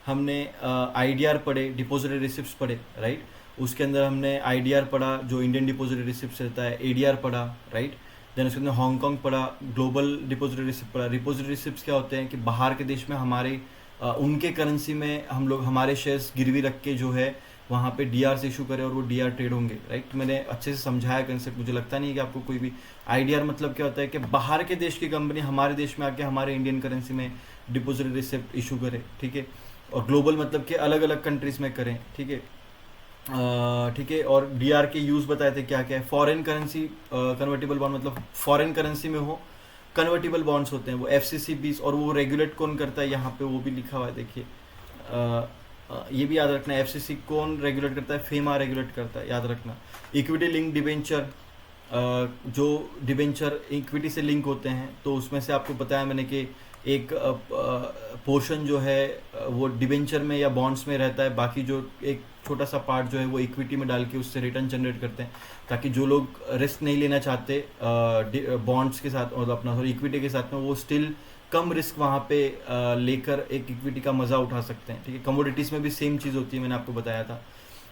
हमने आईडीआर पढ़े, डिपॉजिटरी रिसिप्ट्स पढ़े, राइट। उसके अंदर हमने आईडीआर पढ़ा जो इंडियन डिपॉजिटरी रिसिप्ट्स रहता है, एडीआर पढ़ा, राइट। देन उसके अंदर हांगकांग पढ़ा, ग्लोबल डिपॉजिटरी रिसिप्ट पढ़ा। डिपॉजिटरी रिसिप्ट्स क्या होते हैं कि बाहर के देश में हमारे उनके करेंसी में हम लोग हमारे शेयर्स गिरवी रख के जो है वहाँ पे डीआर से इशू करें और वो डीआर ट्रेड होंगे, राइट। मैंने अच्छे से समझाया कंसेप्ट, मुझे लगता नहीं है कि आपको कोई भी आईडीआर मतलब क्या होता है कि बाहर के देश की कंपनी हमारे देश में आके हमारे इंडियन करेंसी में डिपॉजिटरी रिसिप्ट इशू करे, ठीक है। और ग्लोबल मतलब कि अलग अलग कंट्रीज में करें, ठीक है, ठीक है। और डीआर के यूज़ बताए थे क्या क्या है। फॉरेन करेंसी कन्वर्टेबल बॉन्ड मतलब फॉरेन करेंसी में हो, कन्वर्टेबल बॉन्ड्स होते हैं वो एफसीसी 20, और वो रेगुलेट कौन करता है यहाँ पे वो भी लिखा हुआ है, देखिए। ये भी याद रखना है, एफसीसी कौन रेगुलेट करता है, फेमा रेगुलेट करता है, याद रखना। इक्विटी लिंक डिबेंचर, जो डिबेंचर इक्विटी से लिंक होते हैं तो उसमें से आपको बताया मैंने कि एक पोर्शन जो है वो डिबेंचर में या बॉन्ड्स में रहता है, बाकी जो एक छोटा सा पार्ट जो है वो इक्विटी में डाल के उससे रिटर्न जनरेट करते हैं, ताकि जो लोग रिस्क नहीं लेना चाहते बॉन्ड्स के साथ और अपना सॉरी इक्विटी के साथ में, वो स्टिल कम रिस्क वहाँ पे लेकर एक इक्विटी का मज़ा उठा सकते हैं, ठीक है। कमोडिटीज़ में भी सेम चीज़ होती है, मैंने आपको बताया था।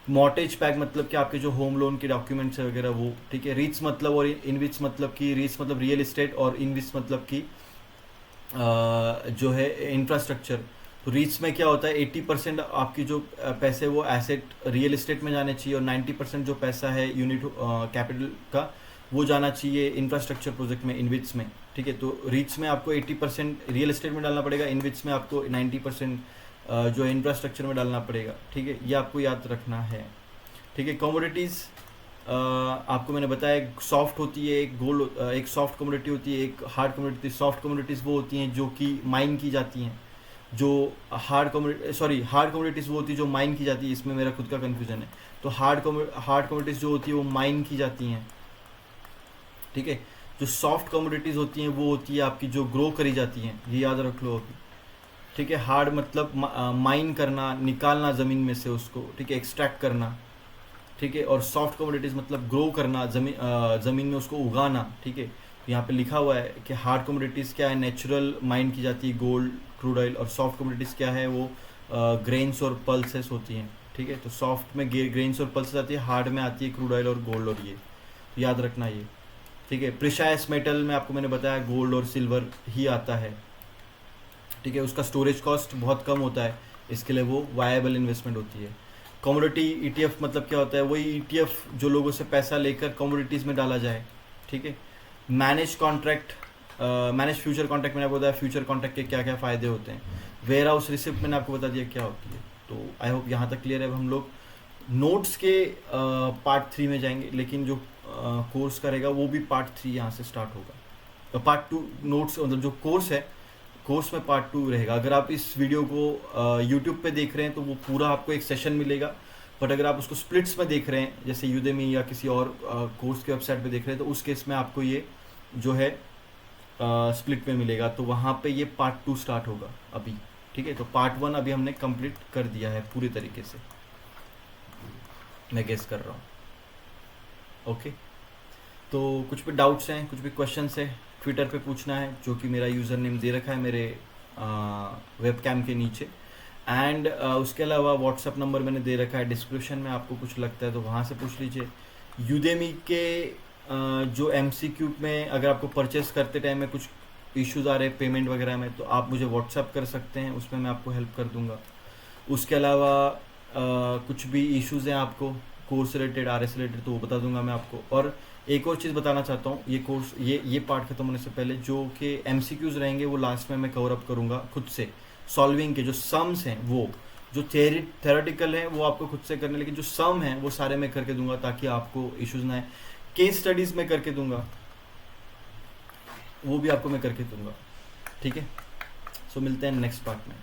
मॉर्टेज पैक मतलब कि आपके जो होम लोन के डॉक्यूमेंट्स है वगैरह वो, ठीक है। रीट्स मतलब और इनविट्स मतलब कि रीट्स मतलब रियल इस्टेट और इनविट्स मतलब कि जो है इंफ्रास्ट्रक्चर। तो रीट्स में क्या होता है, 80% आपकी जो पैसे वो एसेट रियल इस्टेट में जाने चाहिए और 90% जो पैसा है यूनिट कैपिटल का वो जाना चाहिए इंफ्रास्ट्रक्चर प्रोजेक्ट में, इनविट्स में, ठीक है। तो रीट्स में आपको 80% रियल इस्टेट में डालना पड़ेगा, इनविट्स में आपको 90% जो इंफ्रास्ट्रक्चर में डालना पड़ेगा, ठीक है। ये आपको याद रखना है, ठीक है। कमोडिटीज़ आपको मैंने बताया एक सॉफ्ट होती है, एक गोल्ड, एक सॉफ्ट कमोडिटी होती है, एक हार्ड कमोडिटी। सॉफ्ट कमोडिटीज़ वो होती हैं जो कि माइन की जाती हैं, जो हार्ड कमोडिटीज़ वो होती है जो माइन की जाती है। इसमें मेरा खुद का कन्फ्यूजन है, तो हार्ड कमोडिटीज़ जो होती है वो माइन की जाती हैं, ठीक है। जो सॉफ्ट कमोडिटीज़ होती हैं वो होती है आपकी जो ग्रो करी जाती हैं, ये याद रख लो अभी, ठीक है। हार्ड मतलब माइन करना, निकालना ज़मीन में से उसको, ठीक है, एक्सट्रैक्ट करना, ठीक है। और सॉफ्ट कमोडिटीज़ मतलब ग्रो करना, ज़मीन में उसको उगाना, ठीक है। यहाँ पे लिखा हुआ है कि हार्ड कमोडिटीज़ क्या है, नेचुरल माइन की जाती है, गोल्ड, क्रूड ऑयल, और सॉफ्ट कमोडिटीज़ क्या है, वो ग्रेन्स और पल्सेस होती हैं, ठीक है। तो सॉफ्ट में ग्रेन्स और पल्सेस आती है, हार्ड में आती है क्रूड ऑयल और गोल्ड, और ये याद रखना ये, ठीक है। प्रिशायस मेटल में आपको मैंने बताया गोल्ड और सिल्वर ही आता है, ठीक है। उसका स्टोरेज कॉस्ट बहुत कम होता है, इसके लिए वो वायबल इन्वेस्टमेंट होती है। कमोडिटी ईटीएफ मतलब क्या होता है, वही ईटीएफ जो लोगों से पैसा लेकर कमोडिटीज़ में डाला जाए, ठीक है। Manage contract, manage future contract मैंने आपको बताया फ्यूचर कॉन्ट्रैक्ट के क्या क्या फ़ायदे होते हैं। वेयर हाउस रिसिप्ट मैंने आपको बता दिया क्या होती है। तो आई होप यहाँ तक क्लियर है। अब हम लोग नोट्स के पार्ट 3 में जाएंगे, लेकिन जो कोर्स का रहेगा वो भी पार्ट 3 यहाँ से स्टार्ट होगा। पार्ट 2 नोट्स मतलब जो कोर्स है, कोर्स में पार्ट 2 रहेगा। अगर आप इस वीडियो को यूट्यूब पे देख रहे हैं तो वो पूरा आपको एक सेशन मिलेगा, बट अगर आप उसको स्प्लिट्स में देख रहे हैं जैसे यूडेमी या किसी और कोर्स के वेबसाइट पे देख रहे हैं तो उस केस में आपको ये जो है स्प्लिट में मिलेगा। तो वहाँ पे ये पार्ट 2 स्टार्ट होगा अभी, ठीक है। तो पार्ट 1 अभी हमने कंप्लीट कर दिया है पूरी तरीके से, मैं गेस कर रहा हूँ। ओके, तो कुछ भी डाउट्स हैं, कुछ भी क्वेश्चंस है, ट्विटर पे पूछना है, जो कि मेरा यूज़र नेम दे रखा है मेरे वेबकैम के नीचे। एंड उसके अलावा व्हाट्सअप नंबर मैंने दे रखा है डिस्क्रिप्शन में, आपको कुछ लगता है तो वहाँ से पूछ लीजिए। यूडेमी के जो MCQ में अगर आपको परचेस करते टाइम में कुछ इश्यूज़ आ रहे हैं पेमेंट वगैरह में, तो आप मुझे व्हाट्सअप कर सकते हैं, उसमें मैं आपको हेल्प कर दूंगा। उसके अलावा कुछ भी इश्यूज़ हैं आपको कोर्स रिलेटेड, RS रिलेटेड, तो वो बता दूंगा मैं आपको। और एक और चीज़ बताना चाहता हूँ, ये कोर्स ये पार्ट खत्म होने से पहले जो कि MCQs रहेंगे वो लास्ट में मैं कवर अप करूँगा खुद से। सॉल्विंग के जो सम्स हैं, वो जो थेरेटिकल हैं वो आपको खुद से करने, लेकिन जो सम हैं वो सारे मैं करके दूंगा ताकि आपको इश्यूज़ ना आए। केस स्टडीज़ में करके दूंगा, वो भी आपको मैं करके दूंगा, ठीक है। सो मिलते हैं नेक्स्ट पार्ट में।